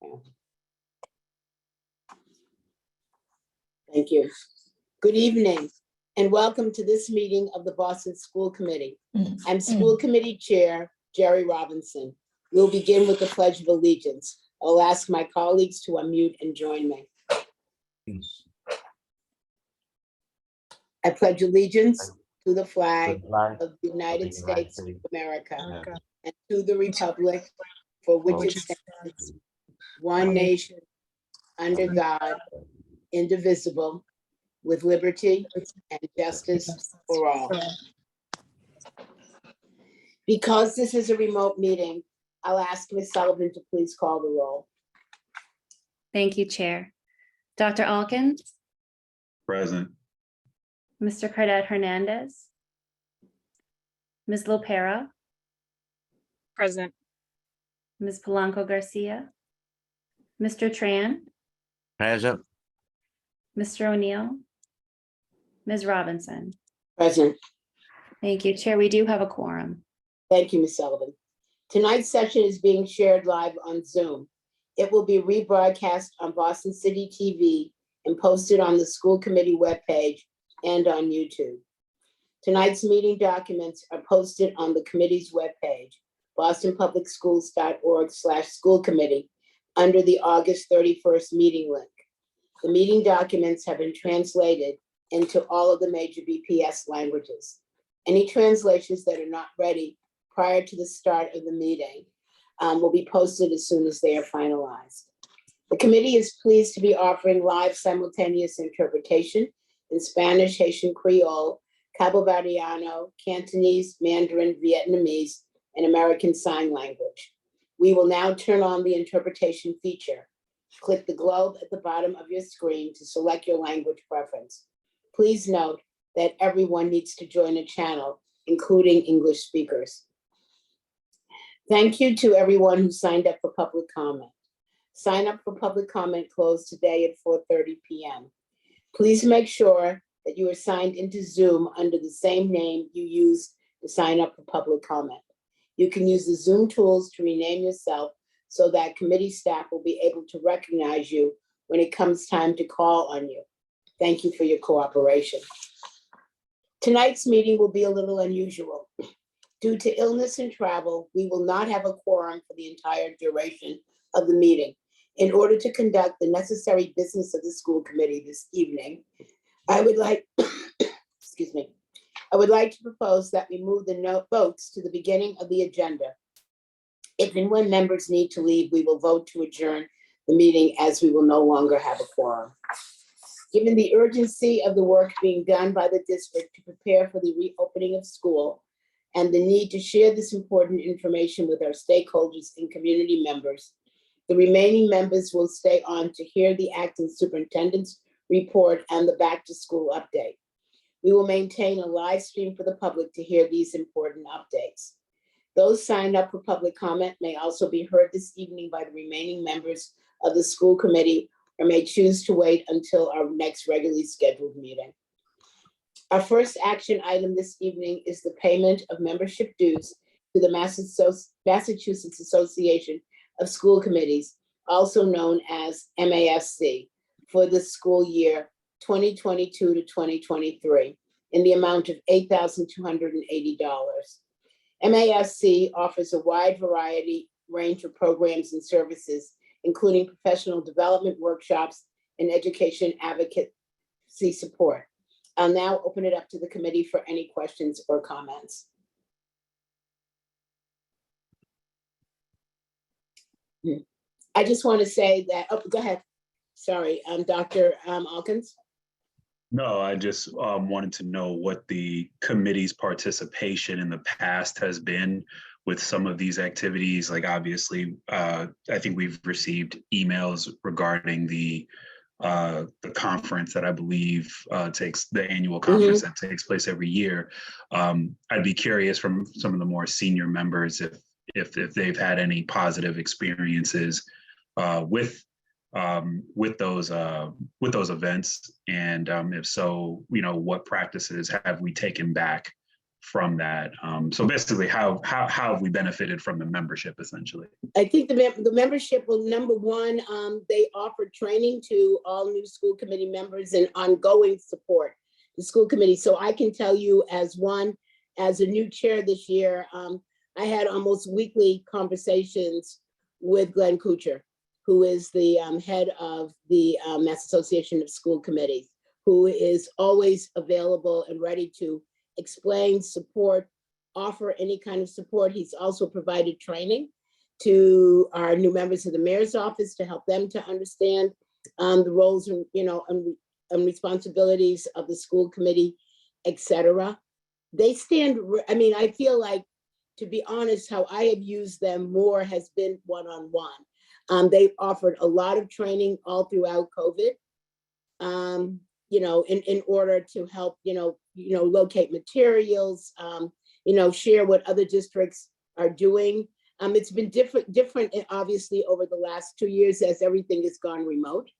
Thank you. Good evening and welcome to this meeting of the Boston School Committee. I'm School Committee Chair Jerry Robinson. We'll begin with the Pledge of Allegiance. I'll ask my colleagues to unmute and join me. I pledge allegiance to the flag of the United States of America and to the republic for which it stands, one nation, under God, indivisible, with liberty and justice for all. Because this is a remote meeting, I'll ask Ms. Sullivan to please call the roll. Thank you, Chair. Dr. Alkins, Present. Mr. Cardet Hernandez, Ms. Lopera, Present. Ms. Polanco Garcia, Mr. Tran, Present. Mr. O'Neill, Ms. Robinson. Present. Thank you, Chair. We do have a quorum. Thank you, Ms. Sullivan. Tonight's session is being shared live on Zoom. It will be rebroadcast on Boston City TV and posted on the school committee webpage and on YouTube. Tonight's meeting documents are posted on the committee's webpage, bostonpublicschools.org/school-committee, under the August 31st meeting link. The meeting documents have been translated into all of the major BPS languages. Any translations that are not ready prior to the start of the meeting will be posted as soon as they are finalized. The committee is pleased to be offering live simultaneous interpretation in Spanish, Haitian Creole, Cabo Verdeano, Cantonese, Mandarin, Vietnamese, and American Sign Language. We will now turn on the interpretation feature. Click the globe at the bottom of your screen to select your language preference. Please note that everyone needs to join a channel, including English speakers. Thank you to everyone who signed up for public comment. Sign up for public comment closed today at 4:30 p.m. Please make sure that you are signed into Zoom under the same name you used to sign up for public comment. You can use the Zoom tools to rename yourself so that committee staff will be able to recognize you when it comes time to call on you. Thank you for your cooperation. Tonight's meeting will be a little unusual. Due to illness and travel, we will not have a quorum for the entire duration of the meeting. In order to conduct the necessary business of the school committee this evening, I would like, excuse me, I would like to propose that we move the votes to the beginning of the agenda. If and when members need to leave, we will vote to adjourn the meeting as we will no longer have a quorum. Given the urgency of the work being done by the district to prepare for the reopening of school and the need to share this important information with our stakeholders and community members, the remaining members will stay on to hear the acting superintendent's report and the back to school update. We will maintain a live stream for the public to hear these important updates. Those signed up for public comment may also be heard this evening by the remaining members of the school committee or may choose to wait until our next regularly scheduled meeting. Our first action item this evening is the payment of membership dues to the Massachusetts Association of School Committees, also known as MASC, for the school year 2022 to 2023 in the amount of $8,280. MASC offers a wide range of programs and services, including professional development workshops and education advocacy support. I'll now open it up to the committee for any questions or comments. I just want to say that, oh, go ahead. Sorry, Dr. Alkins. No, I just wanted to know what the committee's participation in the past has been with some of these activities. Like obviously, I think we've received emails regarding the conference that I believe takes the annual conference that takes place every year. I'd be curious from some of the more senior members if they've had any positive experiences with those events, and if so, what practices have we taken back from that. So basically, how have we benefited from the membership essentially? I think the membership will, number one, they offer training to all new school committee members and ongoing support the school committee. So I can tell you as a new chair this year, I had almost weekly conversations with Glenn Kuchar, who is the head of the Mass Association of School Committees, who is always available and ready to explain, support, offer any kind of support. He's also provided training to our new members of the mayor's office to help them to understand the roles and, and responsibilities of the school committee, et cetera. They stand, I feel like, to be honest, how I have used them more has been one-on-one. They've offered a lot of training all throughout COVID, in order to help, locate materials, share what other districts are doing. It's been different, obviously, over the last 2 years as everything has gone remote,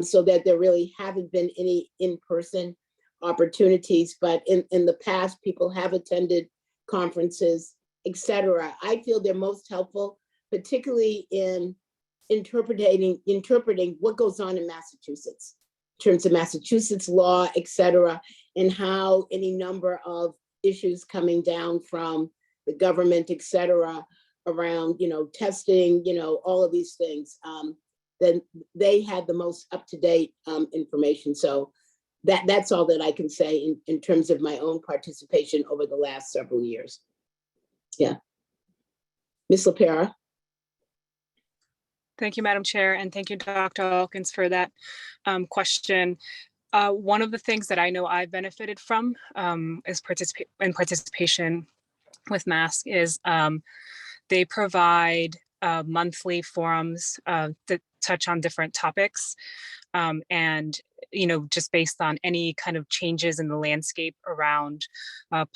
so that there really haven't been any in-person opportunities. But in the past, people have attended conferences, et cetera. I feel they're most helpful, particularly in interpreting what goes on in Massachusetts, in terms of Massachusetts law, et cetera, and how any number of issues coming down from the government, et cetera, around, testing, all of these things, then they had the most up-to-date information. So that's all that I can say in terms of my own participation over the last several years. Yeah. Ms. LaPera. Thank you, Madam Chair, and thank you, Dr. Elkins, for that question. One of the things that I know I've benefited from is participation with MASC is they provide monthly forums that touch on different topics, and just based on any kind of changes in the landscape around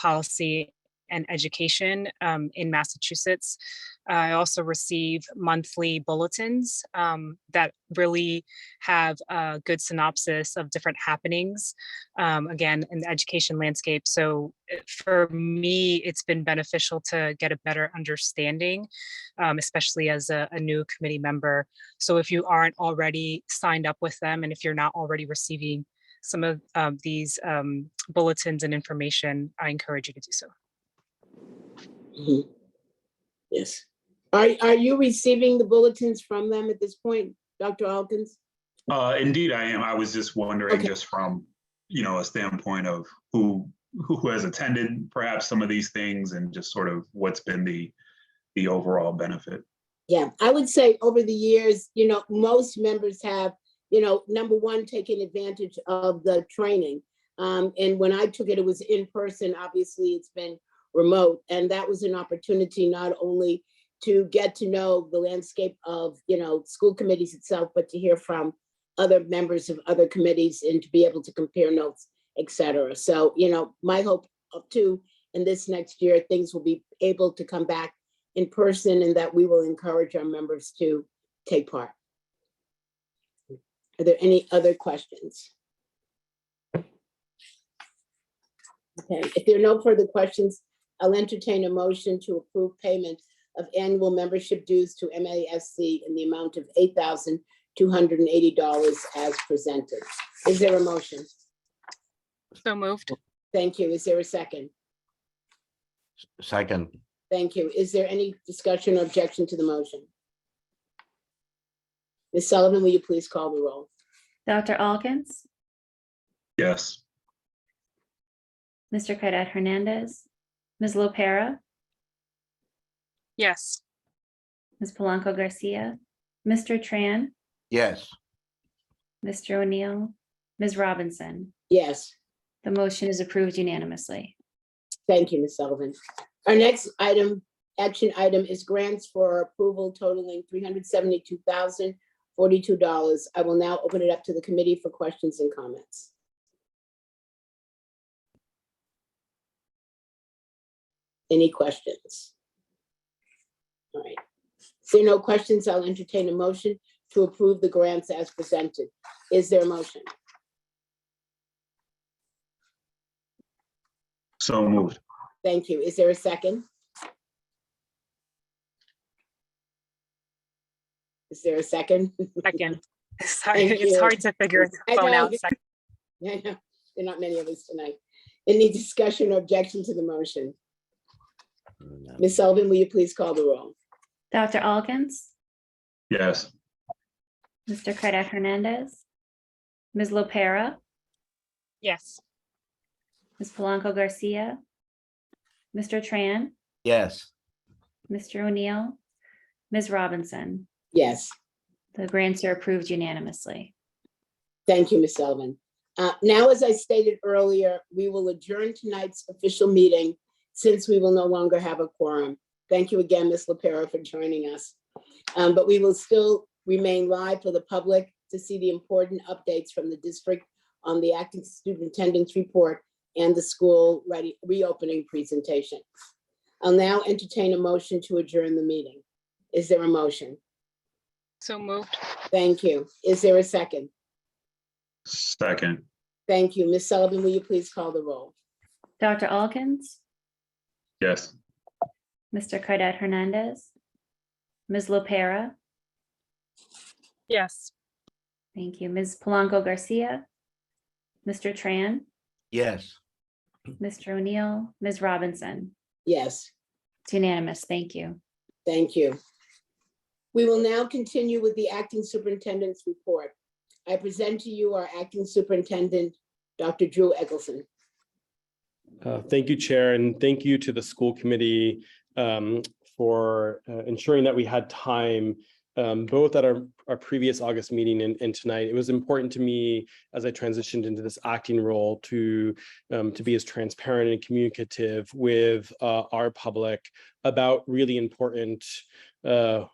policy and education in Massachusetts. I also receive monthly bulletins that really have a good synopsis of different happenings, again, in the education landscape. So for me, it's been beneficial to get a better understanding, especially as a new committee member. So if you aren't already signed up with them, and if you're not already receiving some of these bulletins and information, I encourage you to do so. Mm-hmm. Yes. Are you receiving the bulletins from them at this point, Dr. Elkins? Indeed, I am. I was just wondering, Okay. just from a standpoint of who has attended perhaps some of these things, and just sort of what's been the overall benefit. Yeah, I would say over the years, most members have, number one, taken advantage of the training. And when I took it, it was in person. Obviously, it's been remote, and that was an opportunity not only to get to know the landscape of school committees itself, but to hear from other members of other committees and to be able to compare notes, et cetera. So my hope too in this next year, things will be able to come back in person, and that we will encourage our members to take part. Are there any other questions? Okay, if there are no further questions, I'll entertain a motion to approve payment of annual membership dues to MASC in the amount of $8,280 as presented. Is there a motion? So moved. Thank you. Is there a second? Second. Thank you. Is there any discussion or objection to the motion? Ms. Sullivan, will you please call the roll? Dr. Elkins, Yes. Mr. Cadet Hernandez, Ms. Lopera, Yes. Ms. Polanco Garcia, Mr. Tran, Yes. Mr. O'Neill, Ms. Robinson. Yes. The motion is approved unanimously. Thank you, Ms. Sullivan. Our next action item is grants for approval totaling $372,042. I will now open it up to the committee for questions and comments. Any questions? All right. If there are no questions, I'll entertain a motion to approve the grants as presented. Is there a motion? So moved. Thank you. Is there a second? Is there a second? Second. Sorry, Thank it's you. hard to figure the I phone know. out. Second. I know, there are not many of us tonight. Any discussion or objection to the motion? Ms. Sullivan, will you please call the roll? Dr. Alkins, Yes. Mr. Cadet Hernandez, Ms. Lopera, Yes. Ms. Polanco Garcia, Mr. Tran, Yes. Mr. O'Neill, Ms. Robinson. Yes, The grants are approved unanimously. thank you, Ms. Sullivan. Now, as I stated earlier, we will adjourn tonight's official meeting since we will no longer have a quorum. Thank you again, Ms. LaPera, for joining us. But we will still remain live for the public to see the important updates from the district on the acting superintendent's report and the school reopening presentation. I'll now entertain a motion to adjourn the meeting. Is there a motion? So moved. Thank you. Is there a second? Second. Thank you. Ms. Sullivan, will you please call the roll? Dr. Alkins, Yes. Mr. Cadet Hernandez, Ms. Lopera, Yes. thank you, Ms. Polanco Garcia, Mr. Tran, Yes. Mr. O'Neill, Ms. Robinson. Yes, It's unanimous. Thank you. thank you. We will now continue with the acting superintendent's report. I present to you our acting superintendent, Dr. Drew Eggleston. Thank you, Chair, and thank you to the school committee for ensuring that we had time both at our previous August meeting and tonight. It was important to me as I transitioned into this acting role to be as transparent and communicative with our public about really important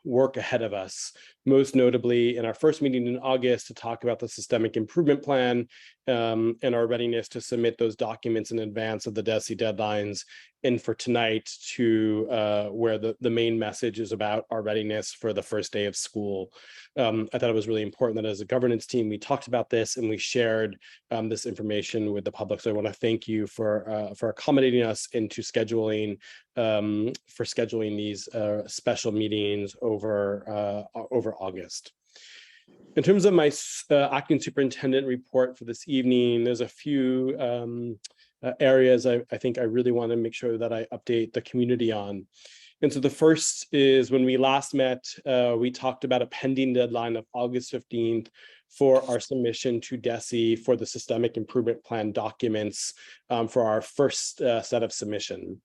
work ahead of us, most notably in our first meeting in August to talk about the systemic improvement plan and our readiness to submit those documents in advance of the DESE deadlines, and for tonight to where the main message is about our readiness for the first day of school. I thought it was really important that as a governance team, we talked about this and we shared this information with the public. So I want to thank you for accommodating us into scheduling these special meetings over August. In terms of my acting superintendent report for this evening, there's a few areas I think I really want to make sure that I update the community on. And so the first is when we last met, we talked about a pending deadline of August 15th for our submission to DESE for the systemic improvement plan documents for our first set of submission.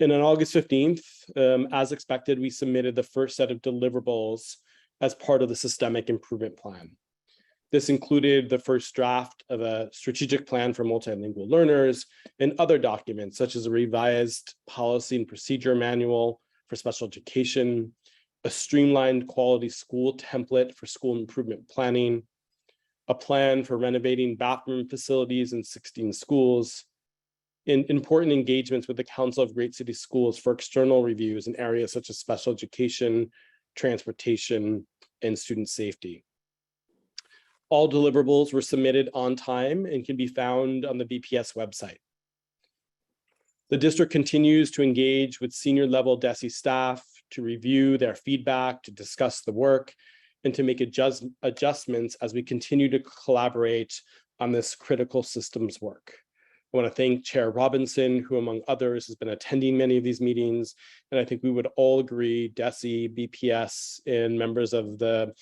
And on August 15th, as expected, we submitted the first set of deliverables as part of the systemic improvement plan. This included the first draft of a strategic plan for multilingual learners and other documents, such as a revised policy and procedure manual for special education, a streamlined quality school template for school improvement planning, a plan for renovating bathroom facilities in 16 schools, and important engagements with the Council of Great City Schools for external reviews in areas such as special education, transportation, and student safety. All deliverables were submitted on time and can be found on the BPS website. The district continues to engage with senior level DESE staff to review their feedback, to discuss the work, and to make adjustments as we continue to collaborate on this critical systems work. I want to thank Chair Robinson, who among others has been attending many of these meetings. And I think we would all agree, DESE, BPS, and members of the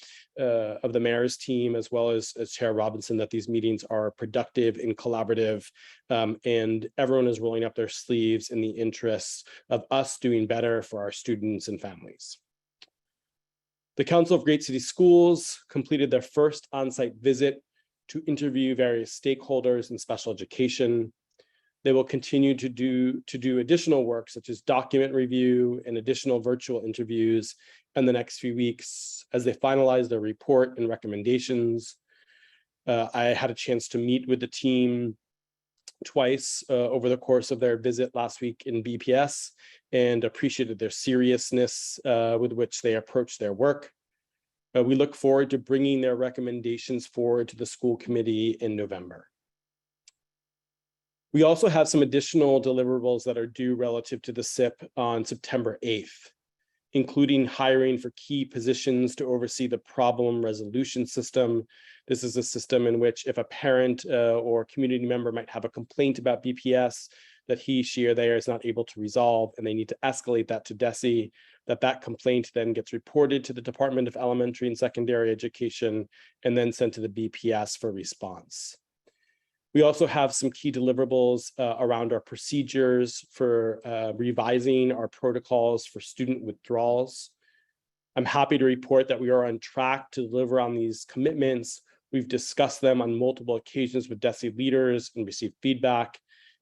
mayor's team, as well as Chair Robinson, that these meetings are productive and collaborative, and everyone is rolling up their sleeves in the interests of us doing better for our students and families. The Council of Great City Schools completed their first on-site visit to interview various stakeholders in special education. They will continue to do additional work, such as document review and additional virtual interviews in the next few weeks as they finalize their report and recommendations. I had a chance to meet with the team twice over the course of their visit last week in BPS and appreciated their seriousness with which they approach their work. We look forward to bringing their recommendations forward to the school committee in November. We also have some additional deliverables that are due relative to the SIP on September 8th, including hiring for key positions to oversee the problem resolution system. This is a system in which if a parent or community member might have a complaint about BPS that he, she, or they is not able to resolve, and they need to escalate that to DESE, that complaint then gets reported to the Department of Elementary and Secondary Education and then sent to the BPS for response. We also have some key deliverables around our procedures for revising our protocols for student withdrawals. I'm happy to report that we are on track to deliver on these commitments. We've discussed them on multiple occasions with DESE leaders and received feedback.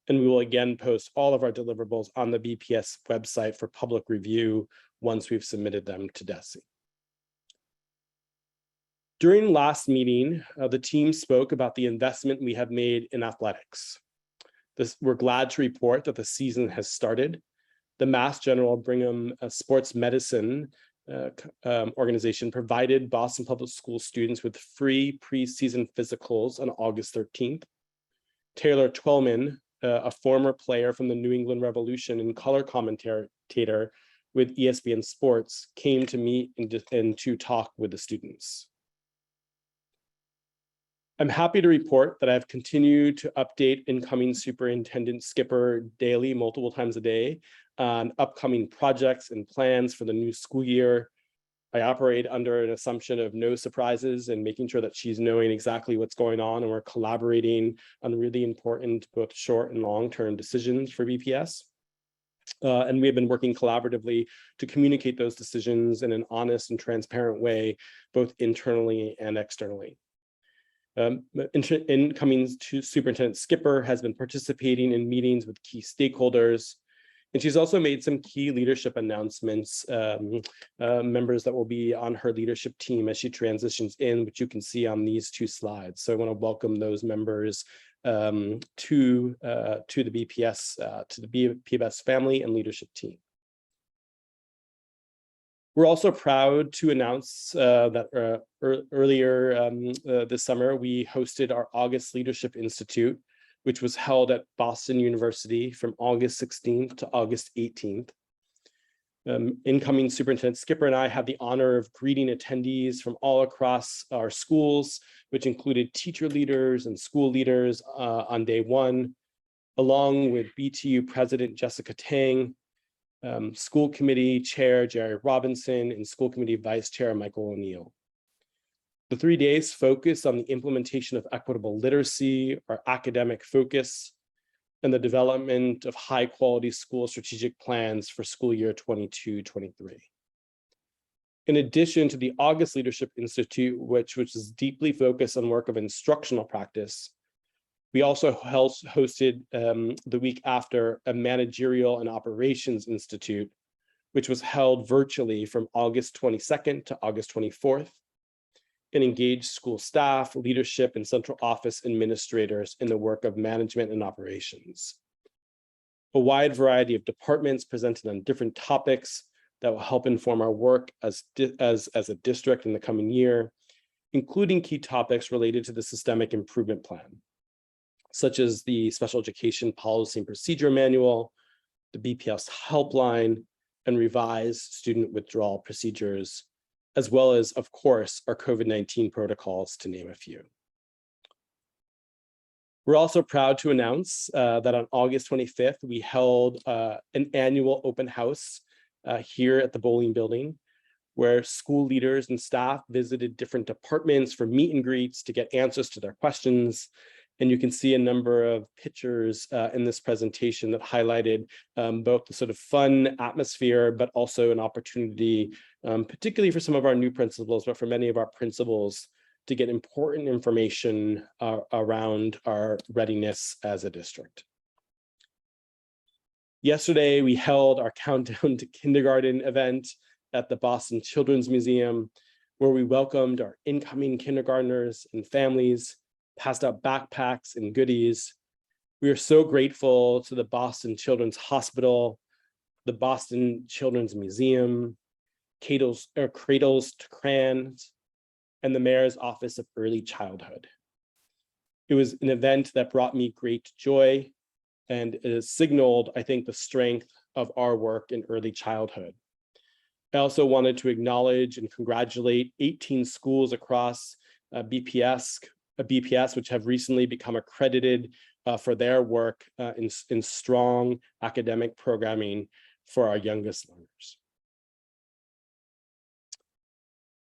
And we will again post all of our deliverables on the BPS website for public review once we've submitted them to DESE. During last meeting, the team spoke about the investment we have made in athletics. We're glad to report that the season has started. The Mass General Brigham Sports Medicine organization provided Boston Public School students with free preseason physicals on August 13th. Taylor Twellman, a former player from the New England Revolution and color commentator with ESPN Sports, came to meet and to talk with the students. I'm happy to report that I've continued to update incoming Superintendent Skipper daily, multiple times a day, on upcoming projects and plans for the new school year. I operate under an assumption of no surprises and making sure that she's knowing exactly what's going on, and we're collaborating on really important both short and long-term decisions for BPS. And we have been working collaboratively to communicate those decisions in an honest and transparent way, both internally and externally. Incoming Superintendent Skipper has been participating in meetings with key stakeholders, and she's also made some key leadership announcements, members that will be on her leadership team as she transitions in, which you can see on these two slides. So I want to welcome those members to the BPS family and leadership team. We're also proud to announce that earlier this summer, we hosted our August Leadership Institute, which was held at Boston University from August 16th to August 18th. Incoming Superintendent Skipper and I had the honor of greeting attendees from all across our schools, which included teacher leaders and school leaders on day one, along with BTU President Jessica Tang, School Committee Chair Jerry Robinson, and School Committee Vice Chair Michael O'Neill. The 3 days focused on the implementation of equitable literacy, our academic focus, and the development of high-quality school strategic plans for school year 22-23. In addition to the August Leadership Institute, which is deeply focused on work of instructional practice, we also hosted the week after a Managerial and Operations Institute, which was held virtually from August 22nd to August 24th, and engaged school staff, leadership, and central office administrators in the work of management and operations. A wide variety of departments presented on different topics that will help inform our work as a district in the coming year, including key topics related to the Systemic Improvement Plan, such as the Special Education Policy and Procedure Manual, the BPS Helpline, and revised student withdrawal procedures, as well as, of course, our COVID-19 protocols, to name a few. We're also proud to announce that on August 25th, we held an annual open house here at the Bowling Building, where school leaders and staff visited different departments for meet and greets to get answers to their questions. And you can see a number of pictures in this presentation that highlighted both the sort of fun atmosphere, but also an opportunity, particularly for some of our new principals, but for many of our principals, to get important information around our readiness as a district. Yesterday, we held our Countdown to Kindergarten event at the Boston Children's Museum, where we welcomed our incoming kindergartners and families, passed out backpacks and goodies. We are so grateful to the Boston Children's Hospital, the Boston Children's Museum, Cradles to Crayons, and the Mayor's Office of Early Childhood. It was an event that brought me great joy, and it has signaled, I think, the strength of our work in early childhood. I also wanted to acknowledge and congratulate 18 schools across BPS, which have recently become accredited for their work in strong academic programming for our youngest learners.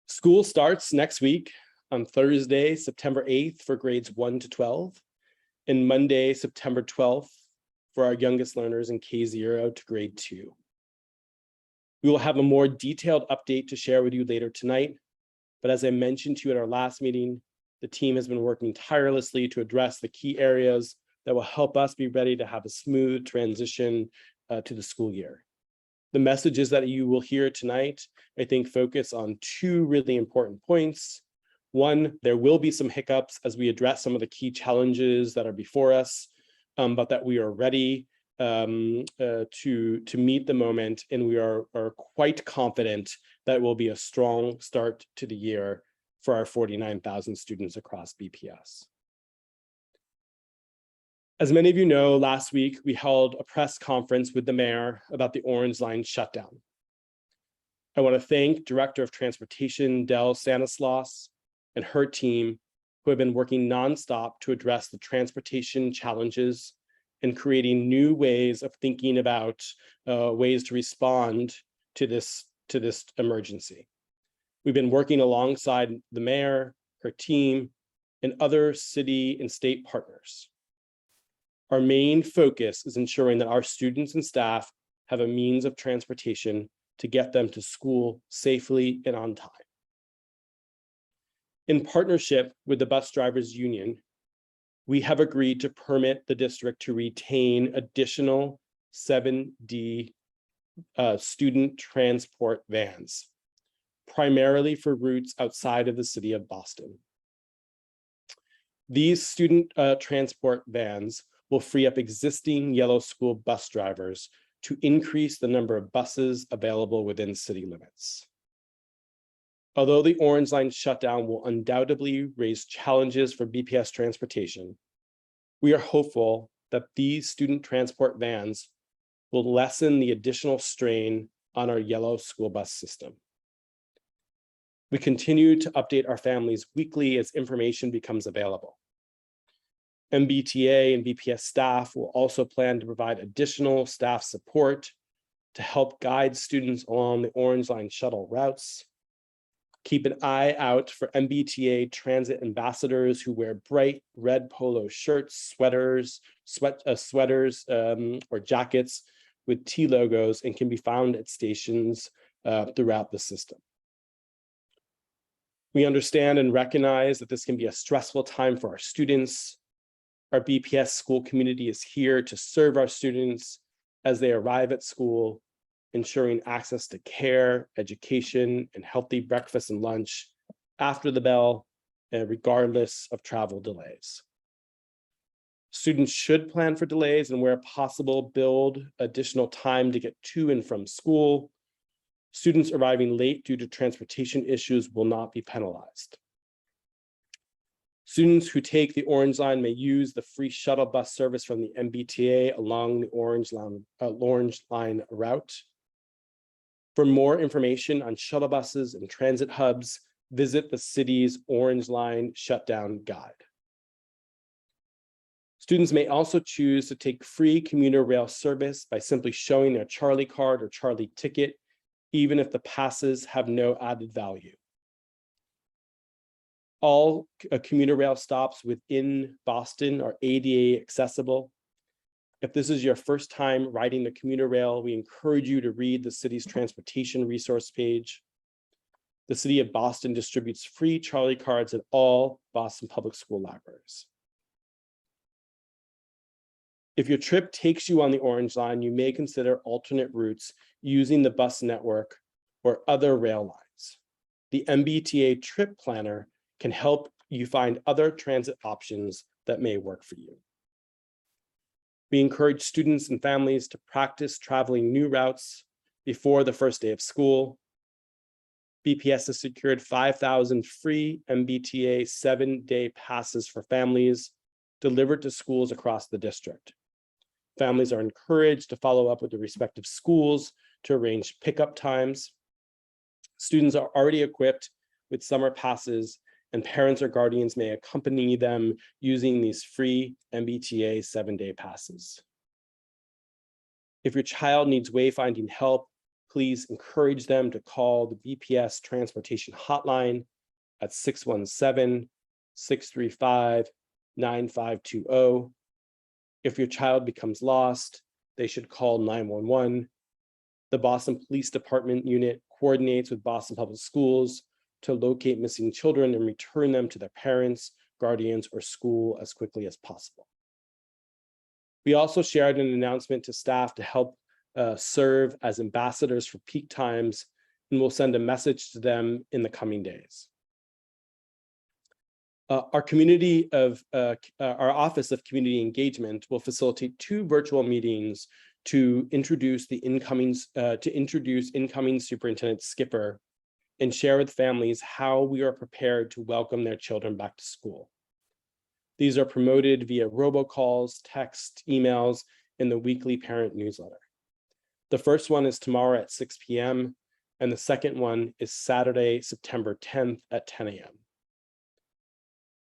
School starts next week on Thursday, September 8th for grades 1 to 12, and Monday, September 12th for our youngest learners in K0 to grade 2. We will have a more detailed update to share with you later tonight, but as I mentioned to you at our last meeting, the team has been working tirelessly to address the key areas that will help us be ready to have a smooth transition to the school year. The messages that you will hear tonight, I think, focus on two really important points. One, there will be some hiccups as we address some of the key challenges that are before us, but that we are ready to meet the moment, and we are quite confident that will be a strong start to the year for our 49,000 students across BPS. As many of you know, last week we held a press conference with the mayor about the Orange Line shutdown. I want to thank Director of Transportation Del Stanislaus and her team, who have been working nonstop to address the transportation challenges and creating new ways of thinking about ways to respond to this emergency. We've been working alongside the mayor, her team, and other city and state partners. Our main focus is ensuring that our students and staff have a means of transportation to get them to school safely and on time. In partnership with the Bus Drivers Union, we have agreed to permit the district to retain additional 7D student transport vans, primarily for routes outside of the city of Boston. These student transport vans will free up existing yellow school bus drivers to increase the number of buses available within city limits. Although the Orange Line shutdown will undoubtedly raise challenges for BPS transportation, we are hopeful that these student transport vans will lessen the additional strain on our yellow school bus system. We continue to update our families weekly as information becomes available. MBTA and BPS staff will also plan to provide additional staff support to help guide students along the Orange Line shuttle routes. Keep an eye out for MBTA transit ambassadors who wear bright red polo shirts, sweaters, or jackets with T logos and can be found at stations throughout the system. We understand and recognize that this can be a stressful time for our students. Our BPS school community is here to serve our students as they arrive at school, ensuring access to care, education, and healthy breakfast and lunch after the bell, regardless of travel delays. Students should plan for delays and where possible, build additional time to get to and from school. Students arriving late due to transportation issues will not be penalized. Students who take the Orange Line may use the free shuttle bus service from the MBTA along the Orange Line route. For more information on shuttle buses and transit hubs, visit the city's Orange Line shutdown guide. Students may also choose to take free commuter rail service by simply showing their Charlie card or Charlie ticket, even if the passes have no added value. All commuter rail stops within Boston are ADA accessible. If this is your first time riding the commuter rail, we encourage you to read the city's transportation resource page. The city of Boston distributes free Charlie cards at all Boston Public School libraries. If your trip takes you on the Orange Line, you may consider alternate routes using the bus network or other rail lines. The MBTA Trip Planner can help you find other transit options that may work for you. We encourage students and families to practice traveling new routes before the first day of school. BPS has secured 5,000 free MBTA 7-day passes for families delivered to schools across the district. Families are encouraged to follow up with the respective schools to arrange pickup times. Students are already equipped with summer passes, and parents or guardians may accompany them using these free MBTA 7-day passes. If your child needs wayfinding help, please encourage them to call the BPS Transportation Hotline at 617-635-9520. If your child becomes lost, they should call 911. The Boston Police Department unit coordinates with Boston Public Schools to locate missing children and return them to their parents, guardians, or school as quickly as possible. We also shared an announcement to staff to help serve as ambassadors for peak times, and we'll send a message to them in the coming days. Our Office of Community Engagement will facilitate 2 virtual meetings to introduce incoming Superintendent Skipper and share with families how we are prepared to welcome their children back to school. These are promoted via robocalls, text, emails, and the weekly parent newsletter. The first one is tomorrow at 6 p.m. and the second one is Saturday, September 10th at 10 a.m.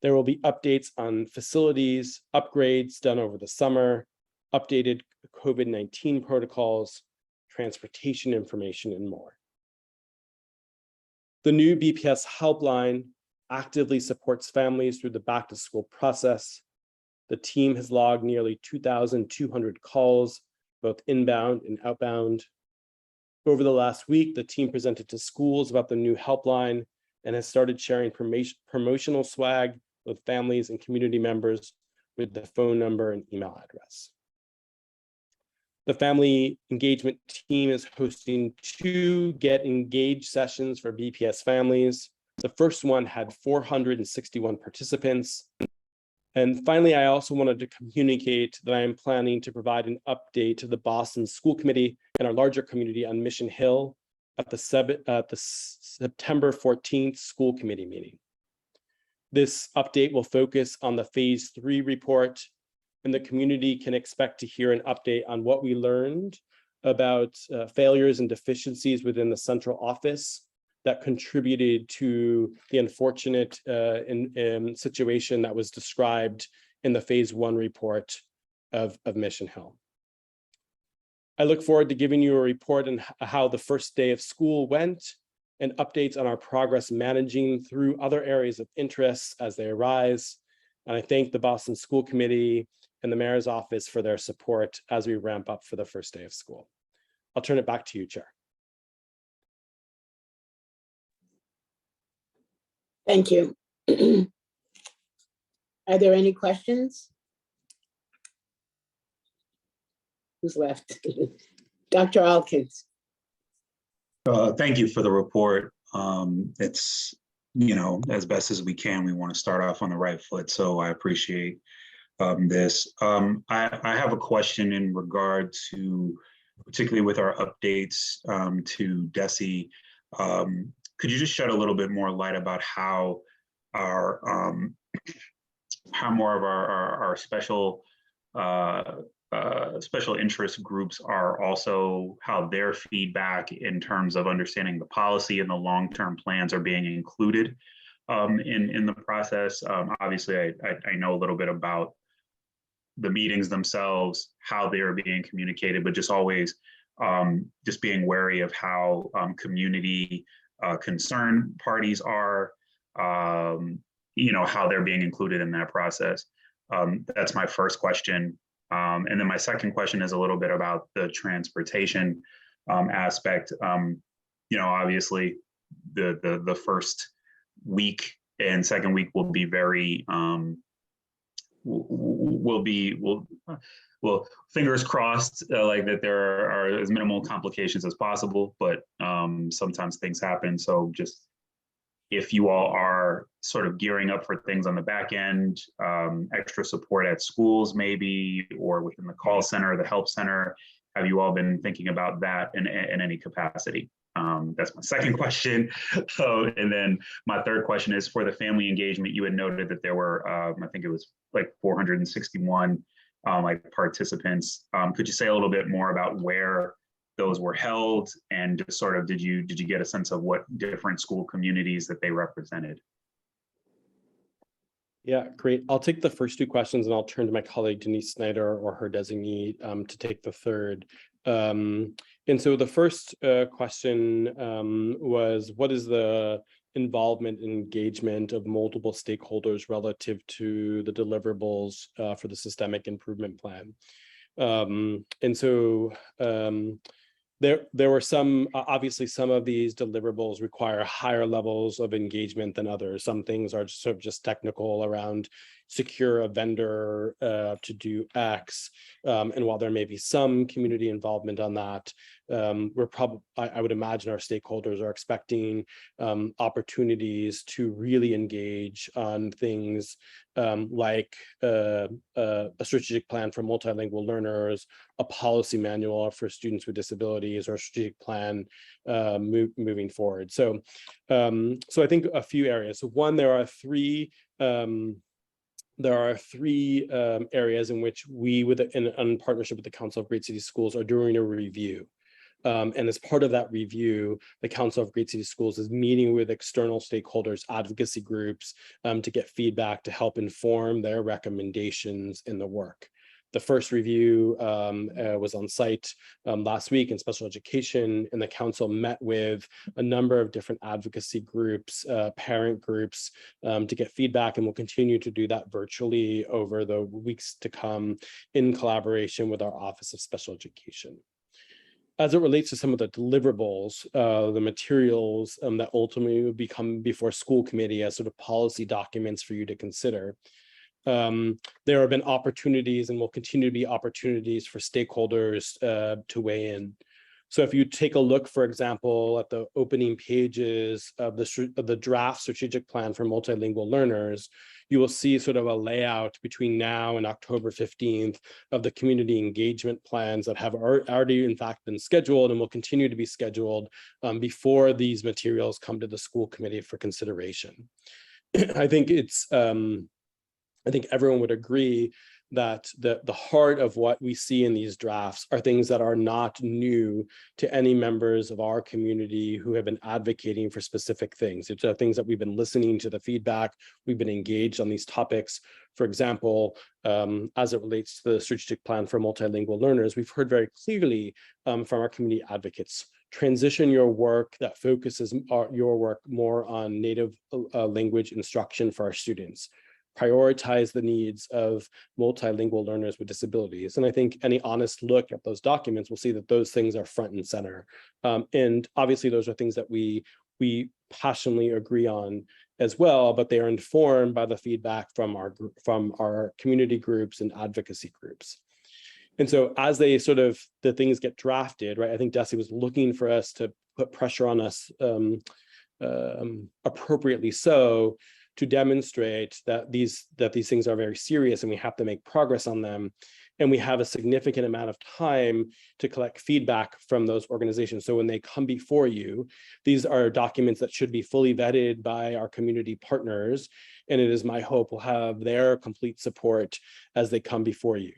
There will be updates on facilities, upgrades done over the summer, updated COVID-19 protocols, transportation information, and more. The new BPS helpline actively supports families through the back-to-school process. The team has logged nearly 2,200 calls, both inbound and outbound. Over the last week, the team presented to schools about the new helpline and has started sharing promotional swag with families and community members with the phone number and email address. The family engagement team is hosting 2 Get Engaged sessions for BPS families. The first one had 461 participants. And finally, I also wanted to communicate that I am planning to provide an update to the Boston School Committee and our larger community on Mission Hill at the September 14th school committee meeting. This update will focus on the phase 3 report, and the community can expect to hear an update on what we learned about failures and deficiencies within the central office that contributed to the unfortunate situation that was described in the phase 1 report of Mission Hill. I look forward to giving you a report on how the first day of school went and updates on our progress managing through other areas of interest as they arise. And I thank the Boston School Committee and the Mayor's Office for their support as we ramp up for the first day of school. I'll turn it back to you, Chair. Thank you. Are there any questions? Who's left? Dr. Alkins. Thank you for the report. It's, as best as we can, we want to start off on the right foot. So I appreciate this. I have a question in regard to, particularly with our updates to DESE. Could you just shed a little bit more light about how more of our special interest groups are also, how their feedback in terms of understanding the policy and the long-term plans are being included in the process? Obviously, I know a little bit about the meetings themselves, how they are being communicated, but just always just being wary of how community concerned parties are, how they're being included in that process. That's my first question. And then my second question is a little bit about the transportation aspect. Obviously the first week and second week will be very, well, fingers crossed, like that there are as minimal complications as possible, but sometimes things happen. So just if you all are sort of gearing up for things on the back end, extra support at schools maybe, or within the call center, the help center, have you all been thinking about that in any capacity? That's my second question. And then my third question is for the family engagement. You had noted that there were, I think it was like 461 like participants. Could you say a little bit more about where those were held, and just sort of did you get a sense of what different school communities that they represented? Yeah, great. I'll take the first two questions and I'll turn to my colleague Denise Snyder or her designee to take the third. And so the first question was, what is the involvement and engagement of multiple stakeholders relative to the deliverables for the systemic improvement plan? And so there were some, obviously some of these deliverables require higher levels of engagement than others. Some things are sort of just technical around secure a vendor to do X. And while there may be some community involvement on that, we're probably, I would imagine our stakeholders are expecting opportunities to really engage on things like a strategic plan for multilingual learners, a policy manual for students with disabilities, or a strategic plan moving forward. So, so I think a few areas. So one, there are three areas in which we, in partnership with the Council of Great City Schools, are doing a review. And as part of that review, the Council of Great City Schools is meeting with external stakeholders, advocacy groups, to get feedback to help inform their recommendations in the work. The first review was on site last week in special education, and the council met with a number of different advocacy groups, parent groups, to get feedback, and we'll continue to do that virtually over the weeks to come in collaboration with our Office of Special Education. As it relates to some of the deliverables, the materials that ultimately would become before school committee as sort of policy documents for you to consider, there have been opportunities and will continue to be opportunities for stakeholders to weigh in. So if you take a look, for example, at the opening pages of the draft strategic plan for multilingual learners, you will see sort of a layout between now and October 15th of the community engagement plans that have already in fact been scheduled and will continue to be scheduled before these materials come to the school committee for consideration. I think it's, I think everyone would agree that the heart of what we see in these drafts are things that are not new to any members of our community who have been advocating for specific things. It's things that we've been listening to the feedback, we've been engaged on these topics. For example, as it relates to the strategic plan for multilingual learners, we've heard very clearly from our community advocates, transition your work that focuses your work more on native language instruction for our students. Prioritize the needs of multilingual learners with disabilities. And I think any honest look at those documents will see that those things are front and center. And obviously those are things that we passionately agree on as well, but they are informed by the feedback from our community groups and advocacy groups. And so as they sort of, the things get drafted, right, I think DESE was looking for us to put pressure on us appropriately so, to demonstrate that these things are very serious and we have to make progress on them. And we have a significant amount of time to collect feedback from those organizations. So when they come before you, these are documents that should be fully vetted by our community partners. And it is my hope we'll have their complete support as they come before you.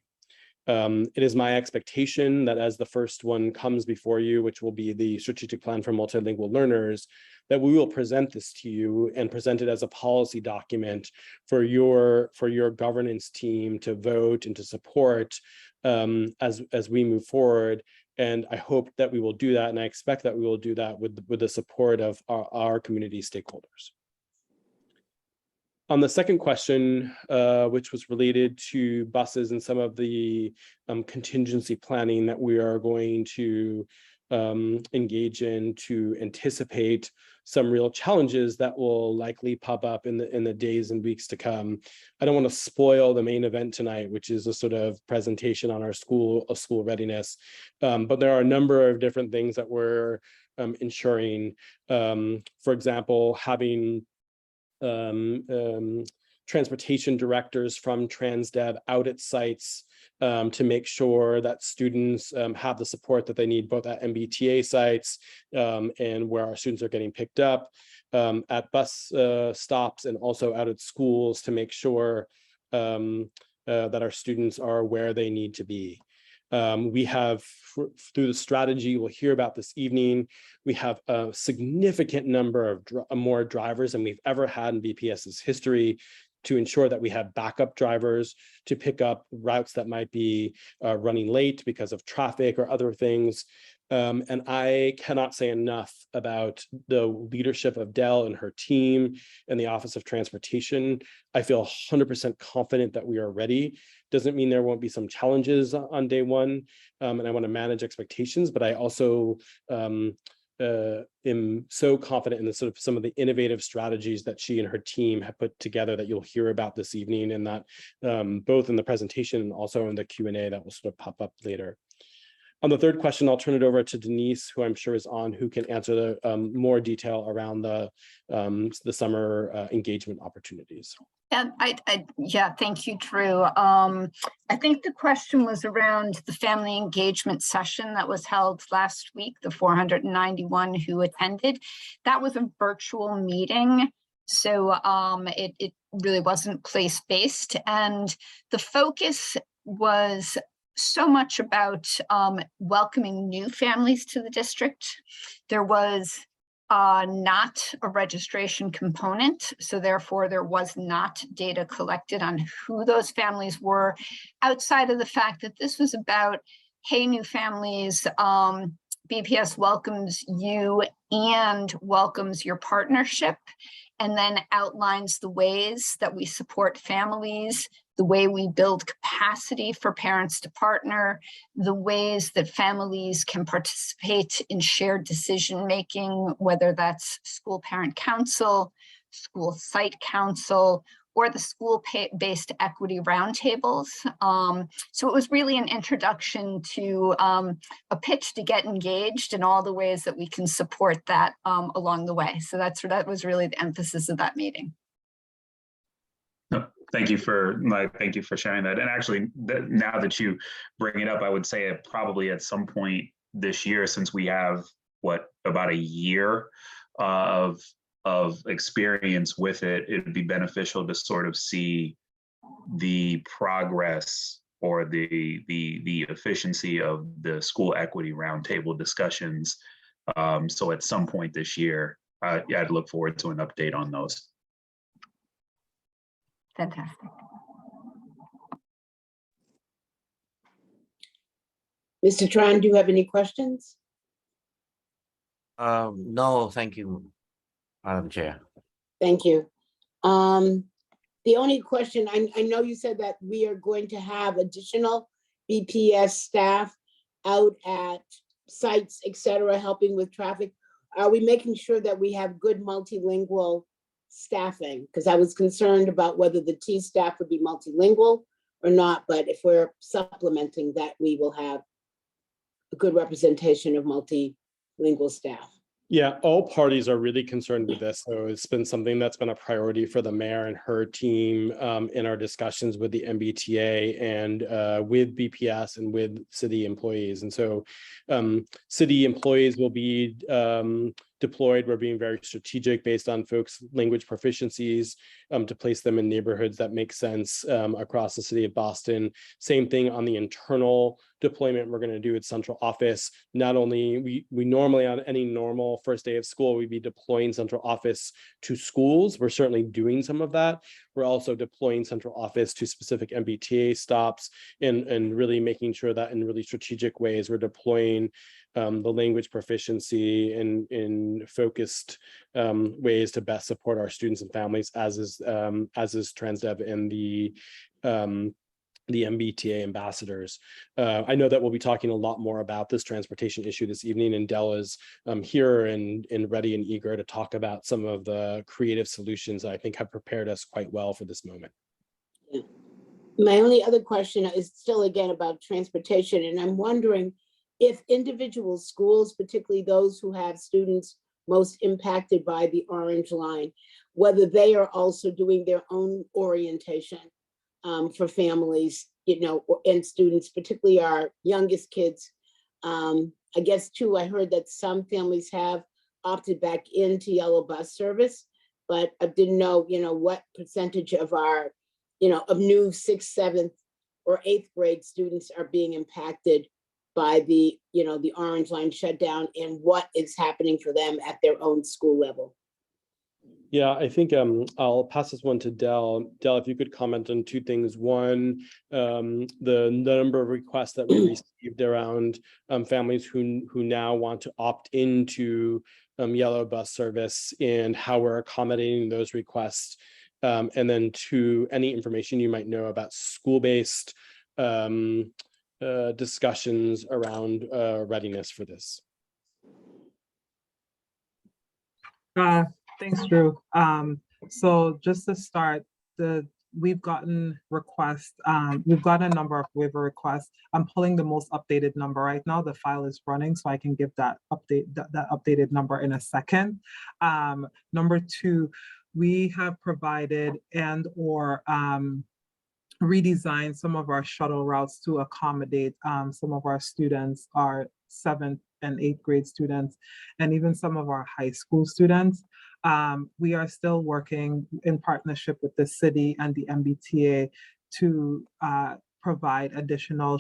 It is my expectation that as the first one comes before you, which will be the strategic plan for multilingual learners, that we will present this to you and present it as a policy document for your governance team to vote and to support as we move forward. And I hope that we will do that, and I expect that we will do that with the support of our community stakeholders. On the second question, which was related to buses and some of the contingency planning that we are going to engage in to anticipate some real challenges that will likely pop up in the days and weeks to come. I don't want to spoil the main event tonight, which is a sort of presentation on our school readiness, but there are a number of different things that we're ensuring. For example, having transportation directors from TransDev out at sites to make sure that students have the support that they need, both at MBTA sites and where our students are getting picked up, at bus stops, and also out at schools to make sure that our students are where they need to be. We have, through the strategy we'll hear about this evening, we have a significant number of more drivers than we've ever had in BPS's history, to ensure that we have backup drivers to pick up routes that might be running late because of traffic or other things. And I cannot say enough about the leadership of Dell and her team and the Office of Transportation. I feel 100% confident that we are ready. Doesn't mean there won't be some challenges on day one, and I want to manage expectations, but I also am so confident in the sort of some of the innovative strategies that she and her team have put together that you'll hear about this evening, and that both in the presentation and also in the Q&A that will sort of pop up later. On the third question, I'll turn it over to Denise, who I'm sure is on, who can answer the more detail around the summer engagement opportunities. And yeah, thank you, Drew. I think the question was around the family engagement session that was held last week, the 491 who attended. That was a virtual meeting, so it really wasn't place-based, and the focus was so much about welcoming new families to the district. There was not a registration component, so therefore there was not data collected on who those families were, outside of the fact that this was about, hey, new families, BPS welcomes you and welcomes your partnership, and then outlines the ways that we support families, the way we build capacity for parents to partner, the ways that families can participate in shared decision-making, whether that's school parent council, school site council, or the school-based equity roundtables. So it was really an introduction to a pitch to get engaged in all the ways that we can support that along the way. So that was really the emphasis of that meeting. Thank you for sharing that. And actually, now that you bring it up, I would say probably at some point this year, since we have about a year of experience with it, it'd be beneficial to sort of see the progress or the efficiency of the school equity roundtable discussions. So at some point this year, I'd look forward to an update on those. Fantastic. Mr. Tran, do you have any questions? No, thank you, Madam Chair. Thank you. The only question, I know you said that we are going to have additional BPS staff out at sites, et cetera, helping with traffic. Are we making sure that we have good multilingual staffing? Because I was concerned about whether the T staff would be multilingual or not, but if we're supplementing that, we will have a good representation of multilingual staff. Yeah, all parties are really concerned with this. So it's been something that's been a priority for the mayor and her team in our discussions with the MBTA and with BPS and with city employees. And so city employees will be deployed. We're being very strategic based on folks' language proficiencies to place them in neighborhoods that make sense across the city of Boston. Same thing on the internal deployment we're going to do at central office. Not only we normally on any normal first day of school, we'd be deploying central office to schools. We're certainly doing some of that. We're also deploying central office to specific MBTA stops and really making sure that in really strategic ways, we're deploying the language proficiency in focused ways to best support our students and families, as is Transdev and the MBTA ambassadors. I know that we'll be talking a lot more about this transportation issue this evening, and Dell is here and ready and eager to talk about some of the creative solutions that I think have prepared us quite well for this moment. Yeah. My only other question is still again about transportation, and I'm wondering if individual schools, particularly those who have students most impacted by the Orange Line, whether they are also doing their own orientation for families, you know, and students, particularly our youngest kids. I guess too, I heard that some families have opted back into yellow bus service, but I didn't know, you know, what percentage of our of new sixth, seventh, or eighth grade students are being impacted by the Orange Line shutdown, and what is happening for them at their own school level. Yeah, I think I'll pass this one to Dell. Dell, if you could comment on two things. One, the number of requests that we received around families who now want to opt into yellow bus service and how we're accommodating those requests. And then two, any information you might know about school-based discussions around readiness for this. Thanks, Drew. So just to start, we've gotten requests. We've gotten a number of waiver requests. I'm pulling the most updated number right now. The file is running, so I can give that updated number in a second. Number two, we have provided and/or redesigned some of our shuttle routes to accommodate some of our students, our 7th and 8th grade students, and even some of our high school students. We are still working in partnership with the city and the MBTA to provide additional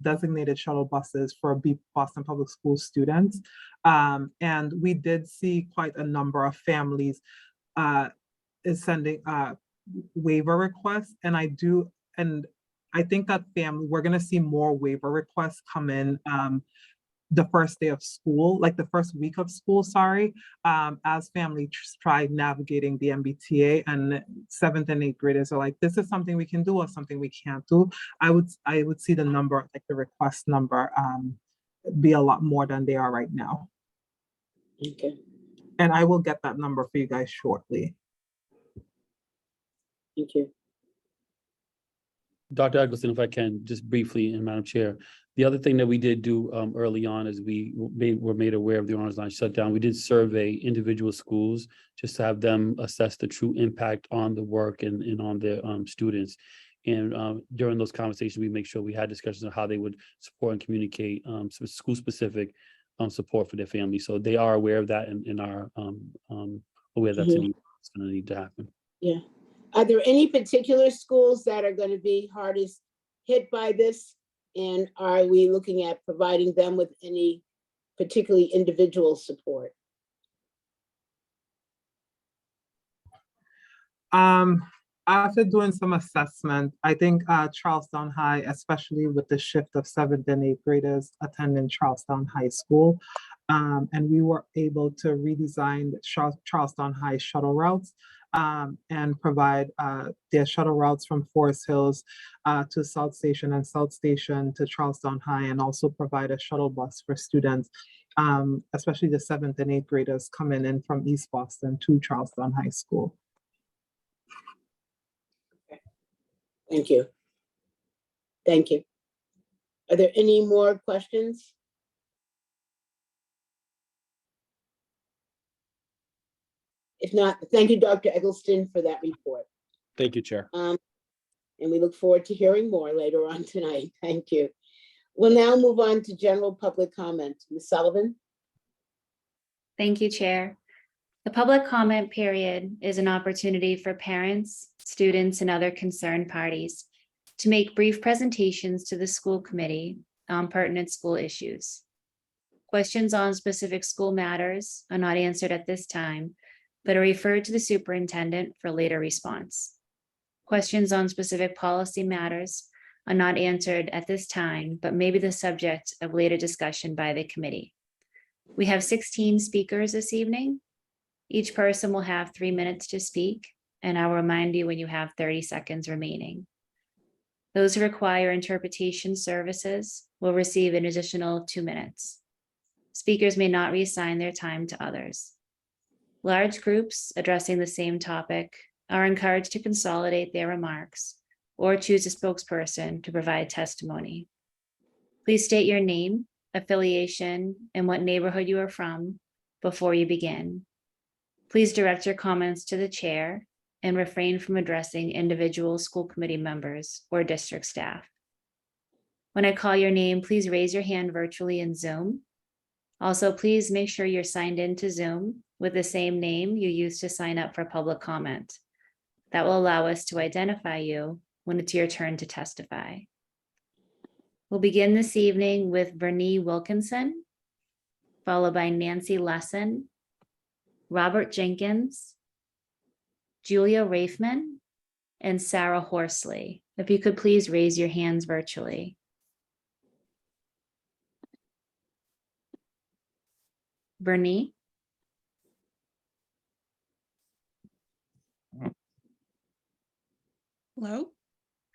designated shuttle buses for Boston Public Schools students. And we did see quite a number of families is sending waiver requests, and I think that we're going to see more waiver requests come in the first day of school, like the first week of school, sorry, as families try navigating the MBTA, and 7th and 8th graders are like, this is something we can do or something we can't do. I would see the number, like the request number, be a lot more than they are right now. Okay. And I will get that number for you guys shortly. Thank you. Dr. Eggleston, if I can, just briefly, and Madam Chair, the other thing that we did do early on is we were made aware of the Orange Line shutdown. We did survey individual schools just to have them assess the true impact on the work and on their students. And during those conversations, we make sure we had discussions on how they would support and communicate some school-specific support for their families. So they are aware of that and are aware that's going to need to happen. Yeah. Are there any particular schools that are going to be hardest hit by this? And are we looking at providing them with any particularly individual support? After doing some assessment, I think Charlestown High, especially with the shift of 7th and 8th graders attending Charlestown High School, and we were able to redesign Charlestown High shuttle routes and provide their shuttle routes from Forest Hills to South Station and South Station to Charlestown High, and also provide a shuttle bus for students, especially the 7th and 8th graders coming in from East Boston to Charlestown High School. Thank you. Thank you. Are there any more questions? If not, thank you, Dr. Eggleston, for that report. Thank you, Chair. And we look forward to hearing more later on tonight. Thank you. We'll now move on to general public comment. Ms. Sullivan? Thank you, Chair. The public comment period is an opportunity for parents, students, and other concerned parties to make brief presentations to the school committee on pertinent school issues. Questions on specific school matters are not answered at this time, but are referred to the superintendent for later response. Questions on specific policy matters are not answered at this time, but may be the subject of later discussion by the committee. We have 16 speakers this evening. Each person will have 3 minutes to speak, and I'll remind you when you have 30 seconds remaining. Those who require interpretation services will receive an additional 2 minutes. Speakers may not reassign their time to others. Large groups addressing the same topic are encouraged to consolidate their remarks or choose a spokesperson to provide testimony. Please state your name, affiliation, and what neighborhood you are from before you begin. Please direct your comments to the chair and refrain from addressing individual school committee members or district staff. When I call your name, please raise your hand virtually in Zoom. Also, please make sure you're signed into Zoom with the same name you used to sign up for public comment. That will allow us to identify you when it's your turn to testify. We'll begin this evening with Vernee Wilkinson, followed by Nancy Lesson, Robert Jenkins, Julia Rafeman, and Sarah Horsley. If you could please raise your hands virtually. Vernee? Hello,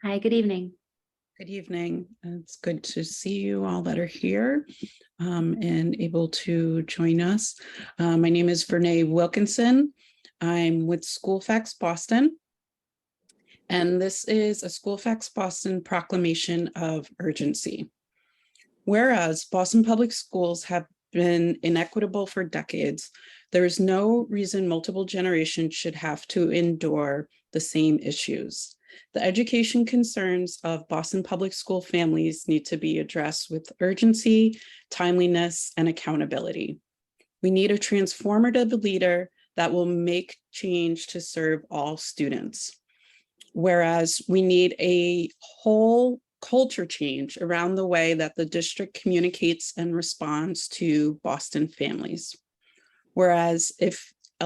Hi, good evening. good evening. It's good to see you all that are here and able to join us. My name is Vernee Wilkinson. I'm with SchoolFax Boston. And this is a SchoolFax Boston proclamation of urgency. Whereas Boston Public Schools have been inequitable for decades, there is no reason multiple generations should have to endure the same issues. The education concerns of Boston Public School families need to be addressed with urgency, timeliness, and accountability. We need a transformative leader that will make change to serve all students. Whereas we need a whole culture change around the way that the district communicates and responds to Boston families. Whereas if a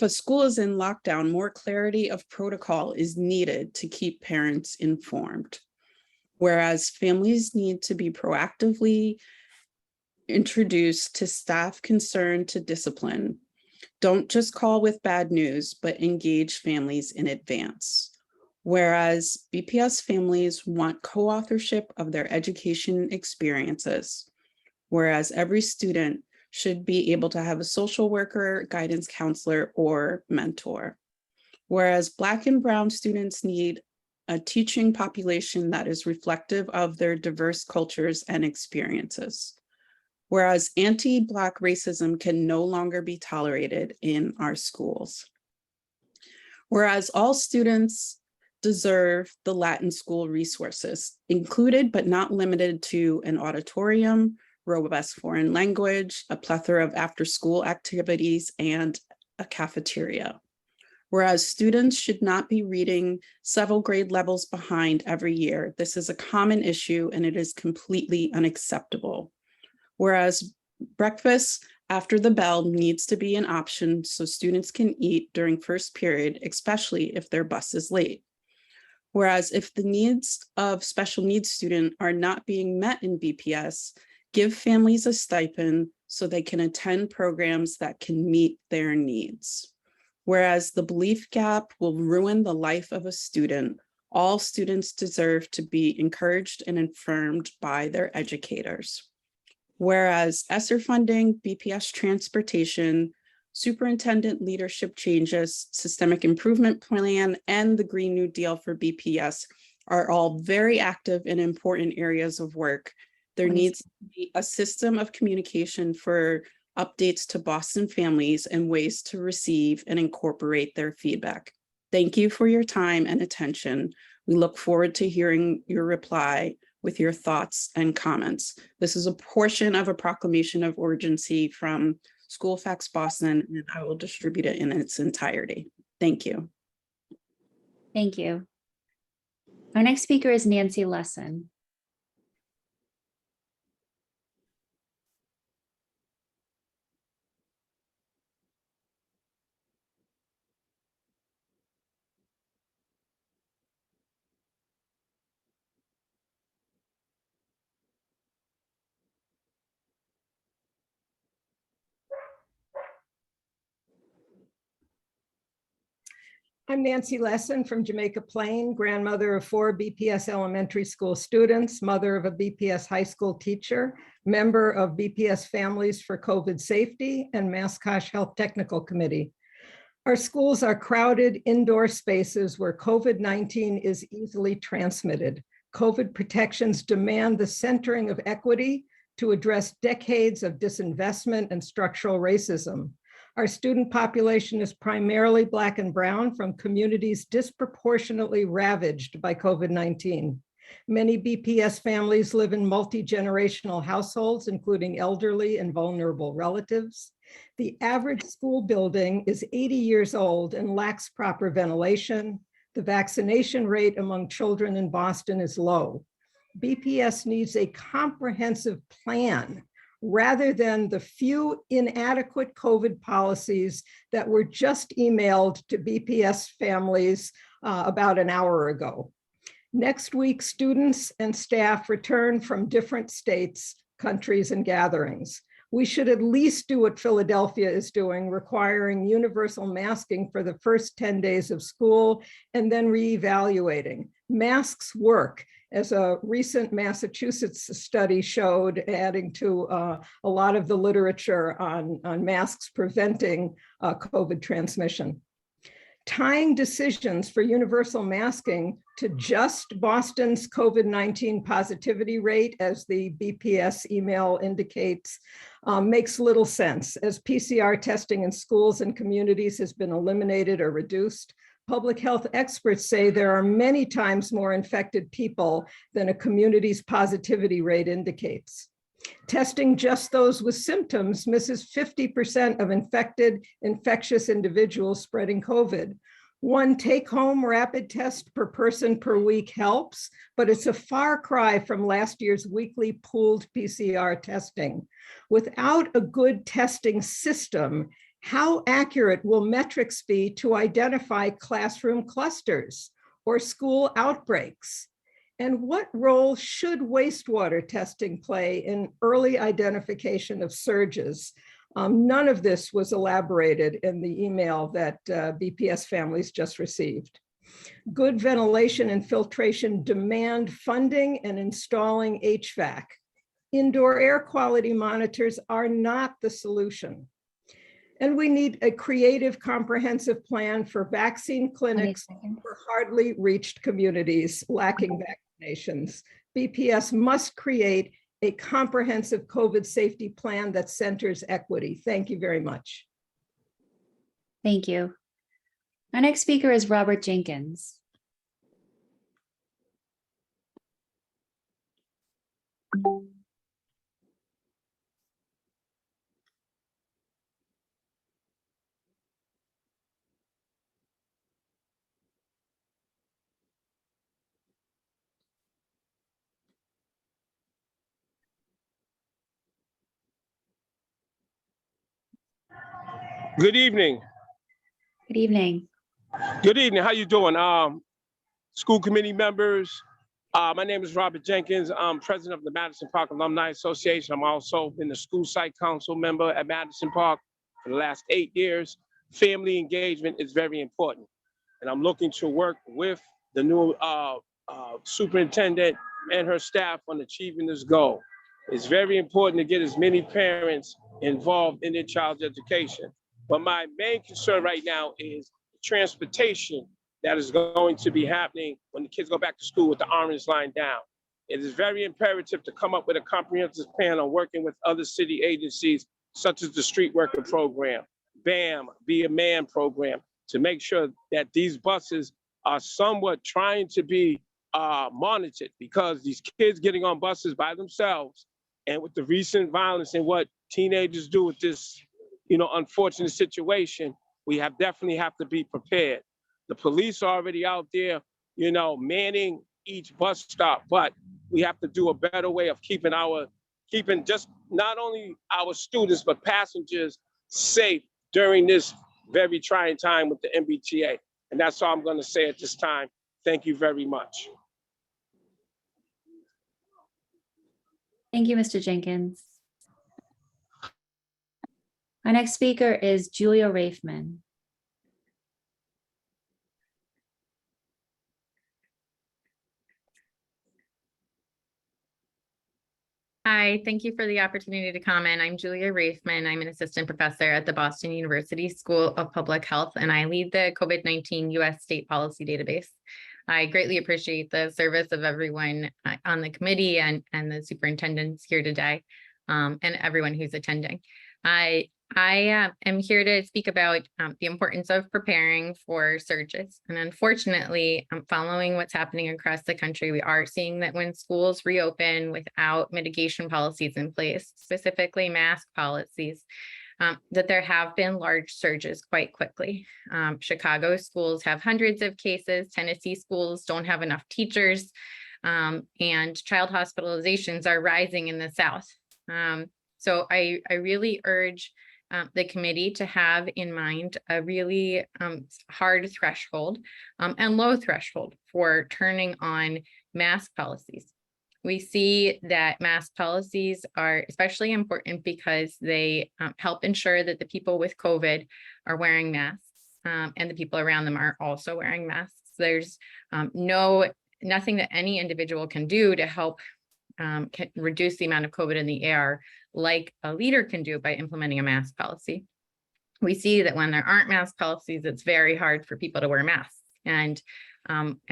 school is in lockdown, more clarity of protocol is needed to keep parents informed. Whereas families need to be proactively introduced to staff concerned to discipline. Don't just call with bad news, but engage families in advance. Whereas BPS families want co-authorship of their education experiences. Whereas every student should be able to have a social worker, guidance counselor, or mentor. Whereas Black and Brown students need a teaching population that is reflective of their diverse cultures and experiences. Whereas anti-Black racism can no longer be tolerated in our schools. Whereas all students deserve the Latin school resources, included but not limited to an auditorium, robust foreign language, a plethora of after-school activities, and a cafeteria. Whereas students should not be reading several grade levels behind every year. This is a common issue and it is completely unacceptable. Whereas breakfast after the bell needs to be an option so students can eat during first period, especially if their bus is late. Whereas if the needs of special needs students are not being met in BPS, give families a stipend so they can attend programs that can meet their needs. Whereas the belief gap will ruin the life of a student, all students deserve to be encouraged and affirmed by their educators. Whereas ESSER funding, BPS transportation, superintendent leadership changes, systemic improvement plan, and the Green New Deal for BPS are all very active and important areas of work. There needs to be a system of communication for updates to Boston families and ways to receive and incorporate their feedback. Thank you for your time and attention. We look forward to hearing your reply with your thoughts and comments. This is a portion of a proclamation of urgency from SchoolFax Boston, and I will distribute it in its entirety. Thank you. Thank you. Our next speaker is Nancy Lesson. I'm Nancy Lesson from Jamaica Plain, grandmother of 4 BPS elementary school students, mother of a BPS high school teacher, member of BPS Families for COVID Safety and Mascosh Health Technical Committee. Our schools are crowded indoor spaces where COVID-19 is easily transmitted. COVID protections demand the centering of equity to address decades of disinvestment and structural racism. Our student population is primarily Black and Brown from communities disproportionately ravaged by COVID-19. Many BPS families live in multi-generational households, including elderly and vulnerable relatives. The average school building is 80 years old and lacks proper ventilation. The vaccination rate among children in Boston is low. BPS needs a comprehensive plan rather than the few inadequate COVID policies that were just emailed to BPS families about an hour ago. Next week, students and staff return from different states, countries, and gatherings. We should at least do what Philadelphia is doing, requiring universal masking for the first 10 days of school and then reevaluating. Masks work, as a recent Massachusetts study showed, adding to a lot of the literature on masks preventing COVID transmission. Tying decisions for universal masking to just Boston's COVID-19 positivity rate, as the BPS email indicates, makes little sense, as PCR testing in schools and communities has been eliminated or reduced. Public health experts say there are many times more infected people than a community's positivity rate indicates. Testing just those with symptoms misses 50% of infectious individuals spreading COVID. One take-home rapid test per person per week helps, but it's a far cry from last year's weekly pooled PCR testing. Without a good testing system, how accurate will metrics be to identify classroom clusters or school outbreaks? And what role should wastewater testing play in early identification of surges? None of this was elaborated in the email that BPS families just received. Good ventilation and filtration demand funding and installing HVAC. Indoor air quality monitors are not the solution. And we need a creative, comprehensive plan for vaccine clinics for hardly reached communities lacking vaccinations. BPS must create a comprehensive COVID safety plan that centers equity. Thank you very much. Thank you. Our next speaker is Robert Jenkins. Good evening. Good evening. Good evening. How you doing? School committee members. My name is Robert Jenkins. I'm president of the Madison Park Alumni Association. I'm also been the school site council member at Madison Park for the last 8 years. Family engagement is very important. And I'm looking to work with the new superintendent and her staff on achieving this goal. It's very important to get as many parents involved in their child's education. But my main concern right now is transportation that is going to be happening when the kids go back to school with the orange line down. It is very imperative to come up with a comprehensive plan on working with other city agencies, such as the Street Worker Program, BAM, Be a Man program, to make sure that these buses are somewhat trying to be monitored, because these kids getting on buses by themselves, and with the recent violence and what teenagers do with this, unfortunate situation, we definitely have to be prepared. The police are already out there, manning each bus stop, but we have to do a better way of keeping just not only our students, but passengers safe during this very trying time with the MBTA. And that's all I'm going to say at this time. Thank you very much. Thank you, Mr. Jenkins. Our next speaker is Julia Raifman. Hi, thank you for the opportunity to comment. I'm Julia Raifman. I'm an assistant professor at the Boston University School of Public Health, and I lead the COVID-19 U.S. State Policy Database. I greatly appreciate the service of everyone on the committee and the superintendents here today, and everyone who's attending. I am here to speak about the importance of preparing for surges. And unfortunately, following what's happening across the country, we are seeing that when schools reopen without mitigation policies in place, specifically mask policies, that there have been large surges quite quickly. Chicago schools have hundreds of cases. Tennessee schools don't have enough teachers. And child hospitalizations are rising in the South. So I really urge the committee to have in mind a really hard threshold and low threshold for turning on mask policies. We see that mask policies are especially important because they help ensure that the people with COVID are wearing masks and the people around them are also wearing masks. There's nothing that any individual can do to help reduce the amount of COVID in the air like a leader can do by implementing a mask policy. We see that when there aren't mask policies, it's very hard for people to wear masks. And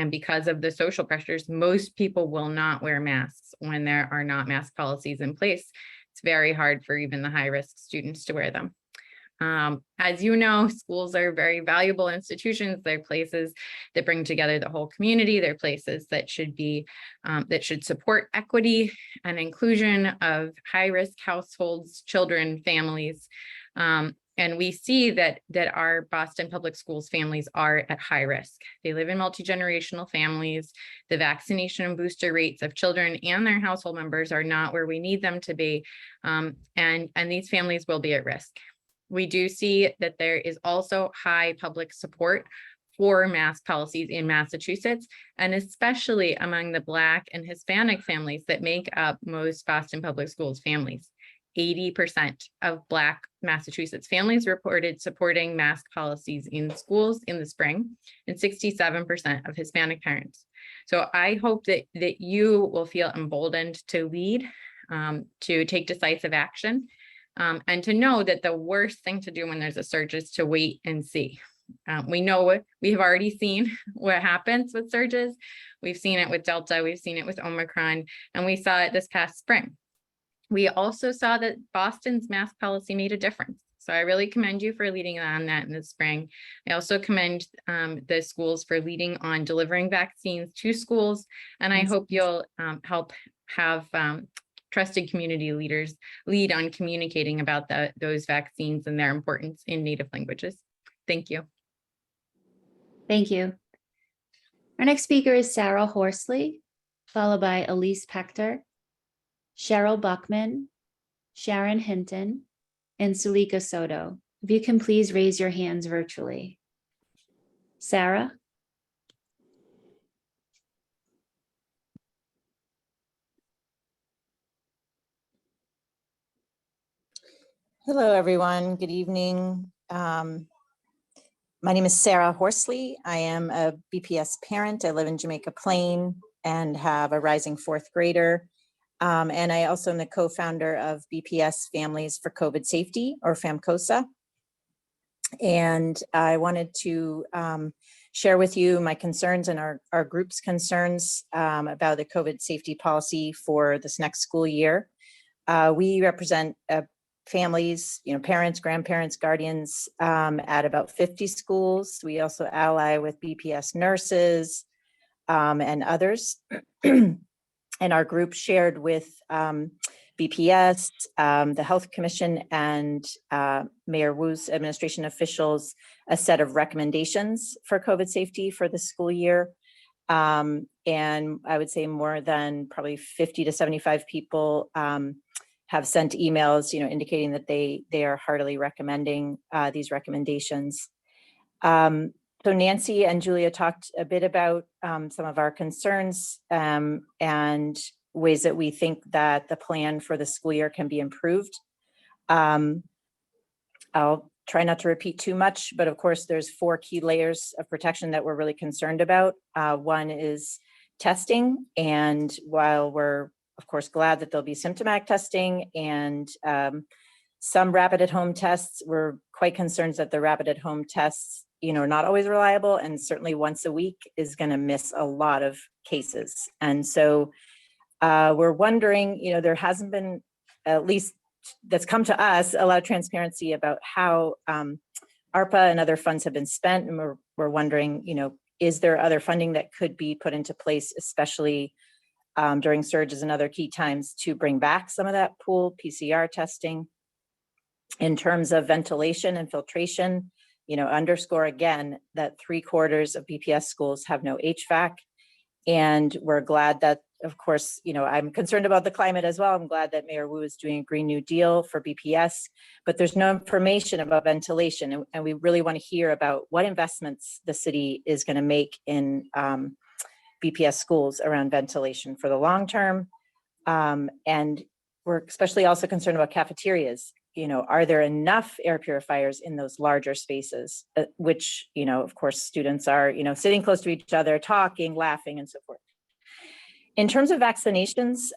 because of the social pressures, most people will not wear masks when there are not mask policies in place. It's very hard for even the high-risk students to wear them. As you know, schools are very valuable institutions. They're places that bring together the whole community. They're places that should be, that should support equity and inclusion of high-risk households, children, families. And we see that our Boston Public Schools families are at high risk. They live in multi-generational families. The vaccination and booster rates of children and their household members are not where we need them to be. And these families will be at risk. We do see that there is also high public support for mask policies in Massachusetts, and especially among the Black and Hispanic families that make up most Boston Public Schools families. 80% of Black Massachusetts families reported supporting mask policies in schools in the spring, and 67% of Hispanic parents. So I hope that you will feel emboldened to lead, to take decisive action, and to know that the worst thing to do when there's a surge is to wait and see. We know we have already seen what happens with surges. We've seen it with Delta, we've seen it with Omicron, and we saw it this past spring. We also saw that Boston's mask policy made a difference. So I really commend you for leading on that in the spring. I also commend the schools for leading on delivering vaccines to schools. And I hope you'll help have trusted community leaders lead on communicating about those vaccines and their importance in native languages. Thank you. Thank you. Our next speaker is Sarah Horsley, followed by Elise Pector, Cheryl Buckman, Sharon Hinton, and Sulika Soto. If you can please raise your hands virtually. Sarah? Hello, everyone. Good evening. My name is Sarah Horsley. I am a BPS parent. I live in Jamaica Plain and have a rising fourth grader. And I also am the co-founder of BPS Families for COVID Safety, or FAMCOSA. And I wanted to share with you my concerns and our group's concerns about the COVID safety policy for this next school year. We represent families, parents, grandparents, guardians at about 50 schools. We also ally with BPS nurses and others. And our group shared with BPS, the Health Commission, and Mayor Wu's administration officials a set of recommendations for COVID safety for the school year. And I would say more than probably 50 to 75 people have sent emails, indicating that they are heartily recommending these recommendations. So Nancy and Julia talked a bit about some of our concerns and ways that we think that the plan for the school year can be improved. I'll try not to repeat too much, but of course there's 4 key layers of protection that we're really concerned about. One is testing, and while we're of course glad that there'll be symptomatic testing and some rapid at home tests, we're quite concerned that the rapid at home tests are not always reliable, and certainly once a week is going to miss a lot of cases. And so we're wondering, there hasn't been, at least that's come to us, a lot of transparency about how ARPA and other funds have been spent. And we're wondering, is there other funding that could be put into place, especially during surges and other key times, to bring back some of that pool PCR testing? In terms of ventilation and filtration, underscore again that 3/4 of BPS schools have no HVAC. And we're glad that, of course, I'm concerned about the climate as well. I'm glad that Mayor Wu is doing a Green New Deal for BPS, but there's no information about ventilation. And we really want to hear about what investments the city is going to make in BPS schools around ventilation for the long term. And we're especially also concerned about cafeterias. Are there enough air purifiers in those larger spaces, which, of course, students are, sitting close to each other, talking, laughing, and so forth. In terms of vaccinations,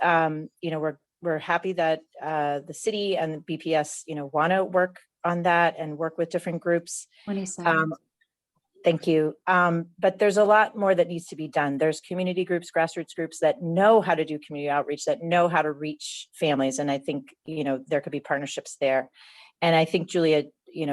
we're happy that the city and the BPS, want to work on that and work with different groups. 27. Thank you. But there's a lot more that needs to be done. There's community groups, grassroots groups that know how to do community outreach, that know how to reach families. And I think, there could be partnerships there. And I think Julia,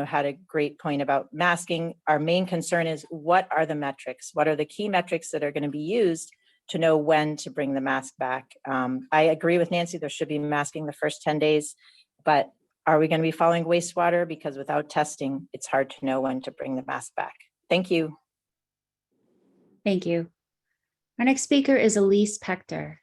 had a great point about masking. Our main concern is, what are the metrics? What are the key metrics that are going to be used to know when to bring the mask back? I agree with Nancy, there should be masking the first 10 days, but are we going to be following wastewater? Because without testing, it's hard to know when to bring the mask back. Thank you. Thank you. Our next speaker is Elise Pector.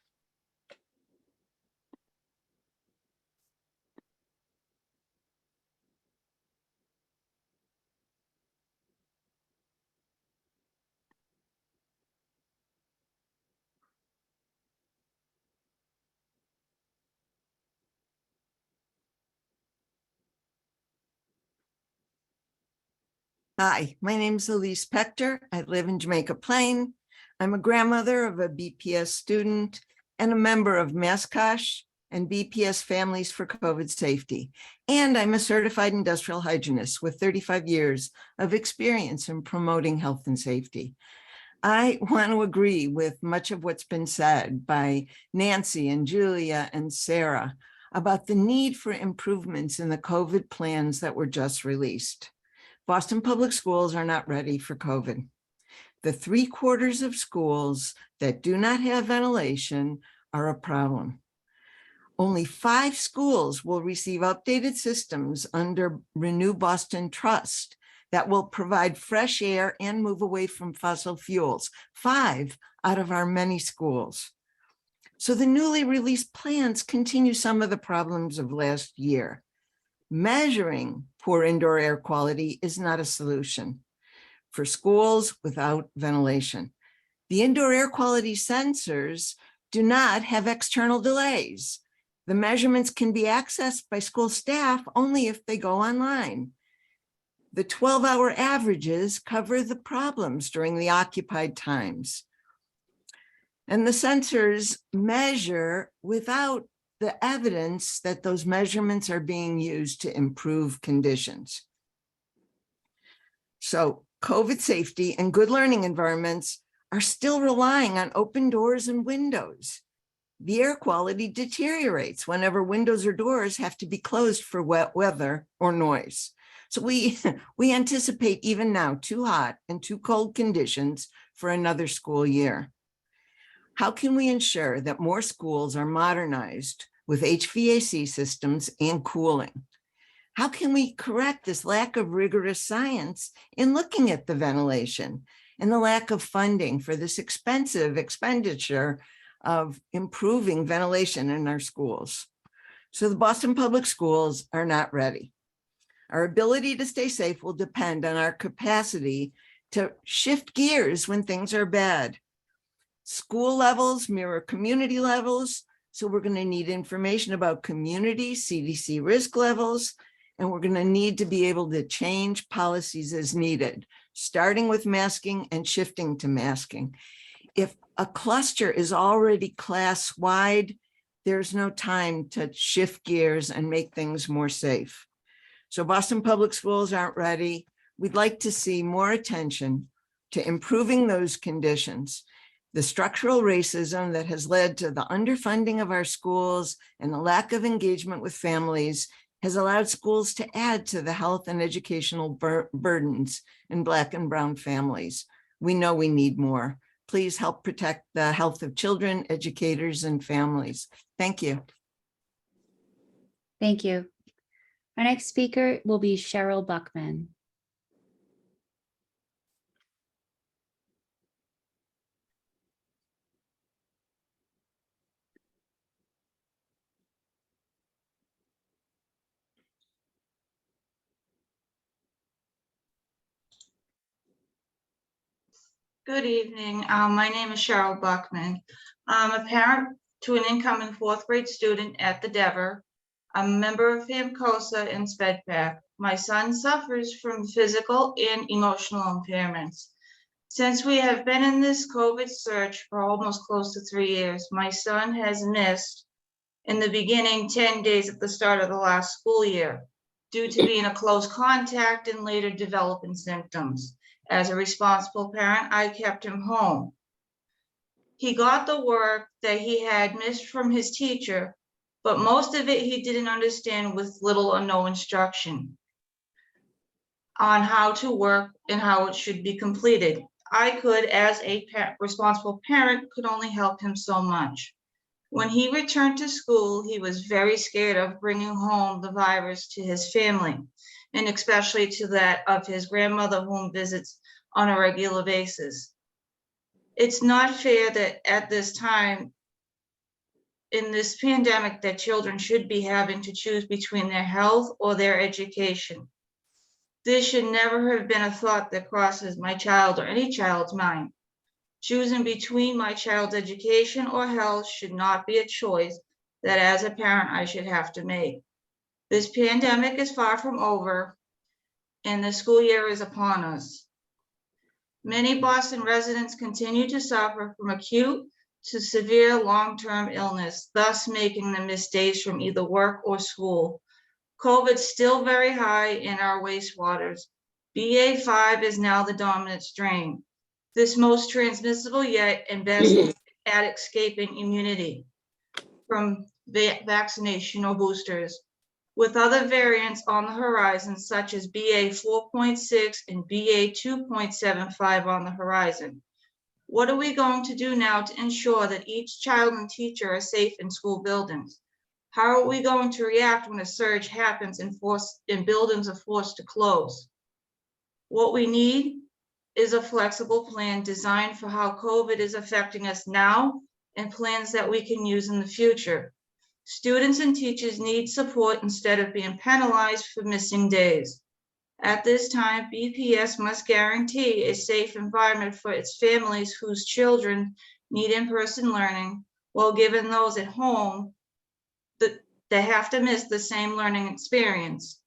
Hi, my name is Elise Pector. I live in Jamaica Plain. I'm a grandmother of a BPS student and a member of MASCOSH and BPS Families for COVID Safety. And I'm a certified industrial hygienist with 35 years of experience in promoting health and safety. I want to agree with much of what's been said by Nancy and Julia and Sarah about the need for improvements in the COVID plans that were just released. Boston Public Schools are not ready for COVID. The 3/4 of schools that do not have ventilation are a problem. Only 5 schools will receive updated systems under Renew Boston Trust that will provide fresh air and move away from fossil fuels. 5 out of our many schools. So the newly released plans continue some of the problems of last year. Measuring poor indoor air quality is not a solution for schools without ventilation. The indoor air quality sensors do not have external delays. The measurements can be accessed by school staff only if they go online. The 12-hour averages cover the problems during the occupied times. And the sensors measure without the evidence that those measurements are being used to improve conditions. So COVID safety and good learning environments are still relying on open doors and windows. The air quality deteriorates whenever windows or doors have to be closed for wet weather or noise. So we anticipate even now too hot and too cold conditions for another school year. How can we ensure that more schools are modernized with HVAC systems and cooling? How can we correct this lack of rigorous science in looking at the ventilation and the lack of funding for this expensive expenditure of improving ventilation in our schools? So the Boston Public Schools are not ready. Our ability to stay safe will depend on our capacity to shift gears when things are bad. School levels mirror community levels, so we're going to need information about community CDC risk levels, and we're going to need to be able to change policies as needed, starting with masking and shifting to masking. If a cluster is already class-wide, there's no time to shift gears and make things more safe. So Boston Public Schools aren't ready. We'd like to see more attention to improving those conditions. The structural racism that has led to the underfunding of our schools and the lack of engagement with families has allowed schools to add to the health and educational burdens in Black and Brown families. We know we need more. Please help protect the health of children, educators, and families. Thank you. Thank you. Our next speaker will be Cheryl Buckman. Good evening. My name is Cheryl Buckman. I'm a parent to an incoming fourth grade student at the Dever. I'm a member of FAMCOSA and SPEDPAC. My son suffers from physical and emotional impairments. Since we have been in this COVID surge for almost close to 3 years, my son has missed in the beginning 10 days at the start of the last school year due to being a close contact and later developing symptoms. As a responsible parent, I kept him home. He got the work that he had missed from his teacher, but most of it he didn't understand with little or no instruction on how to work and how it should be completed. I could, as a responsible parent, could only help him so much. When he returned to school, he was very scared of bringing home the virus to his family, and especially to that of his grandmother, whom visits on a regular basis. It's not fair that at this time in this pandemic that children should be having to choose between their health or their education. This should never have been a thought that crosses my child or any child's mind. Choosing between my child's education or health should not be a choice that as a parent I should have to make. This pandemic is far from over and the school year is upon us. Many Boston residents continue to suffer from acute to severe long-term illness, thus making them miss days from either work or school. COVID's still very high in our wastewaters. BA.5 is now the dominant strain. This most transmissible yet and best at escaping immunity from vaccination or boosters. With other variants on the horizon, such as BA.4.6 and BA.2.75 on the horizon. What are we going to do now to ensure that each child and teacher are safe in school buildings? How are we going to react when a surge happens and buildings are forced to close? What we need is a flexible plan designed for how COVID is affecting us now and plans that we can use in the future. Students and teachers need support instead of being penalized for missing days. At this time, BPS must guarantee a safe environment for its families whose children need in-person learning, while giving those at home that have to miss the same learning experience.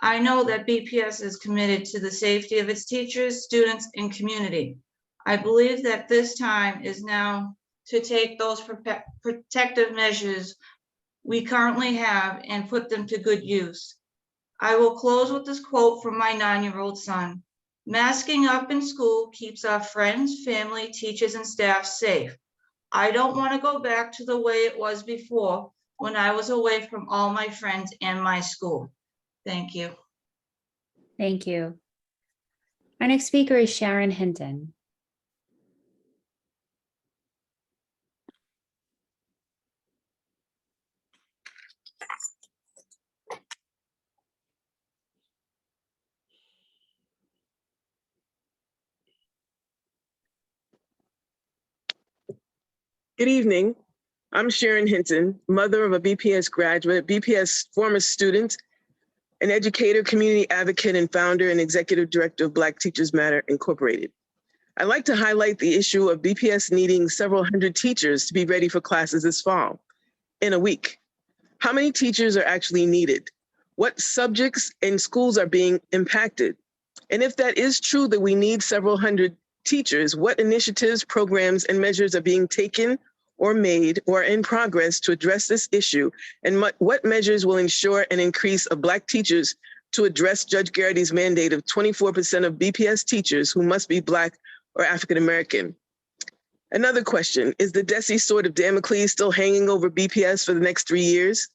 I know that BPS is committed to the safety of its teachers, students, and community. I believe that this time is now to take those protective measures we currently have and put them to good use. I will close with this quote from my 9-year-old son. Masking up in school keeps our friends, family, teachers, and staff safe. I don't want to go back to the way it was before when I was away from all my friends and my school. Thank you. Thank you. Our next speaker is Sharon Hinton. Good evening. I'm Sharon Hinton, mother of a BPS graduate, BPS former student, an educator, community advocate, and founder and executive director of Black Teachers Matter Incorporated. I'd like to highlight the issue of BPS needing several hundred teachers to be ready for classes this fall, in a week. How many teachers are actually needed? What subjects and schools are being impacted? And if that is true that we need several hundred teachers, what initiatives, programs, and measures are being taken or made or in progress to address this issue? And what measures will ensure an increase of Black teachers to address Judge Geraghty's mandate of 24% of BPS teachers who must be Black or African-American? Another question, is the DESE sword of Damocles still hanging over BPS for the next 3 years?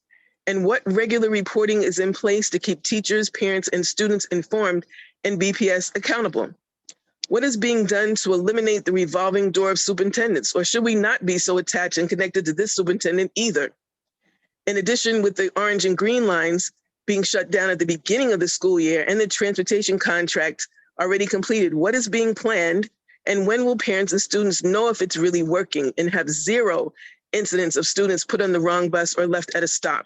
And what regular reporting is in place to keep teachers, parents, and students informed and BPS accountable? What is being done to eliminate the revolving door of superintendents, or should we not be so attached and connected to this superintendent either? In addition, with the orange and green lines, being shut down at the beginning of the school year and the transportation contract already completed? What is being planned? And when will parents and students know if it's really working and have zero incidents of students put on the wrong bus or left at a stop?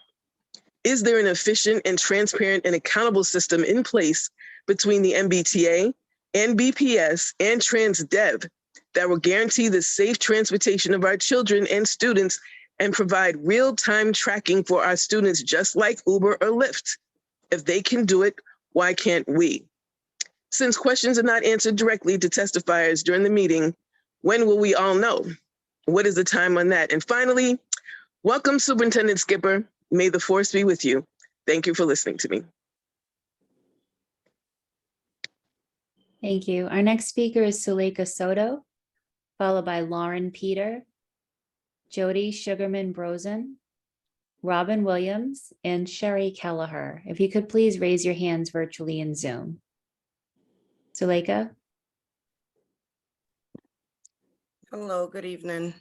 Is there an efficient and transparent and accountable system in place between the MBTA and BPS and TransDev that will guarantee the safe transportation of our children and students and provide real-time tracking for our students, just like Uber or Lyft? If they can do it, why can't we? Since questions are not answered directly to testifiers during the meeting, when will we all know? What is the time on that? And finally, welcome, Superintendent Skipper. May the force be with you. Thank you for listening to me. Thank you. Our next speaker is Suleika Soto, followed by Lauren Peter, Jody Sugarman Brosen, Robin Williams, and Sherry Kelleher. If you could please raise your hands virtually in Zoom. Suleika? Hello, good evening.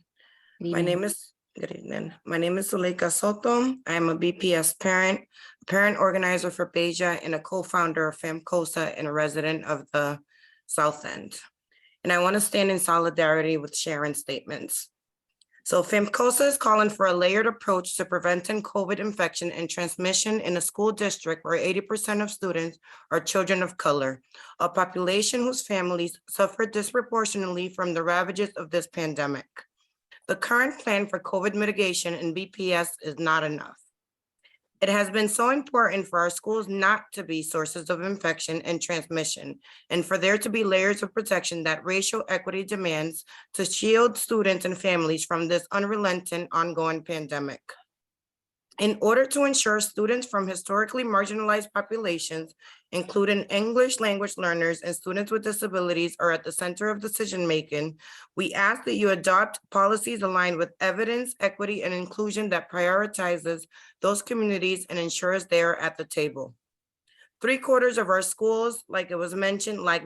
Good My evening. name is Suleika Soto. I'm a BPS parent, parent organizer for Beja, and a co-founder of FEMCOSA and a resident of the South End. And I want to stand in solidarity with Sharon's statements. So FEMCOSA is calling for a layered approach to preventing COVID infection and transmission in a school district where 80% of students are children of color, a population whose families suffer disproportionately from the ravages of this pandemic. The current plan for COVID mitigation in BPS is not enough. It has been so important for our schools not to be sources of infection and transmission, and for there to be layers of protection that racial equity demands to shield students and families from this unrelenting ongoing pandemic. In order to ensure students from historically marginalized populations, including English language learners and students with disabilities, are at the center of decision-making, we ask that you adopt policies aligned with evidence, equity, and inclusion that prioritizes those communities and ensures they are at the table. 3/4 of our schools, like it was mentioned, lack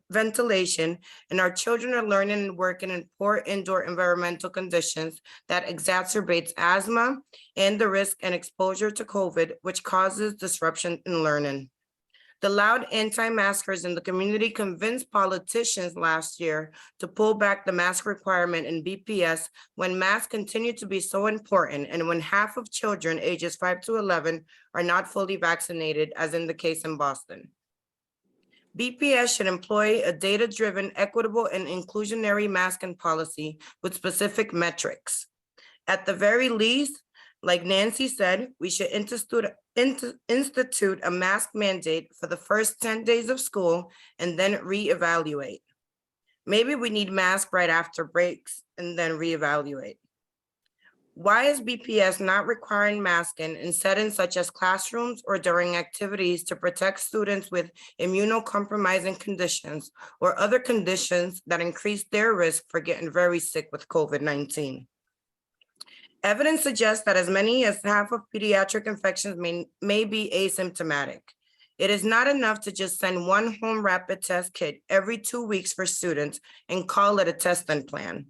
ventilation, and our children are learning and working in poor indoor environmental conditions that exacerbates asthma and the risk and exposure to COVID, which causes disruption in learning. The loud anti-maskers in the community convinced politicians last year to pull back the mask requirement in BPS when masks continue to be so important and when half of children ages 5 to 11 are not fully vaccinated, as in the case in Boston. BPS should employ a data-driven, equitable, and inclusionary masking policy with specific metrics. At the very least, like Nancy said, we should institute a mask mandate for the first 10 days of school and then reevaluate. Maybe we need masks right after breaks and then reevaluate. Why is BPS not requiring masking in settings such as classrooms or during activities to protect students with immunocompromising conditions or other conditions that increase their risk for getting very sick with COVID-19? Evidence suggests that as many as half of pediatric infections may be asymptomatic. It is not enough to just send one home rapid test kit every 2 weeks for students and call it a testing plan.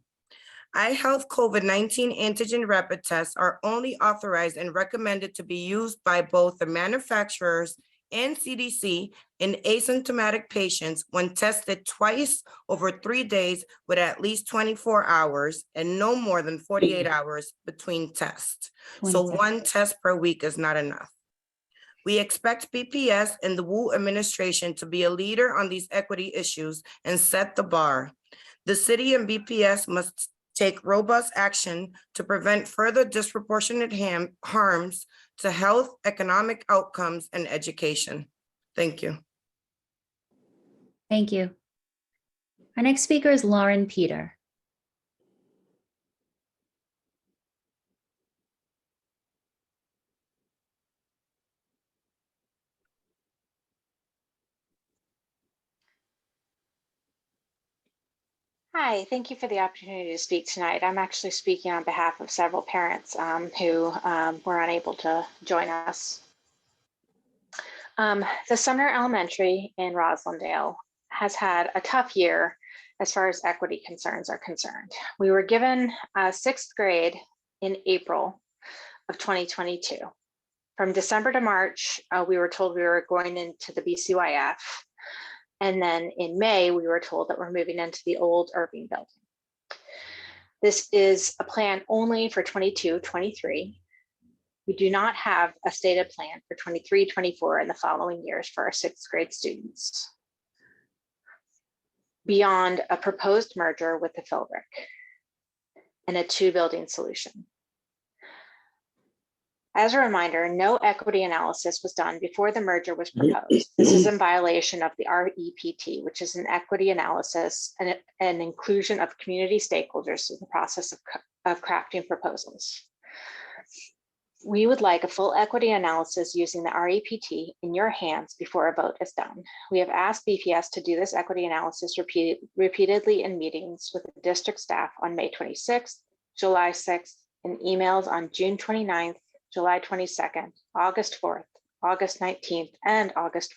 iHealth COVID-19 antigen rapid tests are only authorized and recommended to be used by both the manufacturers and CDC in asymptomatic patients when tested twice over 3 days with at least 24 hours and no more than 48 hours between tests. So 1 test per week is not enough. We expect BPS and the Wu administration to be a leader on these equity issues and set the bar. The city and BPS must take robust action to prevent further disproportionate harms to health, economic outcomes, and education. Thank you. Thank you. Our next speaker is Lauren Peter. Hi, thank you for the opportunity to speak tonight. I'm actually speaking on behalf of several parents who were unable to join us. The Sumner Elementary in Roslindale has had a tough year as far as equity concerns are concerned. We were given 6th grade in April of 2022. From December to March, we were told we were going into the BCYF. And then in May, we were told that we're moving into the old Irving building. This is a plan only for 22-23. We do not have a stated plan for 23-24 and the following years for our sixth grade students, beyond a proposed merger with the Philbrick and a 2-building solution. As a reminder, no equity analysis was done before the merger was proposed. This is in violation of the REPT, which is an equity analysis and an inclusion of community stakeholders in the process of crafting proposals. We would like a full equity analysis using the REPT in your hands before a vote is done. We have asked BPS to do this equity analysis repeatedly in meetings with the district staff on May 26th, July 6th, and emails on June 29th, July 22nd, August 4th, August 19th, and August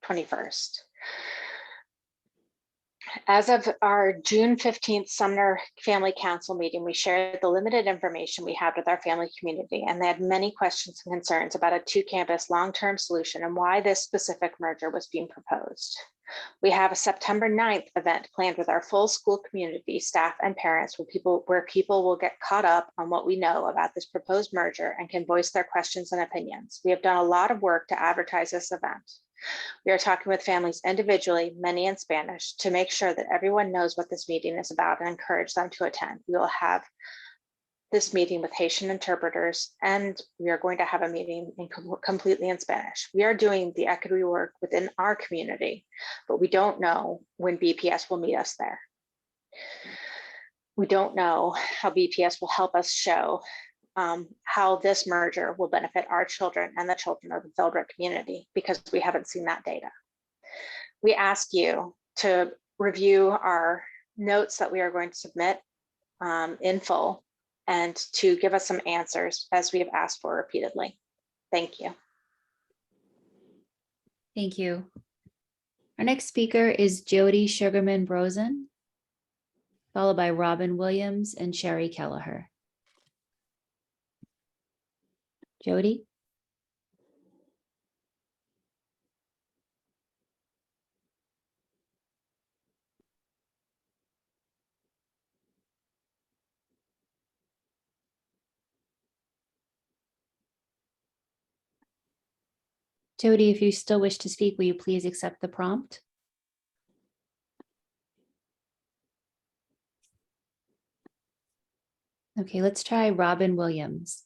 21st. As of our June 15th Sumner Family Council meeting, we shared the limited information we had with our family community, and they had many questions and concerns about a 2-campus long-term solution and why this specific merger was being proposed. We have a September 9th event planned with our full school community, staff, and parents where people will get caught up on what we know about this proposed merger and can voice their questions and opinions. We have done a lot of work to advertise this event. We are talking with families individually, many in Spanish, to make sure that everyone knows what this meeting is about and encourage them to attend. We will have this meeting with Haitian interpreters, and we are going to have a meeting completely in Spanish. We are doing the equity work within our community, but we don't know when BPS will meet us there. We don't know how BPS will help us show how this merger will benefit our children and the children of the Philbrick community, because we haven't seen that data. We ask you to review our notes that we are going to submit in full and to give us some answers as we have asked for repeatedly. Thank you. Thank you. Our next speaker is Jody Sugarman Rosen, followed by Robin Williams and Sherry Kelleher. Jody? Jody, if you still wish to speak, will you please accept the prompt? Okay, let's try Robin Williams.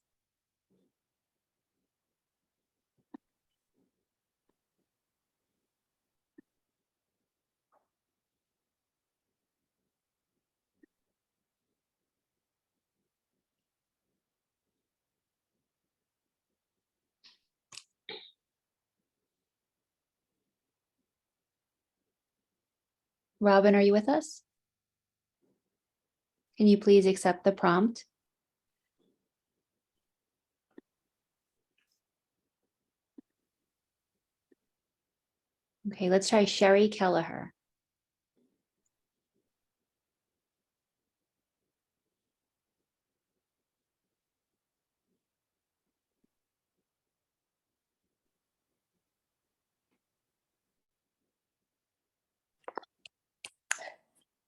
Robin, are you with us? Can you please accept the prompt? Okay, let's try Sherry Kelleher.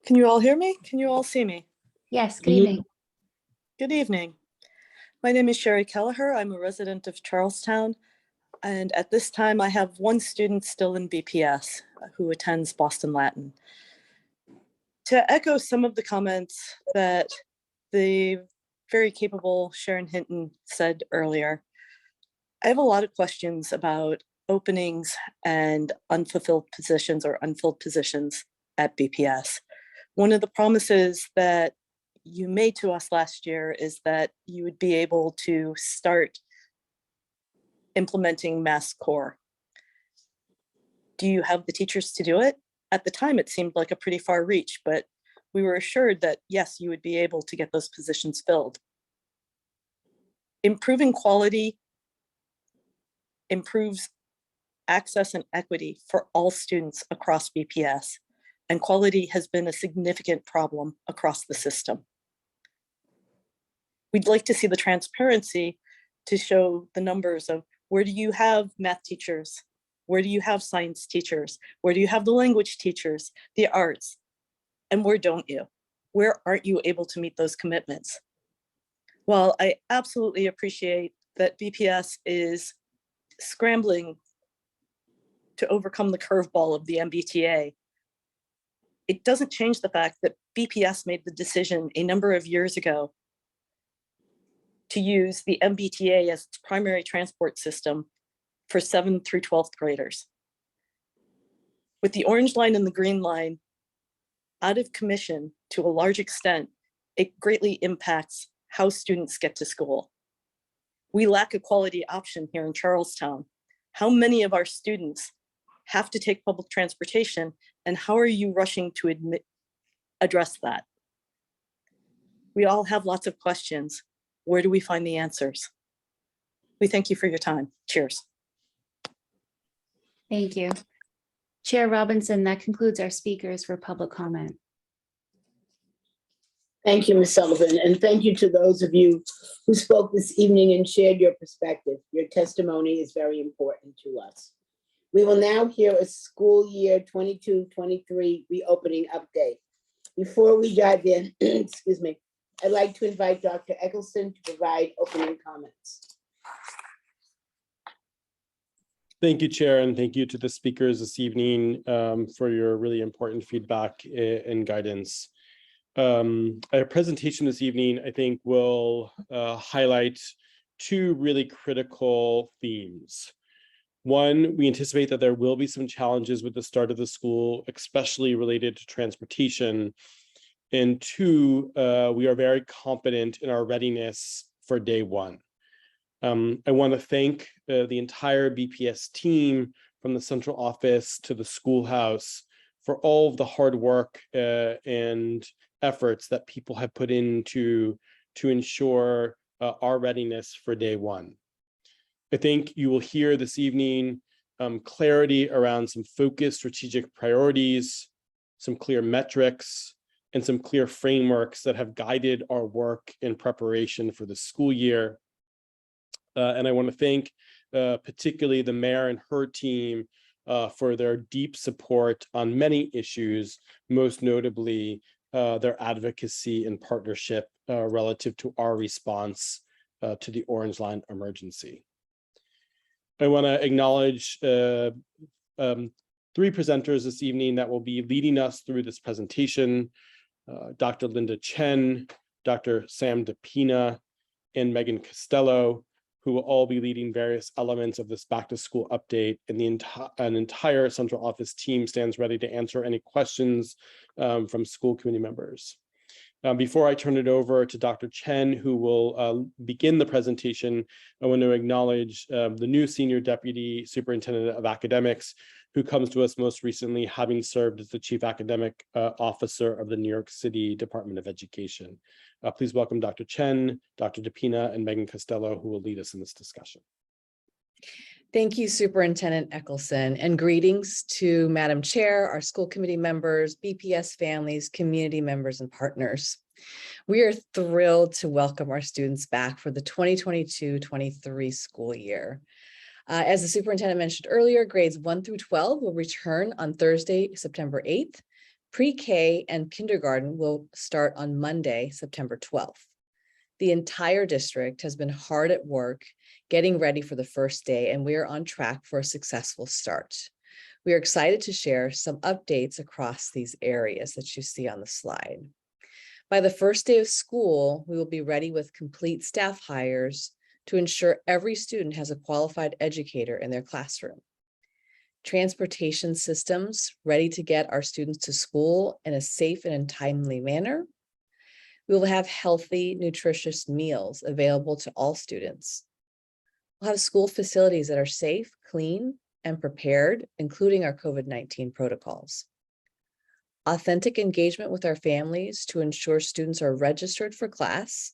Can you all hear me? Can you all see me? Yes, good evening. Good evening. My name is Sherry Kelleher. I'm a resident of Charlestown. And at this time, I have one student still in BPS who attends Boston Latin. To echo some of the comments that the very capable Sharon Hinton said earlier, I have a lot of questions about openings and unfulfilled positions or unfilled positions at BPS. One of the promises that you made to us last year is that you would be able to start implementing Mass Core. Do you have the teachers to do it? At the time, it seemed like a pretty far reach, but we were assured that yes, you would be able to get those positions filled. Improving quality improves access and equity for all students across BPS, and quality has been a significant problem across the system. We'd like to see the transparency to show the numbers of Where do you have math teachers? Where do you have science teachers? Where do you have the language teachers, the arts? And where don't you? Where aren't you able to meet those commitments? While I absolutely appreciate that BPS is scrambling to overcome the curveball of the MBTA, it doesn't change the fact that BPS made the decision a number of years ago to use the MBTA as its primary transport system for 7th through 12th graders. With the orange line and the green line out of commission to a large extent, it greatly impacts how students get to school. We lack a quality option here in Charlestown. How many of our students have to take public transportation, and how are you rushing to address that? We all have lots of questions. Where do we find the answers? We thank you for your time. Cheers. Thank you. Chair Robinson, that concludes our speakers for public comment. Thank you, Ms. Sullivan, and thank you to those of you who spoke this evening and shared your perspective. Your testimony is very important to us. We will now hear a school year 22-23 reopening update. Before we dive in, excuse me, I'd like to invite Dr. Eccleston to provide opening comments. Thank you, Chair, and thank you to the speakers this evening for your really important feedback and guidance. Our presentation this evening, I think, will highlight two really critical themes. One, we anticipate that there will be some challenges with the start of the school, especially related to transportation. And two, we are very confident in our readiness for day one. I want to thank the entire BPS team, from the central office to the schoolhouse, for all of the hard work and efforts that people have put into to ensure our readiness for day one. I think you will hear this evening clarity around some focused strategic priorities, some clear metrics, and some clear frameworks that have guided our work in preparation for the school year. And I want to thank particularly the mayor and her team for their deep support on many issues, most notably their advocacy and partnership relative to our response to the Orange Line emergency. I want to acknowledge three presenters this evening that will be leading us through this presentation: Dr. Linda Chen, Dr. Sam DePina, and Megan Costello, who will all be leading various elements of this back to school update, and an entire central office team stands ready to answer any questions from school committee members. Before I turn it over to Dr. Chen, who will begin the presentation, I want to acknowledge the new Senior Deputy Superintendent of Academics, who comes to us most recently having served as the Chief Academic Officer of the New York City Department of Education. Please welcome Dr. Chen, Dr. DePina, and Megan Costello, who will lead us in this discussion. Thank you, Superintendent Eccleston, and greetings to Madam Chair, our school committee members, BPS families, community members, and partners. We are thrilled to welcome our students back for the 2022-23 school year. As the superintendent mentioned earlier, grades 1 through 12 will return on Thursday, September 8th. Pre-K and kindergarten will start on Monday, September 12th. The entire district has been hard at work getting ready for the first day, and we are on track for a successful start. We are excited to share some updates across these areas that you see on the slide. By the first day of school, we will be ready with complete staff hires to ensure every student has a qualified educator in their classroom. Transportation systems ready to get our students to school in a safe and timely manner. We will have healthy, nutritious meals available to all students. We'll have school facilities that are safe, clean, and prepared, including our COVID-19 protocols. Authentic engagement with our families to ensure students are registered for class,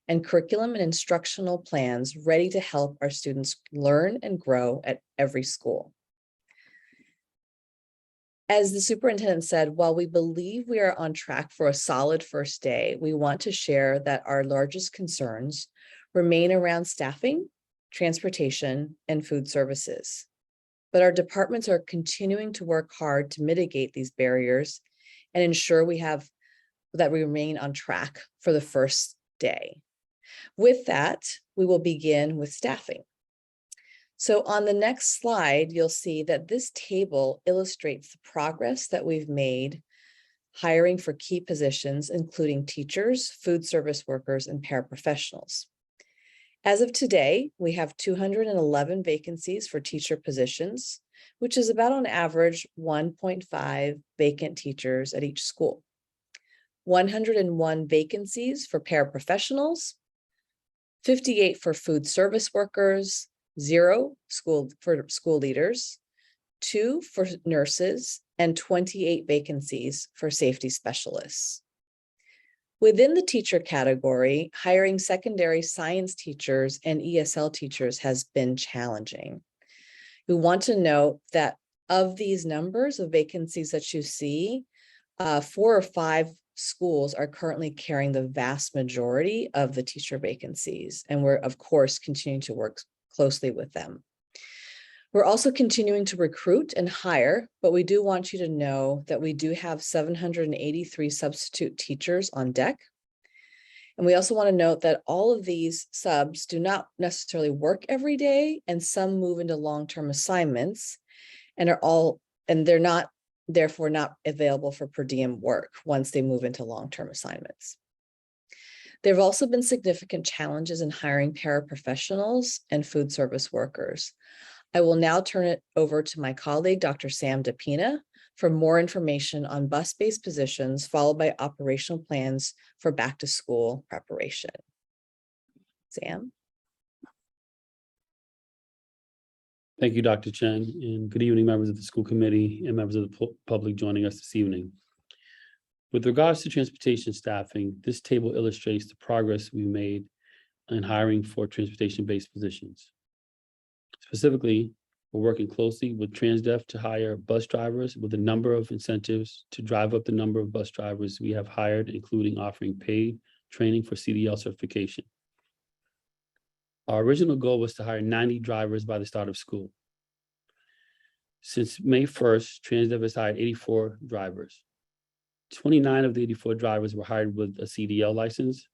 and curriculum and instructional plans ready to help our students learn and grow at every school. As the superintendent said, while we believe we are on track for a solid first day, we want to share that our largest concerns remain around staffing, transportation, and food services. But our departments are continuing to work hard to mitigate these barriers and ensure that we remain on track for the first day. With that, we will begin with staffing. So on the next slide, you'll see that this table illustrates the progress that we've made hiring for key positions, including teachers, food service workers, and paraprofessionals. As of today, we have 211 vacancies for teacher positions, which is about on average 1.5 vacant teachers at each school. 101 vacancies for paraprofessionals, 58 for food service workers, 0 for school leaders, 2 for nurses, and 28 vacancies for safety specialists. Within the teacher category, hiring secondary science teachers and ESL teachers has been challenging. We want to note that of these numbers of vacancies that you see, 4 or 5 schools are currently carrying the vast majority of the teacher vacancies, and we're of course continuing to work closely with them. We're also continuing to recruit and hire, but we do want you to know that we do have 783 substitute teachers on deck. And we also want to note that all of these subs do not necessarily work every day, and some move into long-term assignments and they're not therefore not available for per diem work once they move into long-term assignments. There have also been significant challenges in hiring paraprofessionals and food service workers. I will now turn it over to my colleague, Dr. Sam DePina, for more information on bus-based positions, followed by operational plans for back-to-school preparation. Sam? Thank you, Dr. Chen, and good evening, members of the school committee and members of the public joining us this evening. With regards to transportation staffing, this table illustrates the progress we made in hiring for transportation-based positions. Specifically, we're working closely with TransDev to hire bus drivers with a number of incentives to drive up the number of bus drivers we have hired, including offering paid training for CDL certification. Our original goal was to hire 90 drivers by the start of school. Since May 1st, TransDev has hired 84 drivers. 29 of the 84 drivers were hired with a CDL license.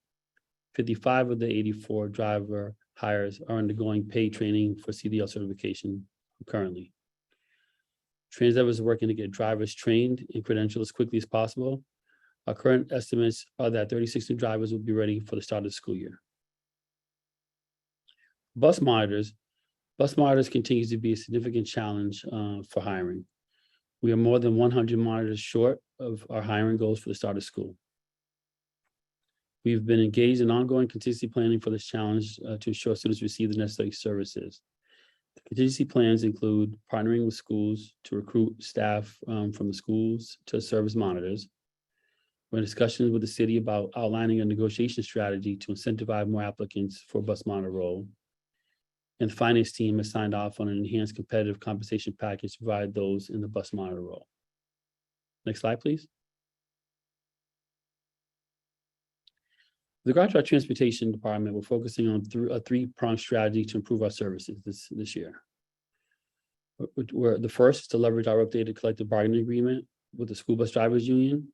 55 of the 84 driver hires are undergoing paid training for CDL certification currently. TransDev is working to get drivers trained and credentialed as quickly as possible. Our current estimates are that 36 new drivers will be ready for the start of the school year. Bus monitors continues to be a significant challenge for hiring. We are more than 100 monitors short of our hiring goals for the start of school. We've been engaged in ongoing contingency planning for this challenge to ensure students receive the necessary services. The contingency plans include partnering with schools to recruit staff from the schools to serve as monitors. We're in discussions with the city about outlining a negotiation strategy to incentivize more applicants for bus monitor role. And the finance team has signed off on an enhanced competitive compensation package to provide those in the bus monitor role. Next slide, please. With regard to our transportation department, we're focusing on a three-pronged strategy to improve our services this year. The first is to leverage our updated collective bargaining agreement with the School Bus Drivers Union.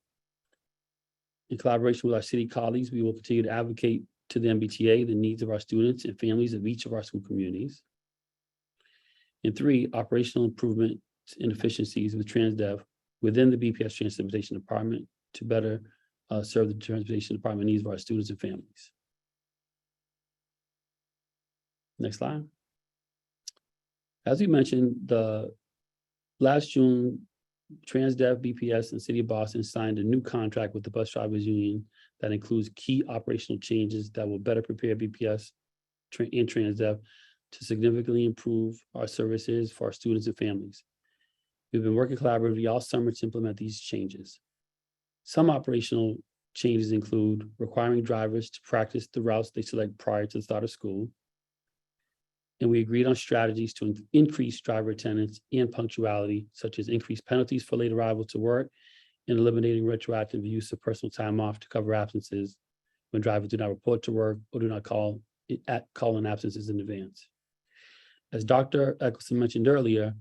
In collaboration with our city colleagues, we will continue to advocate to the MBTA the needs of our students and families of each of our school communities. And 3, operational improvements and efficiencies with TransDev within the BPS Transportation Department to better serve the Transportation Department needs of our students and families. Next slide. As we mentioned, the last June, TransDev, BPS, and City of Boston signed a new contract with the Bus Drivers Union that includes key operational changes that will better prepare BPS and TransDev to significantly improve our services for our students and families. We've been working collaboratively all summer to implement these changes. Some operational changes include requiring drivers to practice the routes they select prior to the start of school. And we agreed on strategies to increase driver attendance and punctuality, such as increased penalties for late arrival to work and eliminating retroactive use of personal time off to cover absences when drivers do not report to work or do not call in absences in advance. As Dr. Eccleston mentioned earlier,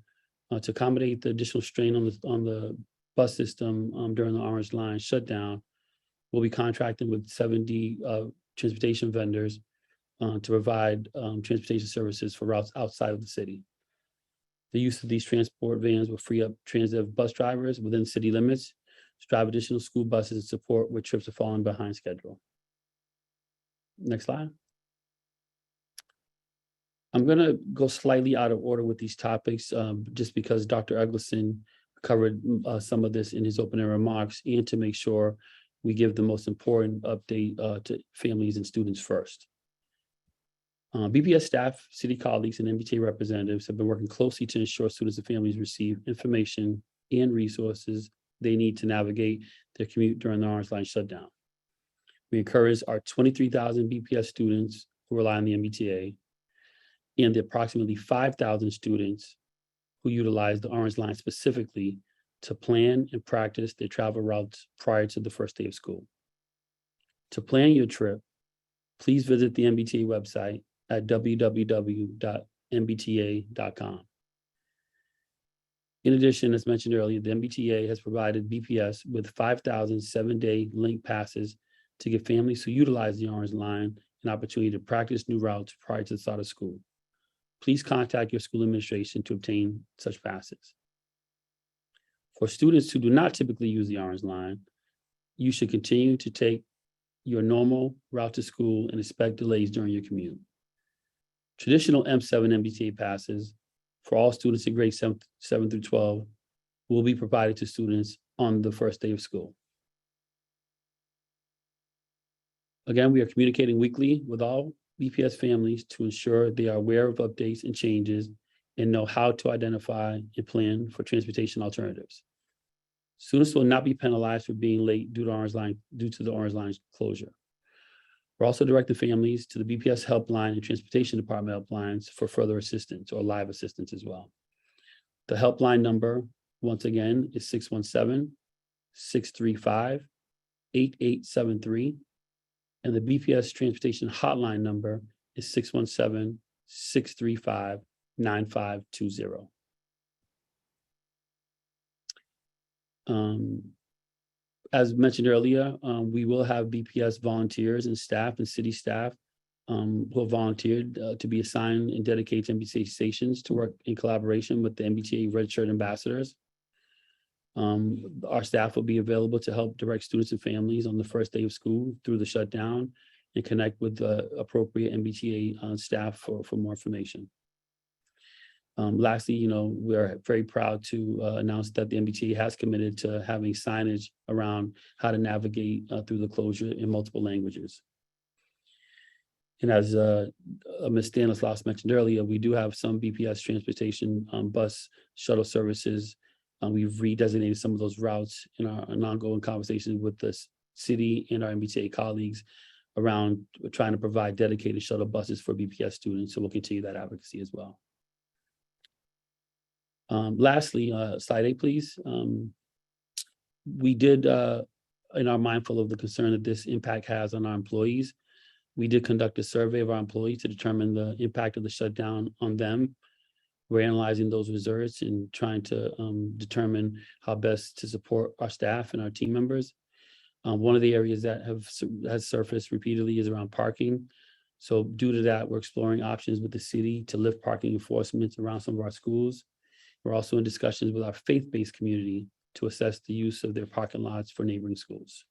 to accommodate the additional strain on the bus system during the Orange Line shutdown, we'll be contracting with 70 transportation vendors to provide transportation services for routes outside of the city. The use of these transport vans will free up transit bus drivers within city limits to drive additional school buses and support where trips are falling behind schedule. Next slide. I'm going to go slightly out of order with these topics just because Dr. Eccleston covered some of this in his opening remarks, and to make sure we give the most important update to families and students first. BPS staff, city colleagues, and MBTA representatives have been working closely to ensure students and families receive information and resources they need to navigate their commute during the Orange Line shutdown. We encourage our 23,000 BPS students who rely on the MBTA and the approximately 5,000 students who utilize the Orange Line specifically to plan and practice their travel routes prior to the first day of school. To plan your trip, please visit the MBTA website at www.mbta.com. In addition, as mentioned earlier, the MBTA has provided BPS with 5,000 7-day link passes to give families who utilize the Orange Line an opportunity to practice new routes prior to the start of school. Please contact your school administration to obtain such passes. For students who do not typically use the Orange Line, you should continue to take your normal route to school and expect delays during your commute. Traditional M7 MBTA passes for all students in grades 7 through 12 will be provided to students on the first day of school. Again, we are communicating weekly with all BPS families to ensure they are aware of updates and changes and know how to identify and plan for transportation alternatives. Students will not be penalized for being late due to the Orange Line closure. We're also directing families to the BPS helpline and transportation department helplines for further assistance or live assistance as well. The helpline number, once again, is 617-635-8873. And the BPS transportation hotline number is 617-635-9520. As mentioned earlier, we will have BPS volunteers and staff and city staff who have volunteered to be assigned and dedicated to MBTA stations to work in collaboration with the MBTA registered ambassadors. Our staff will be available to help direct students and families on the first day of school through the shutdown and connect with the appropriate MBTA staff for more information. Lastly, we're very proud to announce that the MBTA has committed to having signage around how to navigate through the closure in multiple languages. And as Ms. Stanislaus mentioned earlier, we do have some BPS transportation bus shuttle services. We've redesignated some of those routes in our ongoing conversations with the city and our MBTA colleagues around trying to provide dedicated shuttle buses for BPS students. So we'll continue that advocacy as well. Lastly, slide 8, please. We did, and are mindful of the concern that this impact has on our employees. We did conduct a survey of our employees to determine the impact of the shutdown on them. We're analyzing those results and trying to determine how best to support our staff and our team members. One of the areas that has surfaced repeatedly is around parking. So due to that, we're exploring options with the city to lift parking enforcement around some of our schools. We're also in discussions with our faith-based community to assess the use of their parking lots for neighboring schools.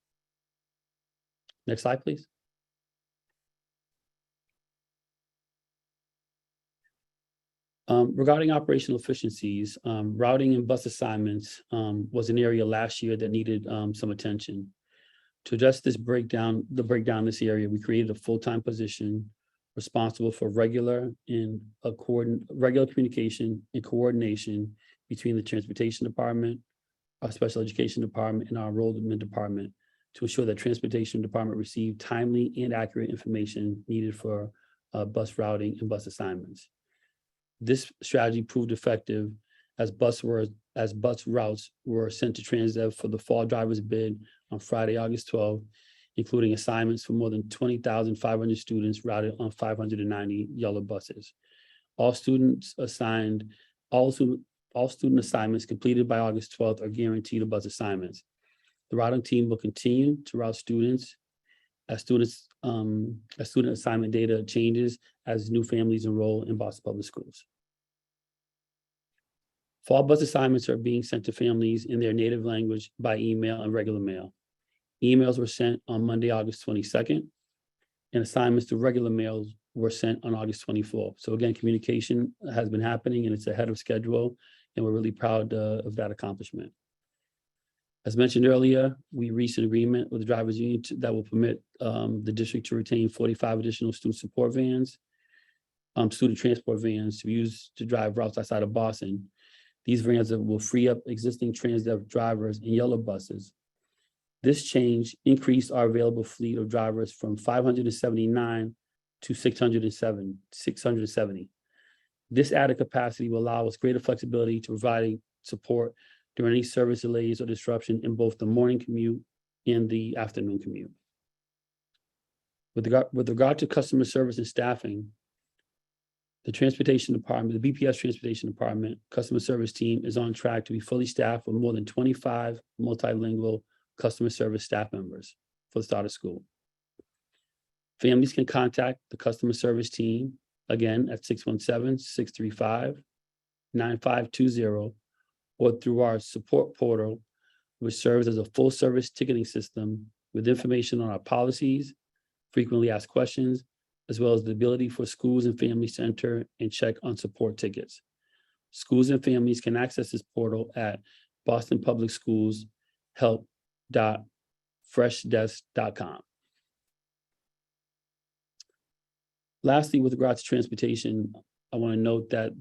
Next slide, please. Regarding operational efficiencies, routing and bus assignments was an area last year that needed some attention. To address this breakdown in this area, we created a full-time position responsible for regular communication and coordination between the transportation department, our special education department, and our enrollment department to ensure that transportation department received timely and accurate information needed for bus routing and bus assignments. This strategy proved effective as bus routes were sent to Transdev for the fall drivers bid on Friday, August 12th, including assignments for more than 20,500 students routed on 590 yellow buses. All students assigned, all student assignments completed by August 12th are guaranteed a bus assignments. The routing team will continue to route students as student assignment data changes as new families enroll in Boston Public Schools. Fall bus assignments are being sent to families in their native language by email and regular mail. Emails were sent on Monday, August 22nd, and assignments to regular mails were sent on August 24th. So again, communication has been happening and it's ahead of schedule, and we're really proud of that accomplishment. As mentioned earlier, we reached an agreement with the drivers union that will permit the district to retain 45 additional student support vans, student transport vans to use to drive routes outside of Boston. These vans will free up existing Transdev drivers and yellow buses. This change increased our available fleet of drivers from 579 to 670. This added capacity will allow us greater flexibility to providing support during any service delays or disruption in both the morning commute and the afternoon commute. With regard to customer service and staffing, the transportation department, the BPS transportation department customer service team is on track to be fully staffed with more than 25 multilingual customer service staff members for the start of school. Families can contact the customer service team again at 617-635-9520 or through our support portal, which serves as a full service ticketing system with information on our policies, frequently asked questions, as well as the ability for schools and families to enter and check on support tickets. Schools and families can access this portal at Boston Public Schools help.freshdesk.com. Lastly, with regards to transportation, I want to note that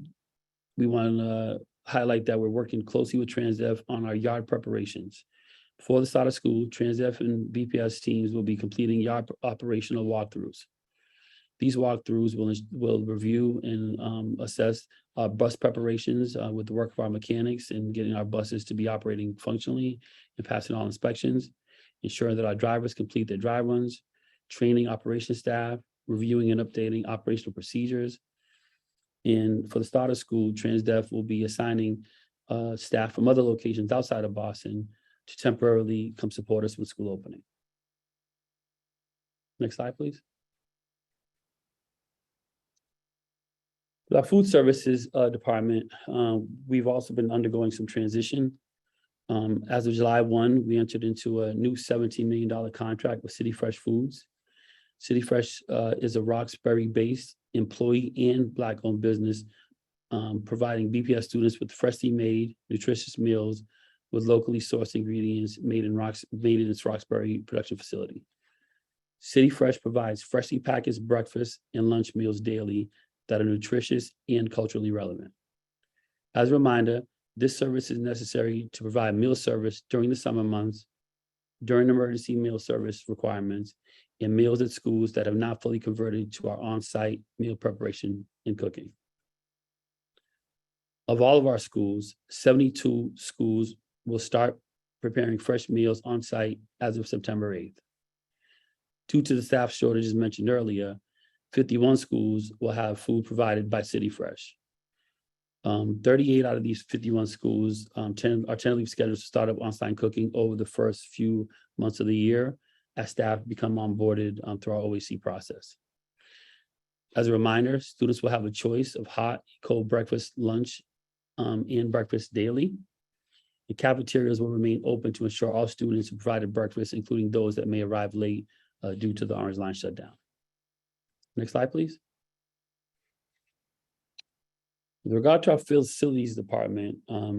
we want to highlight that we're working closely with Transdev on our yard preparations. Before the start of school, Transdev and BPS teams will be completing yard operational walkthroughs. These walkthroughs will review and assess our bus preparations with the work of our mechanics and getting our buses to be operating functionally and passing all inspections, ensuring that our drivers complete their dry runs, training operation staff, reviewing and updating operational procedures. And for the start of school, Transdev will be assigning staff from other locations outside of Boston to temporarily come support us with school opening. Next slide, please. With our food services department, we've also been undergoing some transition. As of July 1, we entered into a new $17 million contract with City Fresh Foods. City Fresh is a Roxbury-based employee and Black-owned business providing BPS students with freshly made, nutritious meals with locally sourced ingredients made in its Roxbury production facility. City Fresh provides freshly packaged breakfast and lunch meals daily that are nutritious and culturally relevant. As a reminder, this service is necessary to provide meal service during the summer months, during emergency meal service requirements, and meals at schools that have not fully converted to our on-site meal preparation and cooking. Of all of our schools, 72 schools will start preparing fresh meals on-site as of September 8th. Due to the staff shortages mentioned earlier, 51 schools will have food provided by City Fresh. 38 out of these 51 schools are tentatively scheduled to start up on-site cooking over the first few months of the year as staff become onboarded through our OAC process. As a reminder, students will have a choice of hot, cold breakfast, lunch, and breakfast daily. The cafeterias will remain open to ensure all students are provided breakfast, including those that may arrive late due to the Orange Line shutdown. Next slide, please. With regard to our facilities department,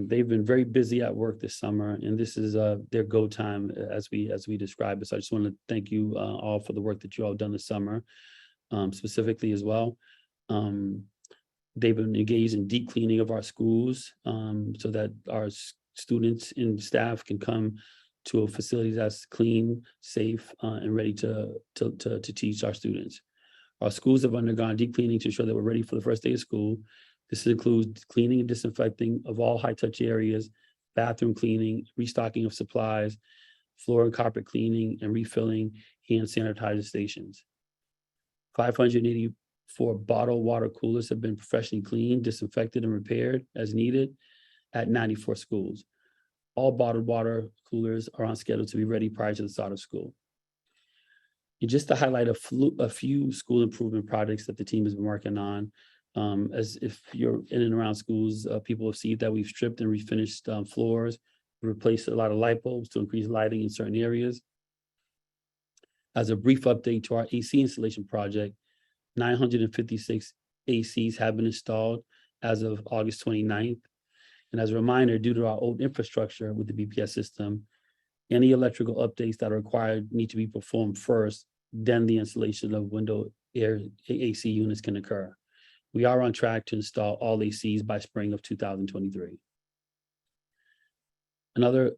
they've been very busy at work this summer, and this is their go time as we describe it. So I just want to thank you all for the work that you all done this summer, specifically as well. They've been engaged in deep cleaning of our schools so that our students and staff can come to a facility that's clean, safe, and ready to teach our students. Our schools have undergone deep cleaning to ensure that we're ready for the first day of school. This includes cleaning and disinfecting of all high-touch areas, bathroom cleaning, restocking of supplies, floor and carpet cleaning, and refilling hand sanitizer stations. 580 4 bottled water coolers have been professionally cleaned, disinfected, and repaired as needed at 94 schools. All bottled water coolers are on schedule to be ready prior to the start of school. And just to highlight a few school improvement projects that the team has been working on, as if you're in and around schools, people have seen that we've stripped and refinished floors, replaced a lot of light bulbs to increase lighting in certain areas. As a brief update to our AC installation project, 956 ACs have been installed as of August 29th. And as a reminder, due to our old infrastructure with the BPS system, any electrical updates that are required need to be performed first, then the installation of window air AC units can occur. We are on track to install all ACs by spring of 2023. Another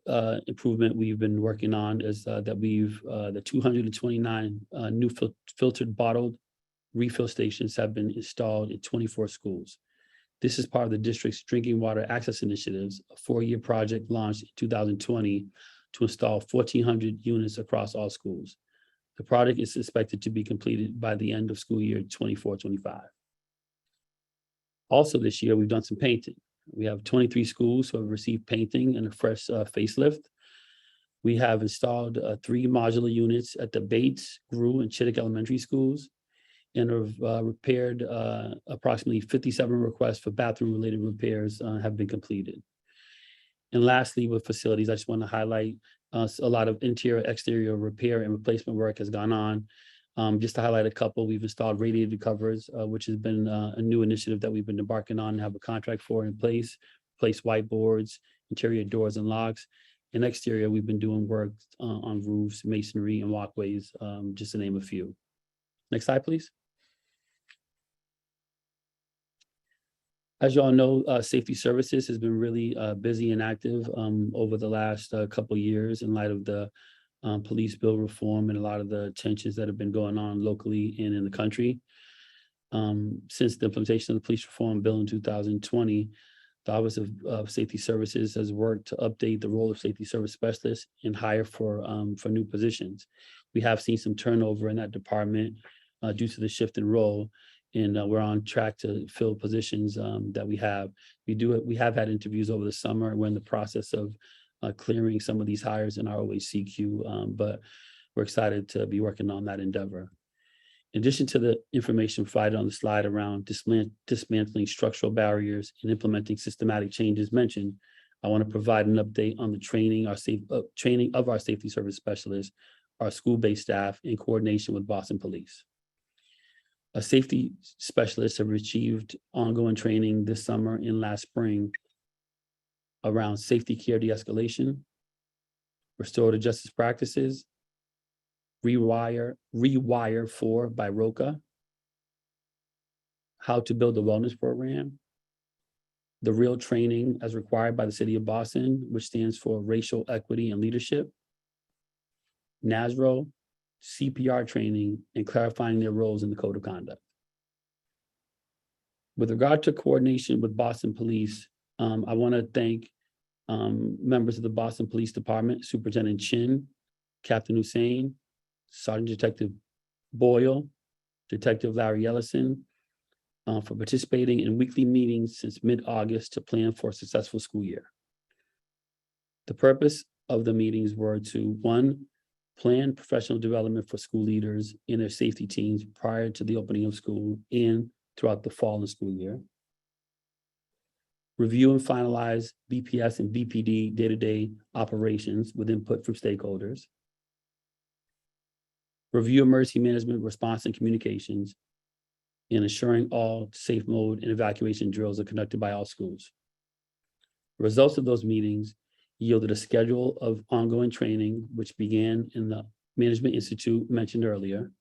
improvement we've been working on is that the 229 new filtered bottled refill stations have been installed in 24 schools. This is part of the district's drinking water access initiatives, a 4-year project launched in 2020 to install 1,400 units across all schools. The project is expected to be completed by the end of school year 24-25. Also this year, we've done some painting. We have 23 schools who have received painting and a fresh facelift. We have installed 3 modular units at the Bates, Grew, and Chittick Elementary schools, and have repaired approximately 57 requests for bathroom-related repairs have been completed. And lastly, with facilities, I just want to highlight a lot of interior, exterior repair and replacement work has gone on. Just to highlight a couple, we've installed radiator covers, which has been a new initiative that we've been embarking on and have a contract for in place, whiteboards, interior doors and locks. And exterior, we've been doing work on roofs, masonry, and walkways, just to name a few. Next slide, please. As you all know, Safety Services has been really busy and active over the last couple of years in light of the police bill reform and a lot of the tensions that have been going on locally and in the country. Since the implementation of the police reform bill in 2020, the Office of Safety Services has worked to update the role of safety service specialists and hire for new positions. We have seen some turnover in that department due to the shift in role, and we're on track to fill positions that we have. We have had interviews over the summer, and we're in the process of clearing some of these hires in our OHCQ, but we're excited to be working on that endeavor. In addition to the information provided on the slide around dismantling structural barriers and implementing systematic changes mentioned, I want to provide an update on the training of our safety service specialists, our school-based staff, in coordination with Boston Police. Safety specialists have achieved ongoing training this summer and last spring around safety care de-escalation, restorative justice practices, Rewire 4 by ROCA, how to build a wellness program, the real training as required by the City of Boston, which stands for Racial Equity and Leadership, NASRO, CPR training, and clarifying their roles in the Code of Conduct. With regard to coordination with Boston Police, I want to thank members of the Boston Police Department, Superintendent Chin, Captain Hussein, Sergeant Detective Boyle, Detective Larry Ellison, for participating in weekly meetings since mid-August to plan for a successful school year. The purpose of the meetings were to, 1, plan professional development for school leaders and their safety teams prior to the opening of school and throughout the fall and school year. Review and finalize BPS and BPD day-to-day operations with input from stakeholders. Review emergency management response and communications, and ensuring all safe mode and evacuation drills are conducted by all schools. Results of those meetings yielded a schedule of ongoing training, which began in the Management Institute mentioned earlier.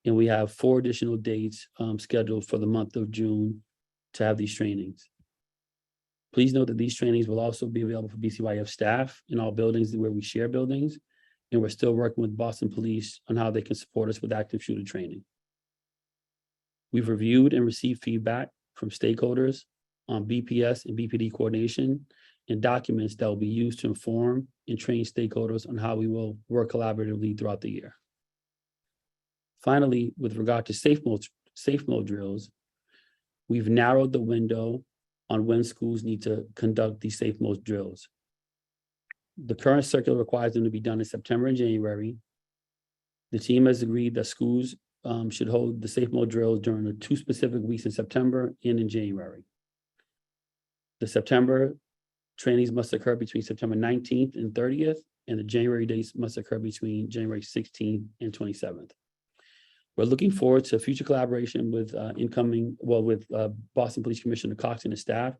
And we have 4 additional dates scheduled for the month of June to have these trainings. Please note that these trainings will also be available for BCYF staff in all buildings where we share buildings, and we're still working with Boston Police on how they can support us with active shooter training. We've reviewed and received feedback from stakeholders on BPS and BPD coordination and documents that will be used to inform and train stakeholders on how we will work collaboratively throughout the year. Finally, with regard to safe safe mode drills, we've narrowed the window on when schools need to conduct these safe mode drills. The current circular requires them to be done in September and January. The team has agreed that schools should hold the safe mode drills during the 2 specific weeks in September and in January. The September trainings must occur between September 19th and 30th, and the January dates must occur between January 16th and 27th. We're looking forward to future collaboration with Boston Police Commissioner Coxon and staff,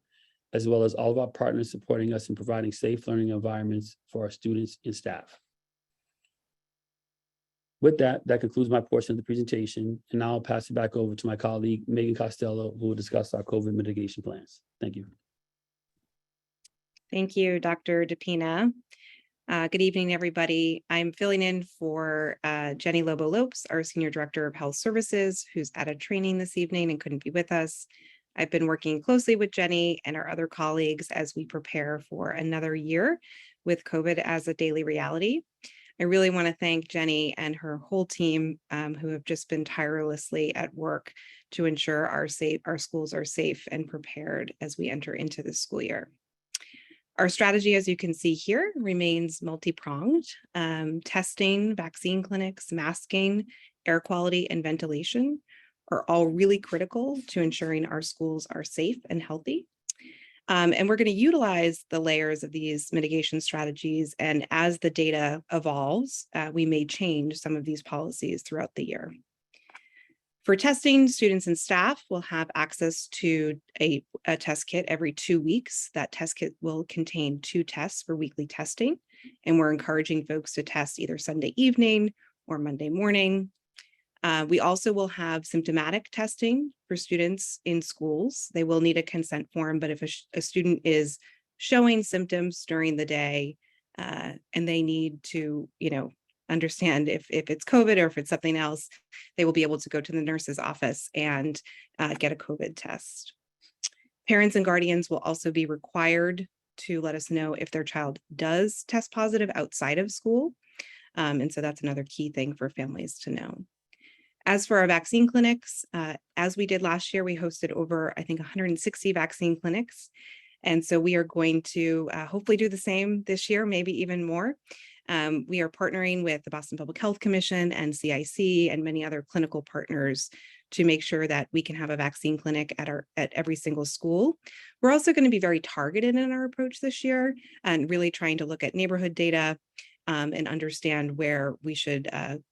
as well as all of our partners supporting us in providing safe learning environments for our students and staff. With that, that concludes my portion of the presentation, and now I'll pass it back over to my colleague, Megan Costello, who will discuss our COVID mitigation plans. Thank you. Thank you, Dr. DePina. Good evening, everybody. I'm filling in for Jenny Lobo-Lopes, our Senior Director of Health Services, who's at a training this evening and couldn't be with us. I've been working closely with Jenny and our other colleagues as we prepare for another year with COVID as a daily reality. I really want to thank Jenny and her whole team who have just been tirelessly at work to ensure our schools are safe and prepared as we enter into this school year. Our strategy, as you can see here, remains multi-pronged. Testing, vaccine clinics, masking, air quality, and ventilation are all really critical to ensuring our schools are safe and healthy. And we're going to utilize the layers of these mitigation strategies. And as the data evolves, we may change some of these policies throughout the year. For testing, students and staff will have access to a test kit every 2 weeks. That test kit will contain 2 tests for weekly testing. And we're encouraging folks to test either Sunday evening or Monday morning. We also will have symptomatic testing for students in schools. They will need a consent form, but if a student is showing symptoms during the day and they need to, understand if it's COVID or if it's something else, they will be able to go to the nurse's office and get a COVID test. Parents and guardians will also be required to let us know if their child does test positive outside of school. And so that's another key thing for families to know. As for our vaccine clinics, as we did last year, we hosted over, I think, 160 vaccine clinics. And so we are going to hopefully do the same this year, maybe even more. We are partnering with the Boston Public Health Commission and CIC and many other clinical partners to make sure that we can have a vaccine clinic at every single school. We're also going to be very targeted in our approach this year and really trying to look at neighborhood data and understand where we should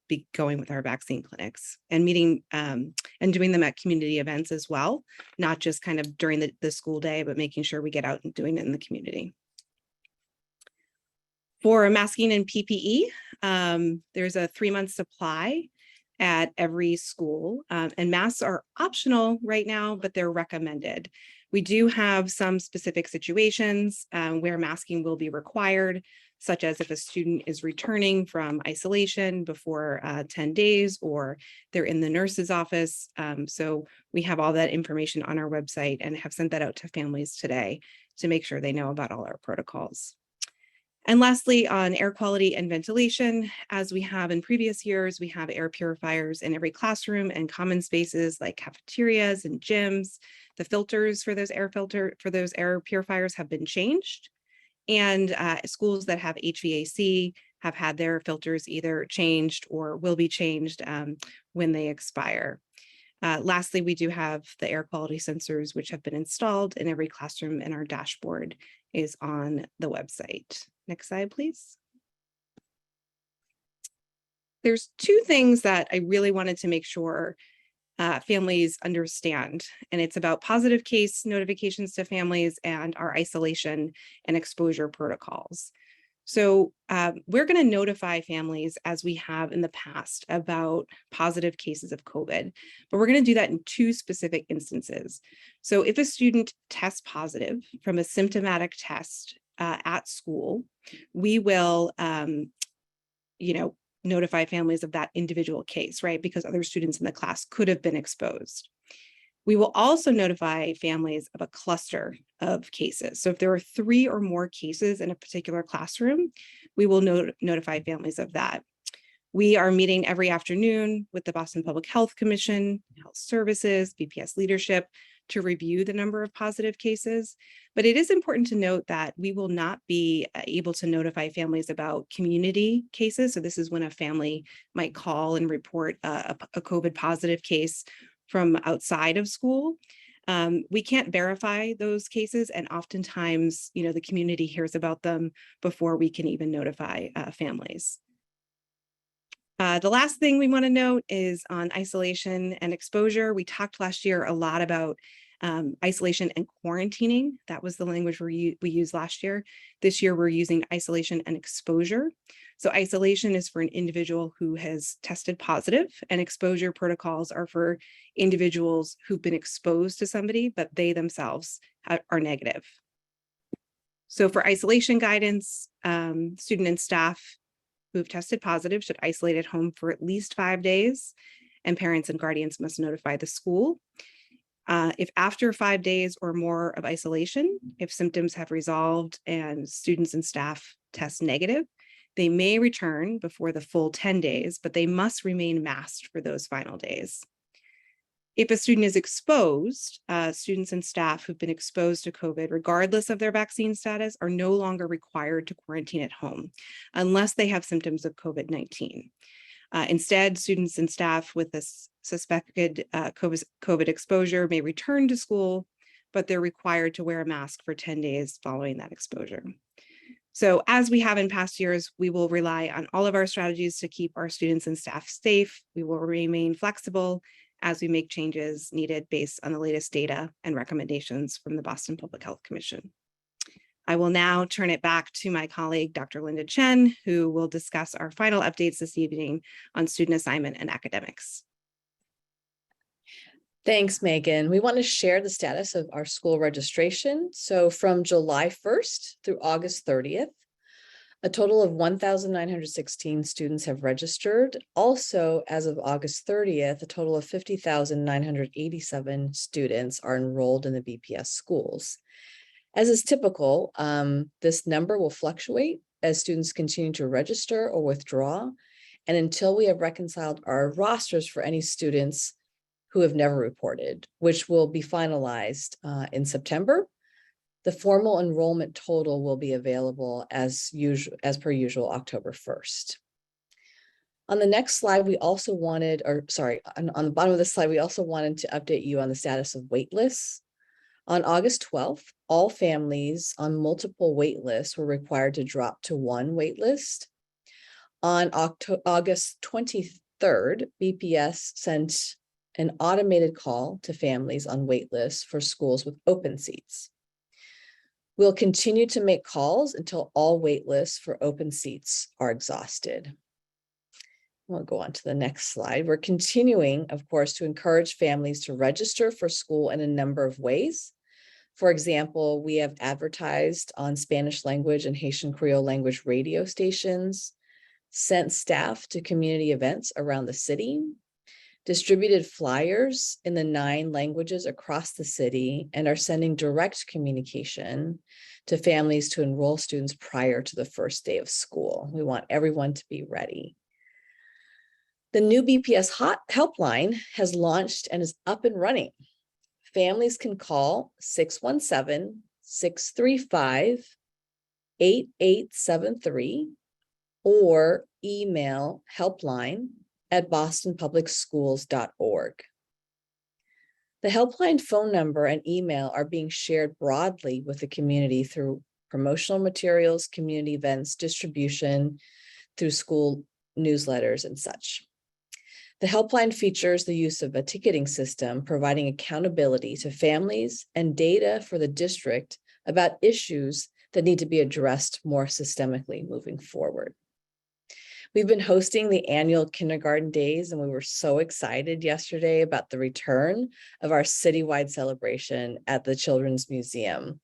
be going with our vaccine clinics and meeting and doing them at community events as well, not just kind of during the school day, but making sure we get out and doing it in the community. For masking and PPE, there's a 3-month supply at every school, and masks are optional right now, but they're recommended. We do have some specific situations where masking will be required, such as if a student is returning from isolation before 10 days, or they're in the nurse's office. So we have all that information on our website and have sent that out to families today to make sure they know about all our protocols. And lastly, on air quality and ventilation, as we have in previous years, we have air purifiers in every classroom and common spaces like cafeterias and gyms. The filters for those air purifiers have been changed. And schools that have HVAC have had their filters either changed or will be changed when they expire. Lastly, we do have the air quality sensors, which have been installed in every classroom, and our dashboard is on the website. Next slide, please. There's 2 things that I really wanted to make sure families understand, and it's about positive case notifications to families and our isolation and exposure protocols. So we're going to notify families, as we have in the past, about positive cases of COVID, but we're going to do that in 2 specific instances. So if a student tests positive from a symptomatic test at school, we will, notify families of that individual case, right? Because other students in the class could have been exposed. We will also notify families of a cluster of cases. So if there are 3 or more cases in a particular classroom, we will notify families of that. We are meeting every afternoon with the Boston Public Health Commission, Health Services, BPS leadership to review the number of positive cases. But it is important to note that we will not be able to notify families about community cases. So this is when a family might call and report a COVID positive case from outside of school. We can't verify those cases, and oftentimes, the community hears about them before we can even notify families. The last thing we want to note is on isolation and exposure. We talked last year a lot about isolation and quarantining. That was the language we used last year. This year, we're using isolation and exposure. So isolation is for an individual who has tested positive, and exposure protocols are for individuals who've been exposed to somebody, but they themselves are negative. So for isolation guidance, student and staff who have tested positive should isolate at home for at least 5 days, and parents and guardians must notify the school. If after 5 days or more of isolation, if symptoms have resolved and students and staff test negative, they may return before the full 10 days, but they must remain masked for those final days. If a student is exposed, students and staff who've been exposed to COVID, regardless of their vaccine status, are no longer required to quarantine at home unless they have symptoms of COVID-19. Instead, students and staff with a suspected COVID exposure may return to school, but they're required to wear a mask for 10 days following that exposure. So as we have in past years, we will rely on all of our strategies to keep our students and staff safe. We will remain flexible as we make changes needed based on the latest data and recommendations from the Boston Public Health Commission. I will now turn it back to my colleague, Dr. Linda Chen, who will discuss our final updates this evening on student assignment and academics. Thanks, Megan. We want to share the status of our school registration. So from July 1st through August 30th, a total of 1,916 students have registered. Also, as of August 30th, a total of 50,987 students are enrolled in the BPS schools. As is typical, this number will fluctuate as students continue to register or withdraw, and until we have reconciled our rosters for any students who have never reported, which will be finalized in September. The formal enrollment total will be available as per usual, October 1st. On the next slide, we also wanted, on the bottom of the slide, we also wanted to update you on the status of wait lists. On August 12th, all families on multiple wait lists were required to drop to one wait list. On August 23rd, BPS sent an automated call to families on wait lists for schools with open seats. We'll continue to make calls until all wait lists for open seats are exhausted. We'll go on to the next slide. We're continuing, of course, to encourage families to register for school in a number of ways. For example, we have advertised on Spanish language and Haitian Creole language radio stations, sent staff to community events around the city, distributed flyers in the 9 languages across the city, and are sending direct communication to families to enroll students prior to the first day of school. We want everyone to be ready. The new BPS helpline has launched and is up and running. Families can call 617-635-8873 or email helpline@bostonpublicschools.org. The helpline phone number and email are being shared broadly with the community through promotional materials, community events, distribution, through school newsletters and such. The helpline features the use of a ticketing system, providing accountability to families and data for the district about issues that need to be addressed more systemically moving forward. We've been hosting the annual kindergarten days, and we were so excited yesterday about the return of our citywide celebration at the Children's Museum.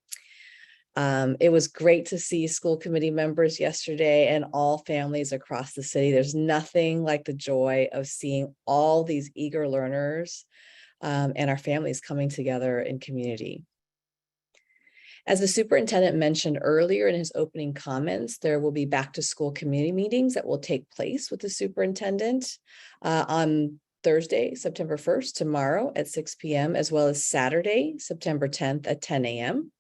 It was great to see school committee members yesterday and all families across the city. There's nothing like the joy of seeing all these eager learners and our families coming together in community. As the superintendent mentioned earlier in his opening comments, there will be back to school community meetings that will take place with the superintendent on Thursday, September 1st, tomorrow at 6 p.m., as well as Saturday, September 10th at 10 a.m.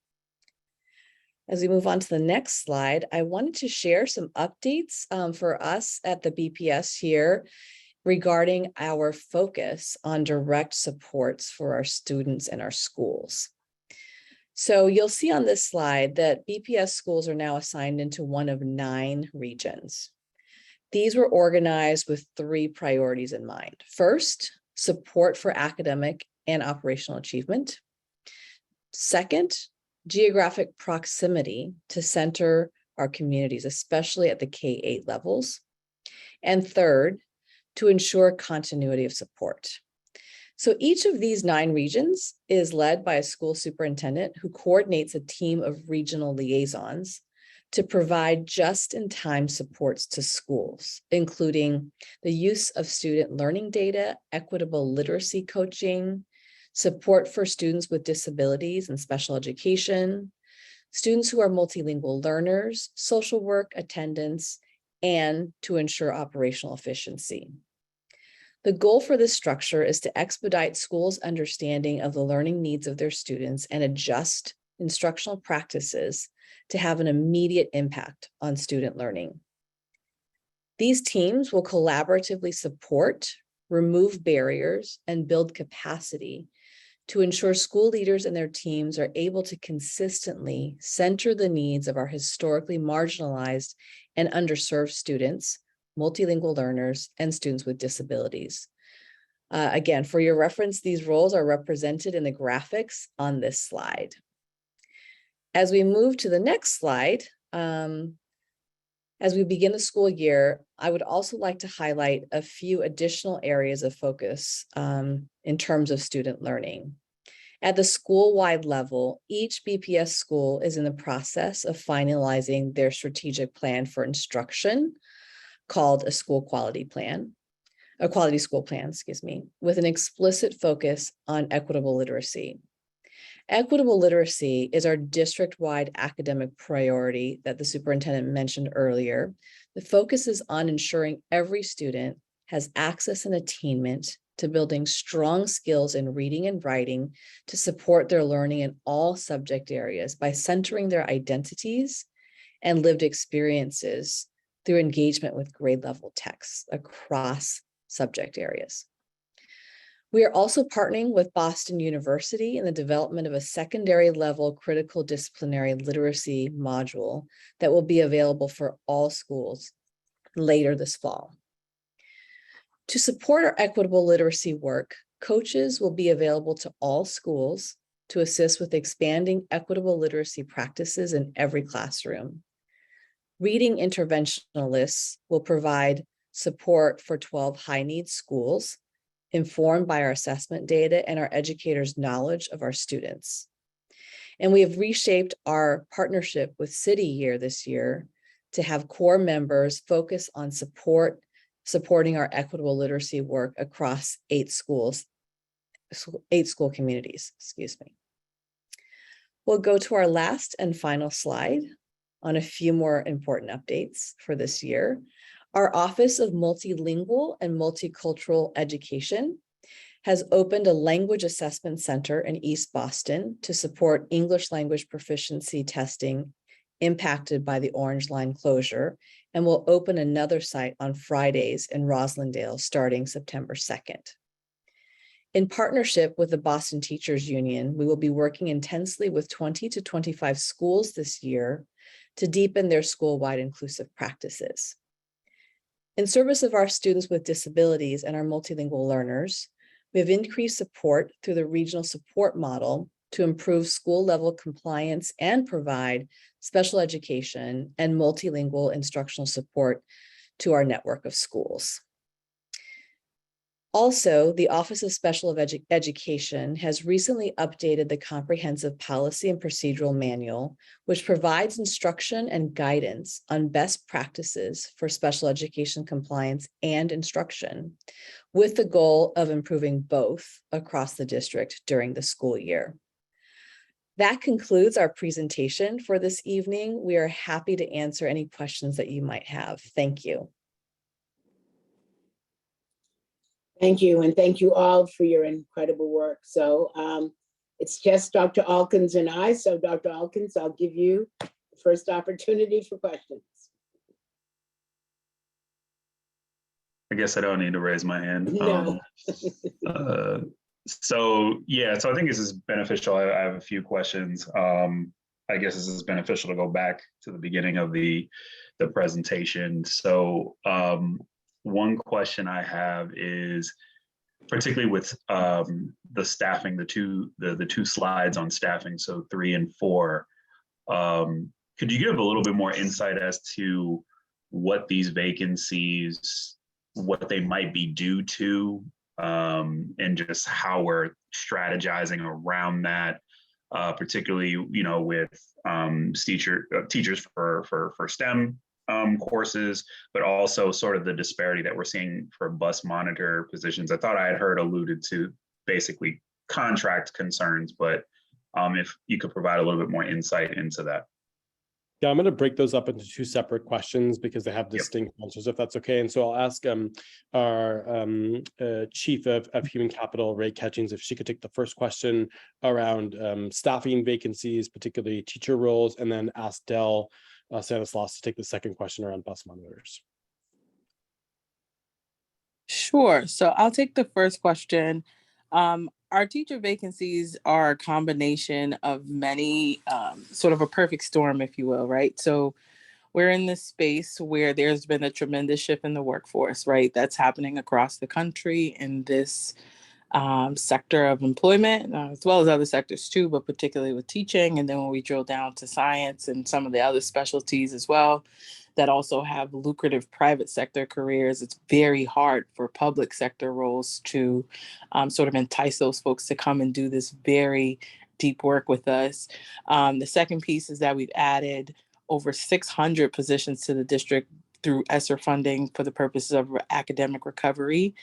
As we move on to the next slide, I wanted to share some updates for us at the BPS here regarding our focus on direct supports for our students and our schools. So you'll see on this slide that BPS schools are now assigned into one of 9 regions. These were organized with 3 priorities in mind. First, support for academic and operational achievement. Second, geographic proximity to center our communities, especially at the K-8 levels. And third, to ensure continuity of support. So each of these 9 regions is led by a school superintendent who coordinates a team of regional liaisons to provide just-in-time supports to schools, including the use of student learning data, equitable literacy coaching, support for students with disabilities and special education, students who are multilingual learners, social work, attendance, and to ensure operational efficiency. The goal for this structure is to expedite schools' understanding of the learning needs of their students and adjust instructional practices to have an immediate impact on student learning. These teams will collaboratively support, remove barriers, and build capacity to ensure school leaders and their teams are able to consistently center the needs of our historically marginalized and underserved students, multilingual learners, and students with disabilities. Again, for your reference, these roles are represented in the graphics on this slide. As we move to the next slide, as we begin the school year, I would also like to highlight a few additional areas of focus in terms of student learning. At the school-wide level, each BPS school is in the process of finalizing their strategic plan for instruction, called a school quality plan, a quality school plan, excuse me, with an explicit focus on equitable literacy. Equitable literacy is our district-wide academic priority that the superintendent mentioned earlier. The focus is on ensuring every student has access and attainment to building strong skills in reading and writing to support their learning in all subject areas by centering their identities and lived experiences through engagement with grade level texts across subject areas. We are also partnering with Boston University in the development of a secondary level critical disciplinary literacy module that will be available for all schools later this fall. To support our equitable literacy work, coaches will be available to all schools to assist with expanding equitable literacy practices in every classroom. Reading interventionalists will provide support for 12 high-needs schools, informed by our assessment data and our educators' knowledge of our students. And we have reshaped our partnership with City Year this year to have core members focus on supporting our equitable literacy work across 8 school communities, excuse me. We'll go to our last and final slide on a few more important updates for this year. Our Office of Multilingual and Multicultural Education has opened a language assessment center in East Boston to support English language proficiency testing impacted by the Orange Line closure, and will open another site on Fridays in Roslindale starting September 2nd. In partnership with the Boston Teachers Union, we will be working intensely with 20 to 25 schools this year to deepen their school-wide inclusive practices. In service of our students with disabilities and our multilingual learners, we have increased support through the regional support model to improve school-level compliance and provide special education and multilingual instructional support to our network of schools. Also, the Office of Special Education has recently updated the Comprehensive Policy and Procedural Manual, which provides instruction and guidance on best practices for special education compliance and instruction, with the goal of improving both across the district during the school year. That concludes our presentation for this evening. We are happy to answer any questions that you might have. Thank you. Thank you, and thank you all for your incredible work. So it's just Dr. Alkins and I. So Dr. Alkins, I'll give you the first opportunity for questions. I guess I don't need to raise my hand. No. So I think this is beneficial. I have a few questions. I guess this is beneficial to go back to the beginning of the presentation. So one question I have is, particularly with the staffing, the two slides on staffing, so 3 and 4. Could you give a little bit more insight as to what these vacancies, what they might be due to, and just how we're strategizing around that, particularly, with teachers for STEM courses, but also sort of the disparity that we're seeing for bus monitor positions. I thought I had heard alluded to basically contract concerns, but if you could provide a little bit more insight into that. Yeah, I'm going to break those up into 2 separate questions because they have distinct answers, if that's okay. And so I'll ask our Chief of Human Capital, Ray Catchings, if she could take the first question around staffing vacancies, particularly teacher roles, and then ask Del Stanislaus to take the second question around bus monitors. Sure. So I'll take the first question. Our teacher vacancies are a combination of many, sort of a perfect storm, if you will, right? So we're in this space where there's been a tremendous shift in the workforce, right? That's happening across the country in this sector of employment, as well as other sectors too, but particularly with teaching. And then when we drill down to science and some of the other specialties as well, that also have lucrative private sector careers, it's very hard for public sector roles to sort of entice those folks to come and do this very deep work with us. The second piece is that we've added over 600 positions to the district through ESSER funding for the purposes of academic recovery.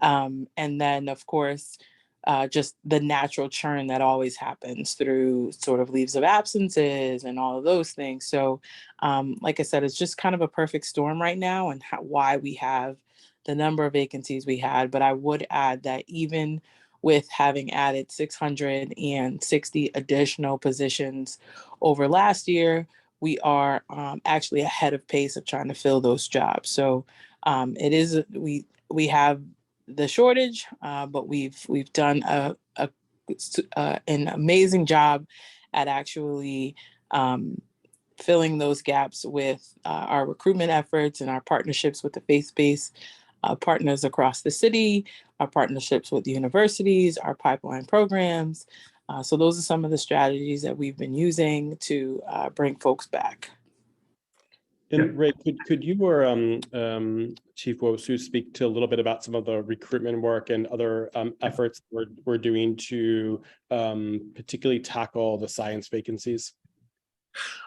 And then, of course, just the natural churn that always happens through sort of leaves of absences and all of those things. So like I said, it's just kind of a perfect storm right now, and why we have the number of vacancies we had. But I would add that even with having added 660 additional positions over last year, we are actually ahead of pace of trying to fill those jobs. So it is, we have the shortage, but we've done an amazing job at actually filling those gaps with our recruitment efforts and our partnerships with the faith-based partners across the city, our partnerships with universities, our pipeline programs. So those are some of the strategies that we've been using to bring folks back. And Ray, could you or Chief Wosu speak to a little bit about some of the recruitment work and other efforts we're doing to particularly tackle the science vacancies?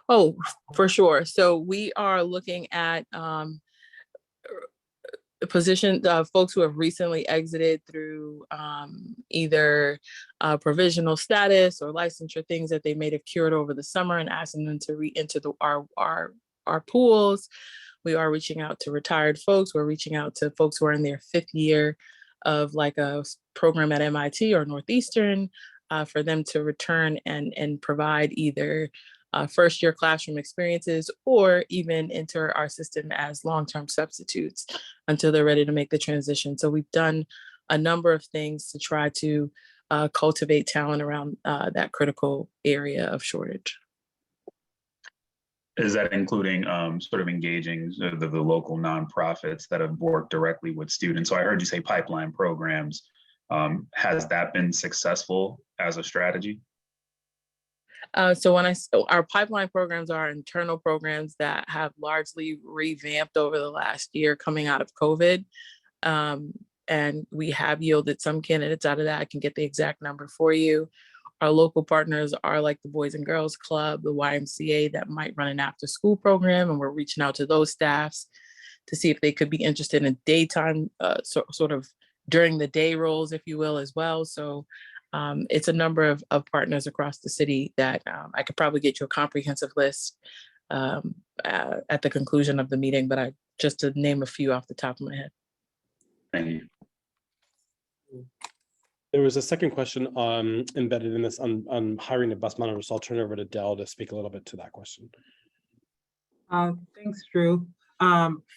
Oh, for sure. So we are looking at position folks who have recently exited through either provisional status or licensure, things that they may have cured over the summer, and asking them to re-enter our pools. We are reaching out to retired folks. We're reaching out to folks who are in their 5th year of like a program at MIT or Northeastern for them to return and provide either first-year classroom experiences or even enter our system as long-term substitutes until they're ready to make the transition. So we've done a number of things to try to cultivate talent around that critical area of shortage. Is that including sort of engaging the local nonprofits that have worked directly with students? So I heard you say pipeline programs. Has that been successful as a strategy? So our pipeline programs are internal programs that have largely revamped over the last year coming out of COVID. And we have yielded some candidates out of that. I can get the exact number for you. Our local partners are like the Boys and Girls Club, the YMCA that might run an after school program. And we're reaching out to those staffs to see if they could be interested in daytime, sort of during the day roles, if you will, as well. So It's a number of partners across the city that I could probably get you a comprehensive list at the conclusion of the meeting, but just to name a few off the top of my head. Thank you. There was a second question embedded in this on hiring a bus monitor, so I'll turn it over to Dell to speak a little bit to that question. Thanks, Drew.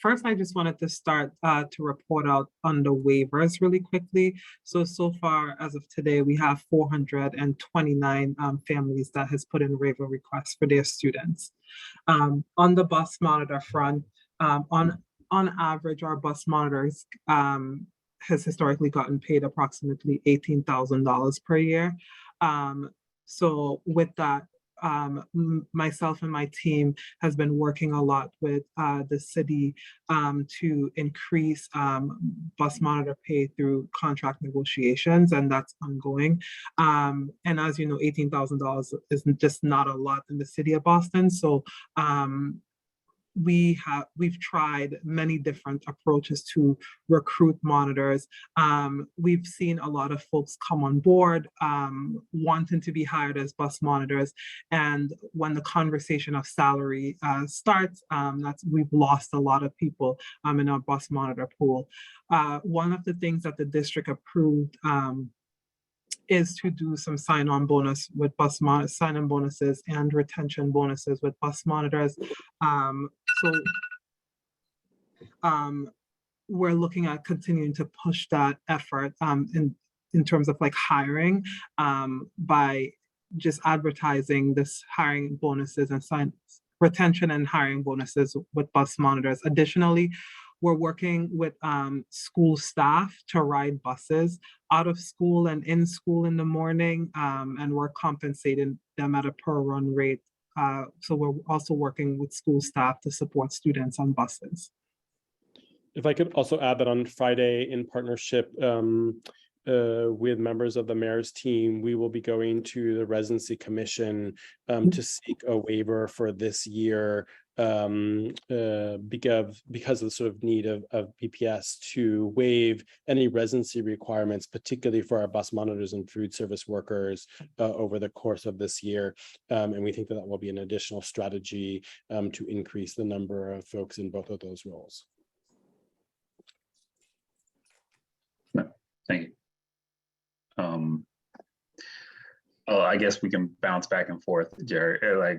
First, I just wanted to start to report out on the waivers really quickly. So far, as of today, we have 429 families that has put in waiver requests for their students. On the bus monitor front, on average, our bus monitors has historically gotten paid approximately $18,000 per year. So with that, myself and my team has been working a lot with the city to increase bus monitor pay through contract negotiations, and that's ongoing. And as you know, $18,000 is just not a lot in the city of Boston. So we've tried many different approaches to recruit monitors. We've seen a lot of folks come on board wanting to be hired as bus monitors, and when the conversation of salary starts, we've lost a lot of people in our bus monitor pool. One of the things that the district approved is to do some sign-on bonus with sign-on bonuses and retention bonuses with bus monitors. We're looking at continuing to push that effort in terms of like hiring by just advertising this hiring bonuses and retention and hiring bonuses with bus monitors. Additionally, we're working with school staff to ride buses out of school and in school in the morning, and we're compensating them at a per run rate. So we're also working with school staff to support students on buses. If I could also add that on Friday, in partnership with members of the mayor's team, we will be going to the residency commission to seek a waiver for this year because of the sort of need of BPS to waive any residency requirements, particularly for our bus monitors and food service workers over the course of this year. And we think that will be an additional strategy to increase the number of folks in both of those roles. Thank you. I guess we can bounce back and forth, Jerry, like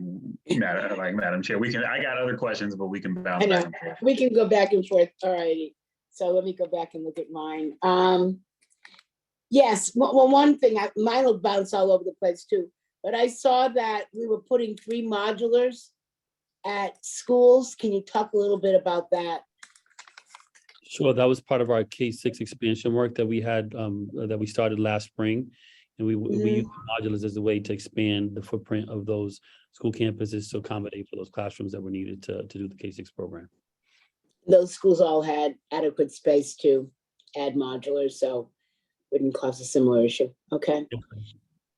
Madam Chair. I got other questions, but we can bounce back and forth. We can go back and forth. All righty. So let me go back and look at mine. Yes, well, one thing, mine will bounce all over the place too, but I saw that we were putting 3 modulars at schools. Can you talk a little bit about that? Sure, that was part of our K-6 expansion work that we had, that we started last spring. And we use modulars as a way to expand the footprint of those school campuses to accommodate for those classrooms that were needed to do the K-6 program. Those schools all had adequate space to add modulars, so wouldn't cause a similar issue. Okay.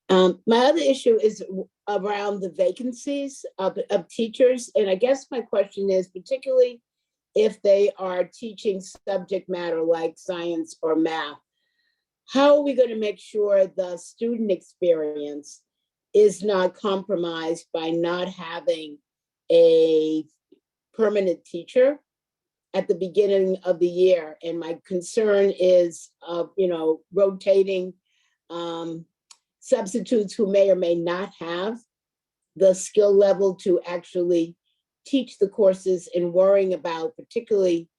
My other issue is around the vacancies of teachers. And I guess my question is, particularly if they are teaching subject matter like science or math, how are we going to make sure the student experience is not compromised by not having a permanent teacher at the beginning of the year? And my concern is, rotating substitutes who may or may not have the skill level to actually teach the courses, and worrying about particularly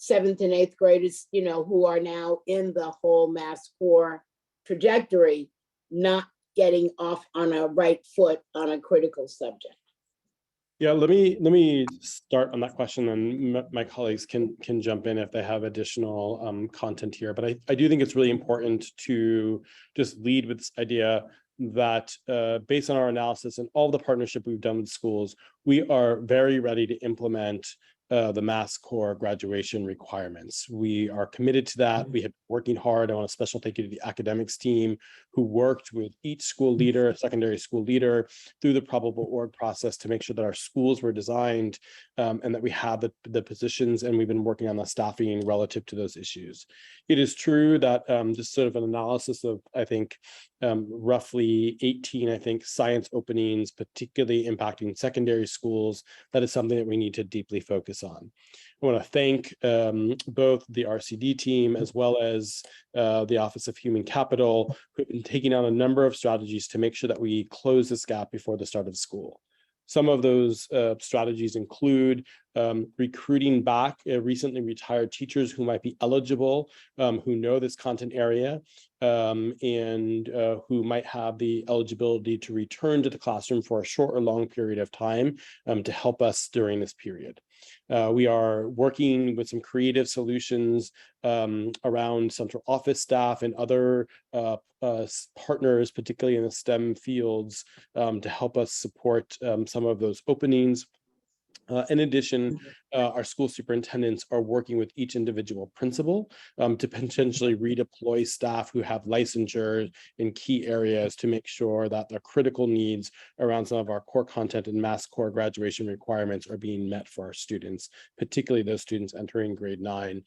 7th and 8th graders, who are now in the whole Mass core trajectory, not getting off on a right foot on a critical subject. Yeah, let me start on that question, and my colleagues can jump in if they have additional content here. But I do think it's really important to just lead with this idea that based on our analysis and all the partnership we've done with schools, we are very ready to implement the Mass Core graduation requirements. We are committed to that. We have been working hard. I want a special thank you to the academics team who worked with each school leader, secondary school leader, through the probable org process to make sure that our schools were designed and that we have the positions, and we've been working on the staffing relative to those issues. It is true that just sort of an analysis of, I think, roughly 18, science openings, particularly impacting secondary schools. That is something that we need to deeply focus on. I want to thank both the RCD team as well as the Office of Human Capital, who have been taking on a number of strategies to make sure that we close this gap before the start of school. Some of those strategies include recruiting back recently retired teachers who might be eligible, who know this content area, and who might have the eligibility to return to the classroom for a short or long period of time to help us during this period. We are working with some creative solutions around central office staff and other partners, particularly in the STEM fields, to help us support some of those openings. In addition, our school superintendents are working with each individual principal to potentially redeploy staff who have licensure in key areas to make sure that the critical needs around some of our core content and Mass Core graduation requirements are being met for our students, particularly those students entering grade 9,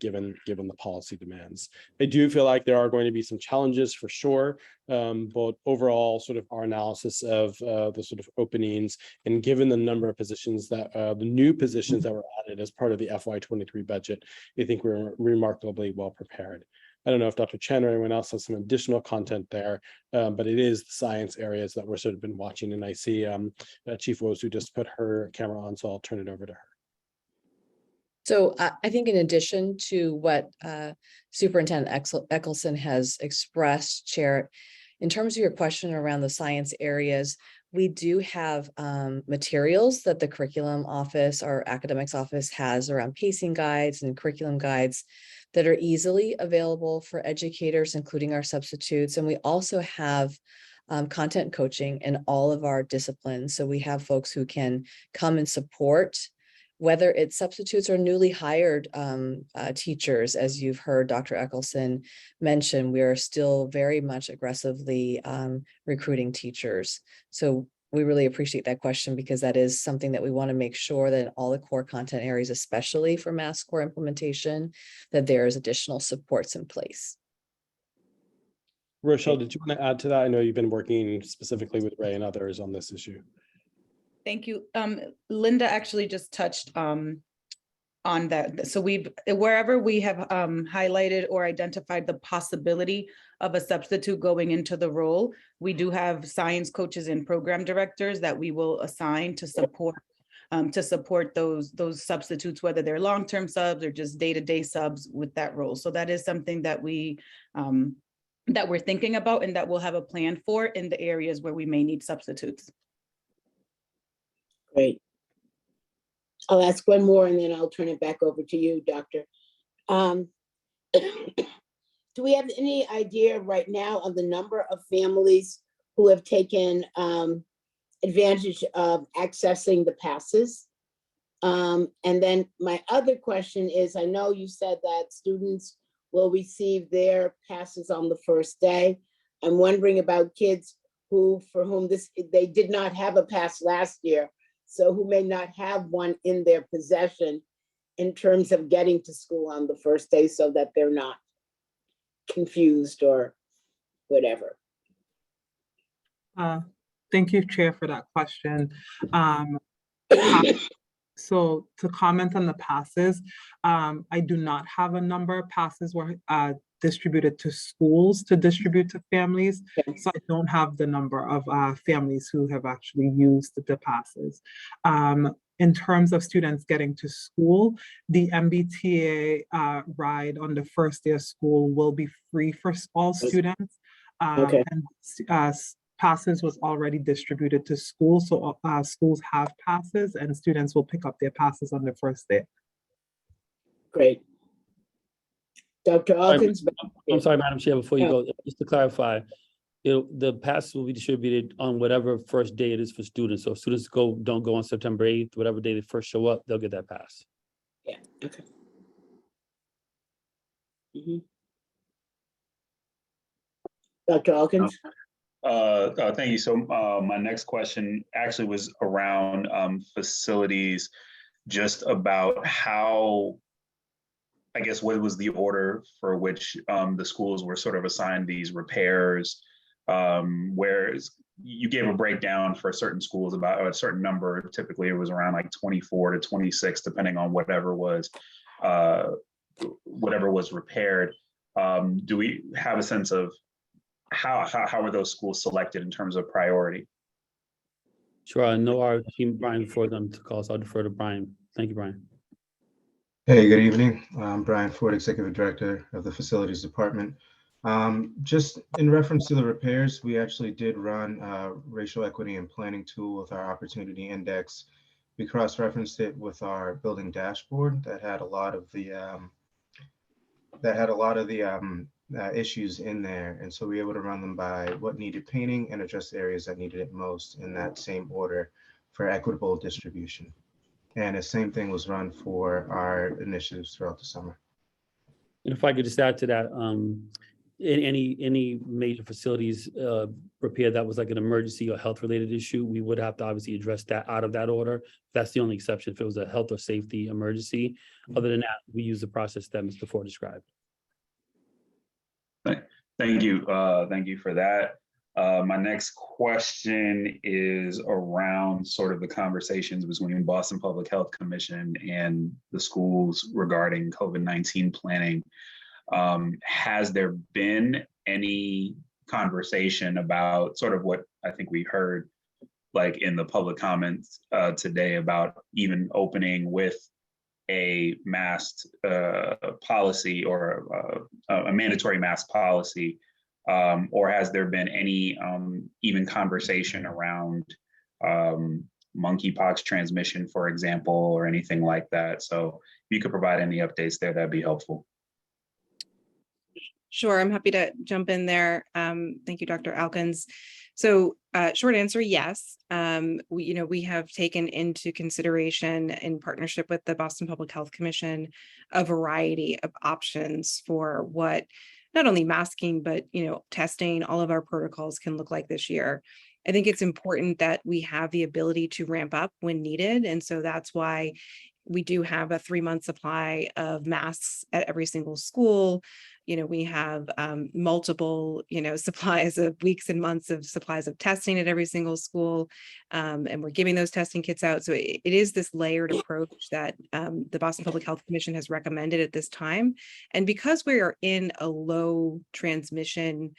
given the policy demands. I do feel like there are going to be some challenges for sure, but overall, sort of our analysis of the sort of openings, and given the number of positions that the new positions that were added as part of the FY23 budget, I think we're remarkably well prepared. I don't know if Dr. Chen or anyone else has some additional content there, but it is the science areas that we're sort of been watching. And I see Chief Wozu just put her camera on, so I'll turn it over to her. So I think in addition to what Superintendent Eckelson has expressed, Chair, in terms of your question around the science areas, we do have materials that the curriculum office, our academics office, has around pacing guides and curriculum guides that are easily available for educators, including our substitutes. And we also have content coaching in all of our disciplines. So we have folks who can come and support, whether it's substitutes or newly hired teachers. As you've heard Dr. Eckelson mention, we are still very much aggressively recruiting teachers. So we really appreciate that question, because that is something that we want to make sure that in all the core content areas, especially for Mass Core implementation, that there's additional supports in place. Rochelle, did you want to add to that? I know you've been working specifically with Ray and others on this issue. Thank you. Linda actually just touched on that. So wherever we have highlighted or identified the possibility of a substitute going into the role, we do have science coaches and program directors that we will assign to support those substitutes, whether they're long-term subs or just day-to-day subs with that role. So that is something that we're thinking about and that we'll have a plan for in the areas where we may need substitutes. Great. I'll ask one more and then I'll turn it back over to you, Doctor. Do we have any idea right now of the number of families who have taken advantage of accessing the passes? And then my other question is, I know you said that students will receive their passes on the first day. I'm wondering about kids for whom they did not have a pass last year, so who may not have one in their possession in terms of getting to school on the first day, so that they're not confused or whatever. Thank you, Chair, for that question. So to comment on the passes, I do not have a number of passes were distributed to schools to distribute to families. So I don't have the number of families who have actually used the passes. In terms of students getting to school, the MBTA ride on the first day of school will be free for all students. And passes was already distributed to schools, so schools have passes and students will pick up their passes on the first day. Great. Dr. Hawkins? I'm sorry, Madam Chair, before you go, just to clarify, The pass will be distributed on whatever first day it is for students. So if students don't go on September 8th, whatever day they first show up, they'll get that pass. Yeah, okay. Mhm. Dr. Alkins? Thank you. So my next question actually was around facilities, just about how, I guess, what was the order for which the schools were sort of assigned these repairs, whereas you gave a breakdown for certain schools about a certain number. Typically, it was around like 24 to 26, depending on whatever was repaired. Do we have a sense of how are those schools selected in terms of priority? Sure, I know our team, Brian, for them to call, so I'll defer to Brian. Thank you, Brian. Hey, good evening. I'm Brian Ford, Executive Director of the Facilities Department. Just in reference to the repairs, we actually did run a racial equity and planning tool with our opportunity index. We cross-referenced it with our building dashboard that had a lot of the issues in there. And so we were able to run them by what needed painting and address the areas that needed it most in that same order for equitable distribution. And the same thing was run for our initiatives throughout the summer. And if I could just add to that, any major facilities repair that was like an emergency or health related issue, we would have to obviously address that out of that order. That's the only exception if it was a health or safety emergency. Other than that, we use the process that Ms. before described. Thank you. Thank you for that. My next question is around sort of the conversations between Boston Public Health Commission and the schools regarding COVID-19 planning. Has there been any conversation about sort of what I think we heard like in the public comments today about even opening with a masked policy or a mandatory mask policy? Or has there been any even conversation around monkeypox transmission, for example, or anything like that? So if you could provide any updates there, that'd be helpful. Sure, I'm happy to jump in there. Thank you, Dr. Alkins. So short answer, yes. We have taken into consideration in partnership with the Boston Public Health Commission, a variety of options for what not only masking, but, testing, all of our protocols can look like this year. I think it's important that we have the ability to ramp up when needed. And so that's why we do have a 3-month supply of masks at every single school. We have multiple, supplies of weeks and months of supplies of testing at every single school. And we're giving those testing kits out. So it is this layered approach that the Boston Public Health Commission has recommended at this time. And because we are in a low transmission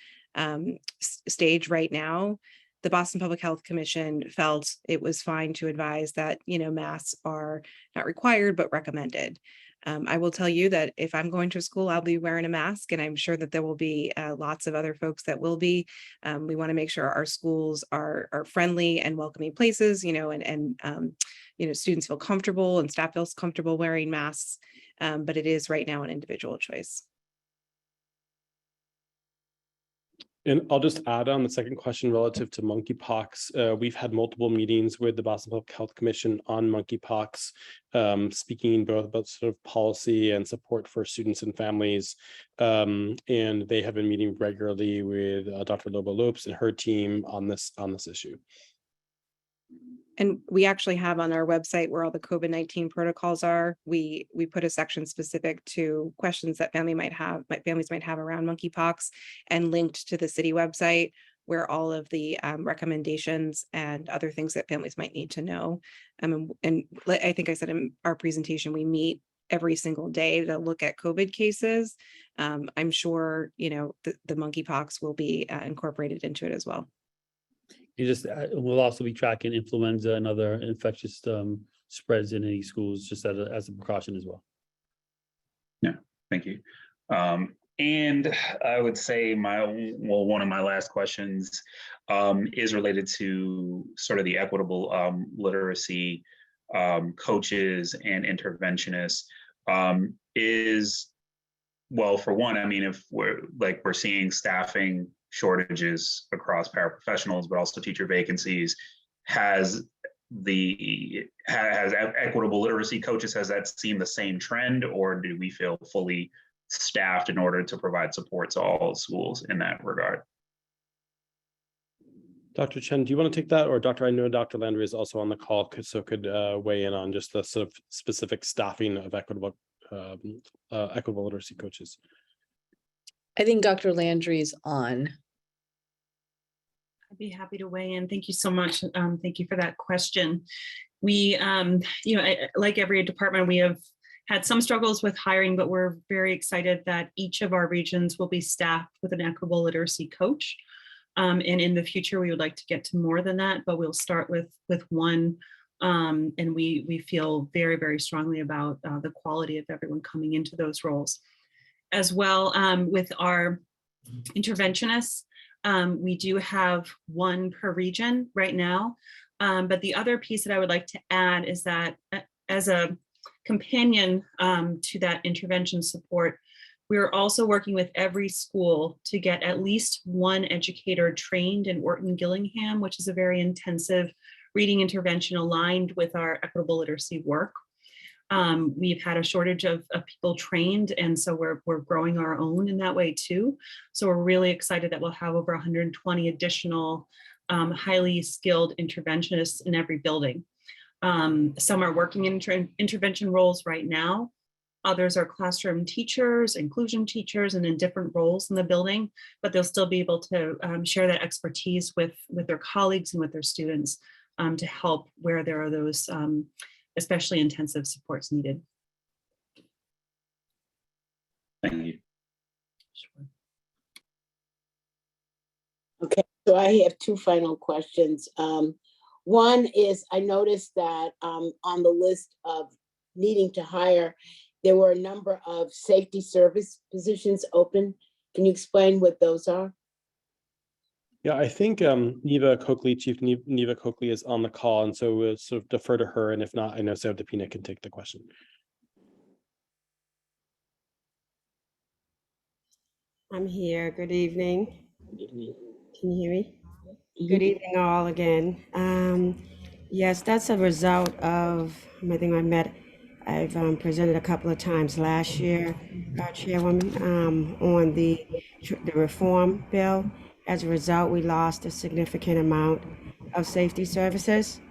stage right now, the Boston Public Health Commission felt it was fine to advise that, masks are not required, but recommended. I will tell you that if I'm going to school, I'll be wearing a mask, and I'm sure that there will be lots of other folks that will be. We want to make sure our schools are friendly and welcoming places, and students feel comfortable and staff feels comfortable wearing masks. But it is right now an individual choice. And I'll just add on the second question relative to monkeypox. We've had multiple meetings with the Boston Public Health Commission on monkeypox, speaking both about sort of policy and support for students and families. And they have been meeting regularly with Dr. Lobo-Lopes and her team on this issue. And we actually have on our website where all the COVID-19 protocols are. We put a section specific to questions that families might have around monkeypox, and linked to the city website where all of the recommendations and other things that families might need to know. And I think I said in our presentation, we meet every single day to look at COVID cases. I'm sure, the monkeypox will be incorporated into it as well. We'll also be tracking influenza and other infectious spreads in any schools, just as a precaution as well. Yeah, thank you. And I would say one of my last questions is related to sort of the equitable literacy coaches and interventionists. For one, I mean, if we're seeing staffing shortages across paraprofessionals, but also teacher vacancies. Has equitable literacy coaches, has that seen the same trend, or do we feel fully staffed in order to provide support to all schools in that regard? Dr. Chen, do you want to take that, or I know Dr. Landry is also on the call, could weigh in on just the sort of specific staffing of equitable literacy coaches? I think Dr. Landry is on. I'd be happy to weigh in. Thank you so much. Thank you for that question. We, like every department, we have had some struggles with hiring, but we're very excited that each of our regions will be staffed with an equitable literacy coach. And in the future, we would like to get to more than that, but we'll start with one. And we feel very, very strongly about the quality of everyone coming into those roles. As well, with our interventionists, we do have one per region right now. But the other piece that I would like to add is that as a companion to that intervention support, we're also working with every school to get at least one educator trained in Orton Gillingham, which is a very intensive reading intervention aligned with our equitable literacy work. We've had a shortage of people trained, and so we're growing our own in that way too. So we're really excited that we'll have over 120 additional highly skilled interventionists in every building. Some are working in intervention roles right now. Others are classroom teachers, inclusion teachers, and in different roles in the building, but they'll still be able to share that expertise with their colleagues and with their students to help where there are those especially intensive supports needed. Thank you. Sure. Okay, so I have two final questions. One is, I noticed that on the list of needing to hire, there were a number of safety service positions open. Can you explain what those are? Yeah, I think Neva Coakley, Chief Neva Coakley is on the call, and so we'll sort of defer to her, and if not, I know Sarah DePina can take the question. I'm here. Good evening. Can you hear me? Good evening all again. Yes, that's a result of, I think I've presented a couple of times last year, Chairwoman, on the reform bill. As a result, we lost a significant amount of safety services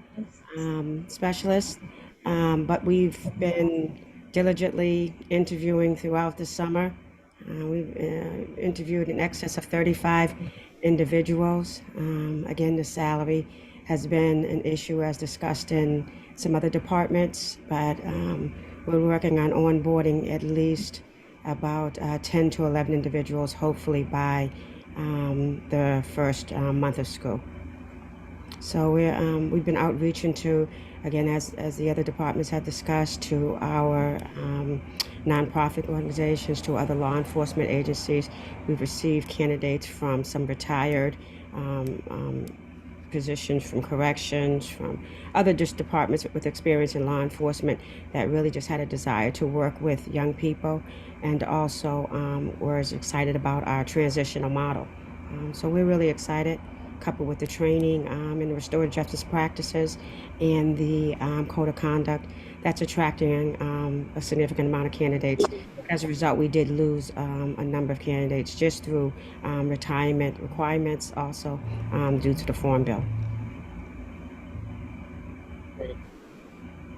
specialists, but we've been diligently interviewing throughout the summer. We've interviewed in excess of 35 individuals. Again, the salary has been an issue as discussed in some other departments, but we're working on onboarding at least about 10 to 11 individuals, hopefully by the first month of school. So we've been outreaching to, again, as the other departments have discussed, to our nonprofit organizations, to other law enforcement agencies. We've received candidates from some retired positions, from corrections, from other just departments with experience in law enforcement that really just had a desire to work with young people, and also were excited about our transitional model. So we're really excited, coupled with the training in the restorative justice practices and the code of conduct, that's attracting a significant amount of candidates. As a result, we did lose a number of candidates just through retirement requirements, also due to the Farm Bill. Great.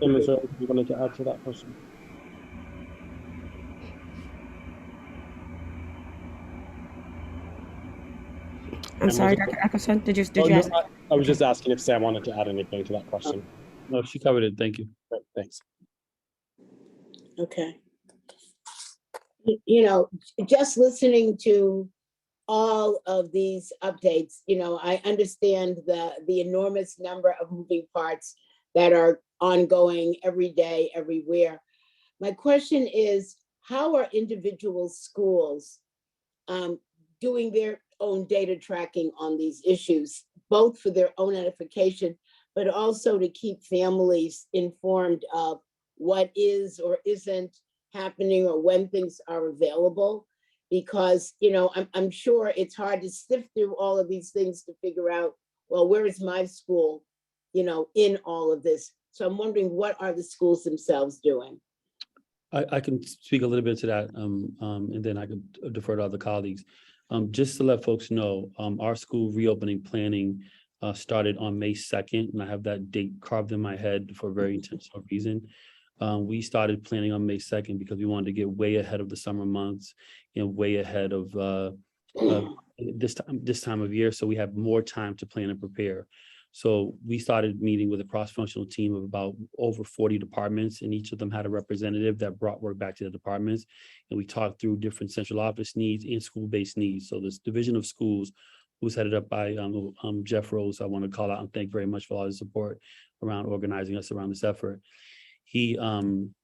And Ms. Early, you wanted to add to that question? I'm sorry, Dr. Eckelson, did you ask? I was just asking if Sam wanted to add anything to that question. No, she covered it. Thank you. Great, thanks. Okay. You know, just listening to all of these updates, you know, I understand the enormous number of moving parts that are ongoing every day, everywhere. My question is, how are individual schools doing their own data tracking on these issues, both for their own edification, but also to keep families informed of what is or isn't happening or when things are available? Because, you know, I'm sure it's hard to sift through all of these things to figure out, well, where is my school, you know, in all of this? So I'm wondering, what are the schools themselves doing? I can speak a little bit to that, and then I could defer to other colleagues. Just to let folks know, our school reopening planning started on May 2nd, and I have that date carved in my head for a very intentional reason. We started planning on May 2nd because we wanted to get way ahead of the summer months and way ahead of this time of year, so we have more time to plan and prepare. So we started meeting with a cross-functional team of about over 40 departments, and each of them had a representative that brought work back to the departments. And we talked through different central office needs and school-based needs. So this division of schools was headed up by Jeff Rose. I want to call out and thank very much for all his support around organizing us around this effort. He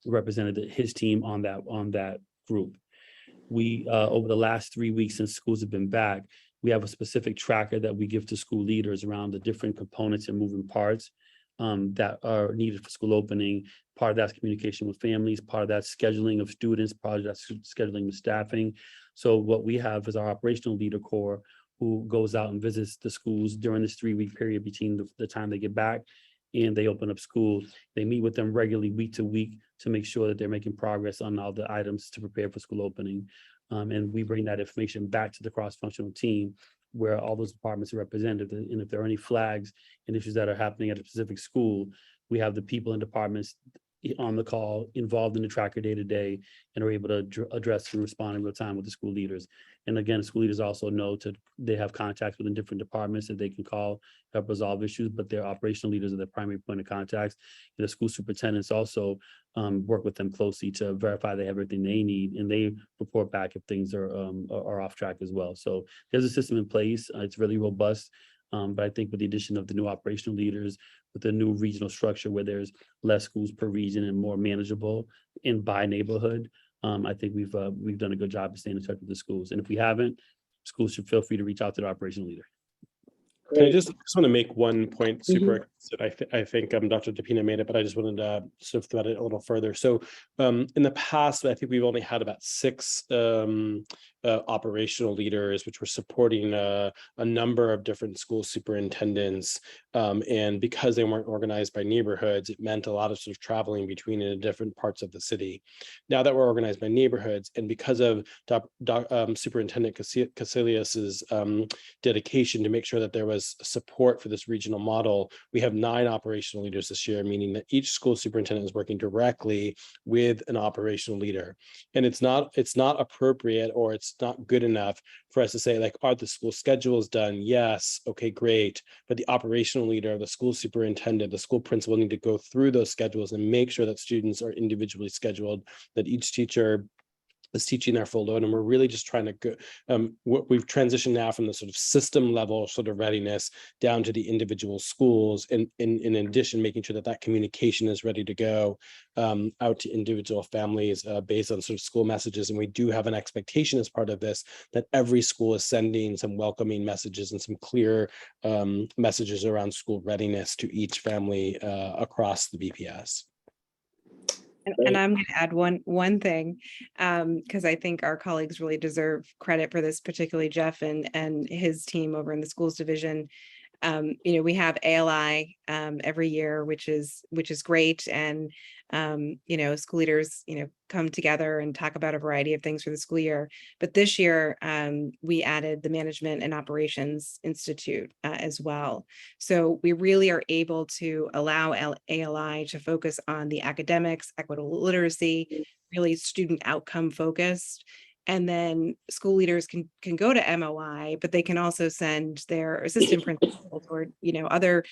represented his team on that group. We over the last 3 weeks since schools have been back, we have a specific tracker that we give to school leaders around the different components and moving parts that are needed for school opening. Part of that's communication with families, part of that's scheduling of students, part of that's scheduling with staffing. So what we have is our operational leader core, who goes out and visits the schools during this 3-week period between the time they get back and they open up schools. They meet with them regularly, week to week, to make sure that they're making progress on all the items to prepare for school opening. And we bring that information back to the cross-functional team where all those departments are represented. And if there are any flags and issues that are happening at a specific school, we have the people in departments on the call, involved in the tracker day to day, and are able to address and respond in real time with the school leaders. And again, the school leaders also know they have contacts within different departments that they can call, help resolve issues, but their operational leaders are their primary point of contacts. And the school superintendents also work with them closely to verify they have everything they need, and they report back if things are off track as well. So there's a system in place. It's really robust. But I think with the addition of the new operational leaders, with the new regional structure where there's less schools per region and more manageable in by neighborhood, I think we've done a good job of staying in touch with the schools. And if we haven't, schools should feel free to reach out to the operational leader. Can I just want to make one point super I think Dr. DePina made it, but I just wanted to sort of thread it a little further. So in the past, I think we've only had about 6 operational leaders, which were supporting a number of different school superintendents. And because they weren't organized by neighborhoods, it meant a lot of sort of traveling between in different parts of the city. Now that we're organized by neighborhoods, and because of Superintendent Casilius's dedication to make sure that there was support for this regional model, we have 9 operational leaders this year, meaning that each school superintendent is working directly with an operational leader. And it's not appropriate, or it's not good enough for us to say, like, are the school schedules done? Yes, okay, great. But the operational leader, the school superintendent, the school principal need to go through those schedules and make sure that students are individually scheduled, that each teacher is teaching their full load. And we're really just trying to go, we've transitioned now from the sort of system level sort of readiness down to the individual schools. And in addition, making sure that that communication is ready to go out to individual families based on sort of school messages. And we do have an expectation as part of this that every school is sending some welcoming messages and some clear messages around school readiness to each family across the BPS. And I'm going to add one thing, because I think our colleagues really deserve credit for this, particularly Jeff and his team over in the schools division. We have ALI every year, which is great. And, school leaders, come together and talk about a variety of things for the school year. But this year, we added the Management and Operations Institute as well. So we really are able to allow ALI to focus on the academics, equitable literacy, really student outcome focused. And then school leaders can go to MOI, but they can also send their assistant principals or, other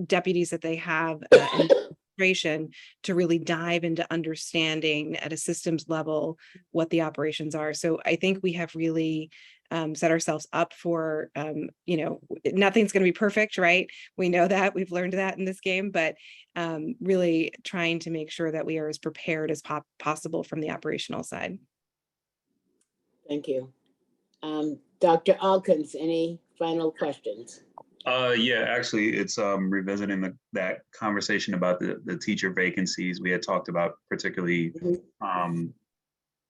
deputies that they have in administration to really dive into understanding at a systems level what the operations are. So I think we have really set ourselves up for, nothing's going to be perfect, right? We know that, we've learned that in this game, but really trying to make sure that we are as prepared as possible from the operational side. Thank you. Dr. Alkins, any final questions? Yeah, actually, it's revisiting that conversation about the teacher vacancies. We had talked about particularly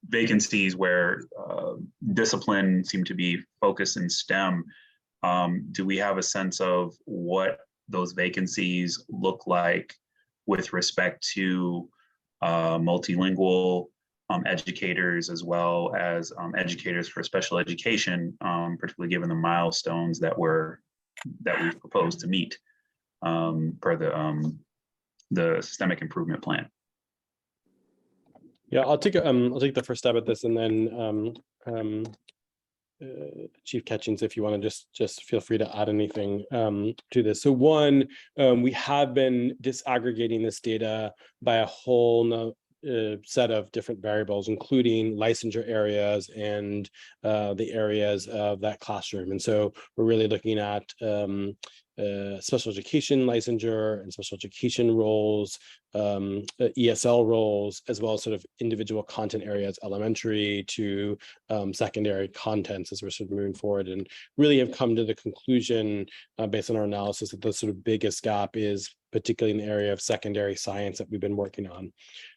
vacancies where discipline seemed to be focused in STEM. Do we have a sense of what those vacancies look like with respect to multilingual educators, as well as educators for special education, particularly given the milestones that we've proposed to meet per the systemic improvement plan? Yeah, I'll take the first stab at this, and then Chief Catchings, if you want to just feel free to add anything to this. So one, we have been disaggregating this data by a whole set of different variables, including licensure areas and the areas of that classroom. And so we're really looking at special education licensure and special education roles, ESL roles, as well as sort of individual content areas, elementary to secondary contents, as we're sort of moving forward, and really have come to the conclusion based on our analysis that the sort of biggest gap is particularly in the area of secondary science that we've been working on.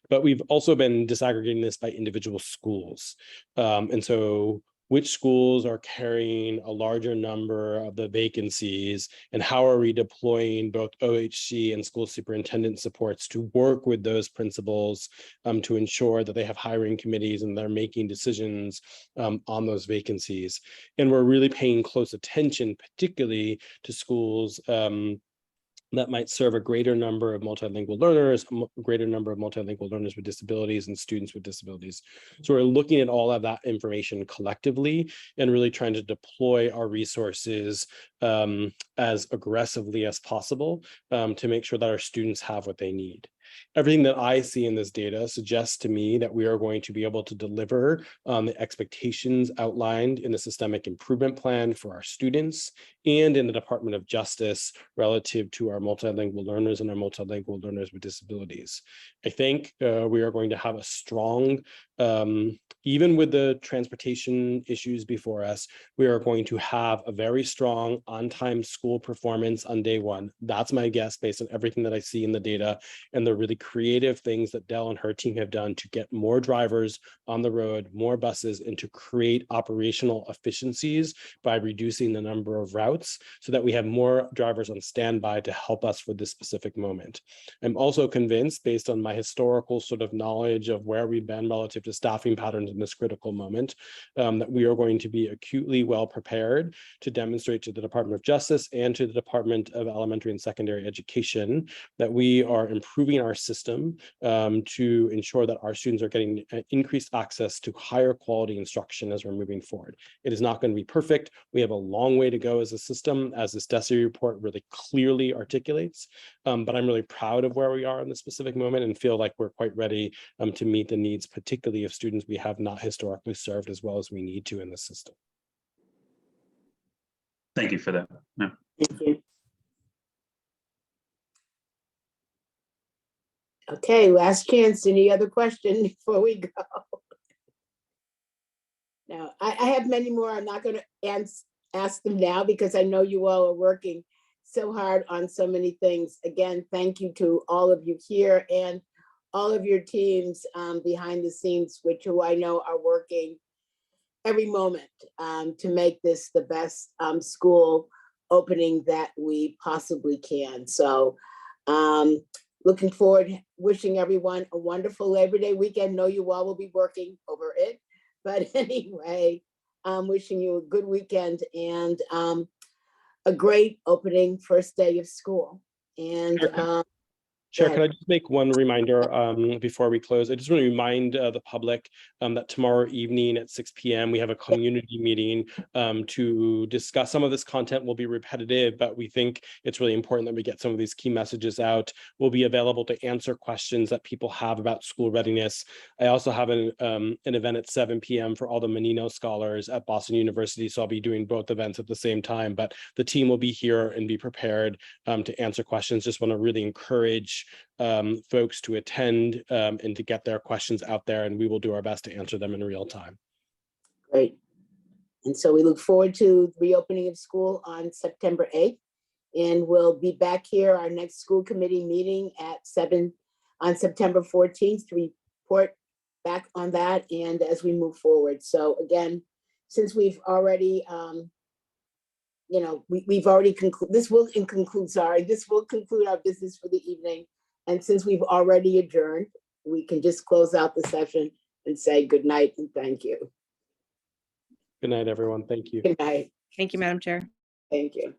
But we've also been disaggregating this by individual schools. And so which schools are carrying a larger number of the vacancies, and how are we deploying both OHC and school superintendent supports to work with those principals to ensure that they have hiring committees and they're making decisions on those vacancies. And we're really paying close attention, particularly to schools that might serve a greater number of multilingual learners, a greater number of multilingual learners with disabilities and students with disabilities. So we're looking at all of that information collectively and really trying to deploy our resources as aggressively as possible to make sure that our students have what they need. Everything that I see in this data suggests to me that we are going to be able to deliver on the expectations outlined in the systemic improvement plan for our students and in the Department of Justice relative to our multilingual learners and our multilingual learners with disabilities. I think we are going to have a strong, even with the transportation issues before us, we are going to have a very strong on-time school performance on day one. That's my guess based on everything that I see in the data and the really creative things that Dell and her team have done to get more drivers on the road, more buses, and to create operational efficiencies by reducing the number of routes so that we have more drivers on standby to help us for this specific moment. I'm also convinced, based on my historical sort of knowledge of where we've been relative to staffing patterns in this critical moment, that we are going to be acutely well prepared to demonstrate to the Department of Justice and to the Department of Elementary and Secondary Education that we are improving our system to ensure that our students are getting increased access to higher quality instruction as we're moving forward. It is not going to be perfect. We have a long way to go as a system, as this DESE report really clearly articulates, but I'm really proud of where we are in this specific moment and feel like we're quite ready to meet the needs, particularly of students we have not historically served as well as we need to in the system. Thank you for that. Yeah. Thank you. Okay, last chance. Any other question before we go? Now, I have many more. I'm not going to ask them now because I know you all are working so hard on so many things. Again, thank you to all of you here and all of your teams behind the scenes, which I know are working every moment to make this the best school opening that we possibly can. So looking forward, wishing everyone a wonderful Labor Day weekend. Know you all will be working over it, but anyway, wishing you a good weekend and a great opening first day of school. And Chair, can I just make one reminder before we close? I just want to remind the public that tomorrow evening at 6 p.m. we have a community meeting to discuss. Some of this content will be repetitive, but we think it's really important that we get some of these key messages out. We'll be available to answer questions that people have about school readiness. I also have an event at 7 p.m. for all the Menino scholars at Boston University, so I'll be doing both events at the same time, but the team will be here and be prepared to answer questions. Just want to really encourage folks to attend and to get their questions out there, and we will do our best to answer them in real time. Great. And so we look forward to the reopening of school on September 8th. And we'll be back here, our next school committee meeting at 7 on September 14th to report back on that and as we move forward. So again, since we've already, we've already concluded, this will conclude our business for the evening. And since we've already adjourned, we can just close out the session and say good night and thank you. Good night, everyone. Thank you. Good night. Thank you, Madam Chair. Thank you.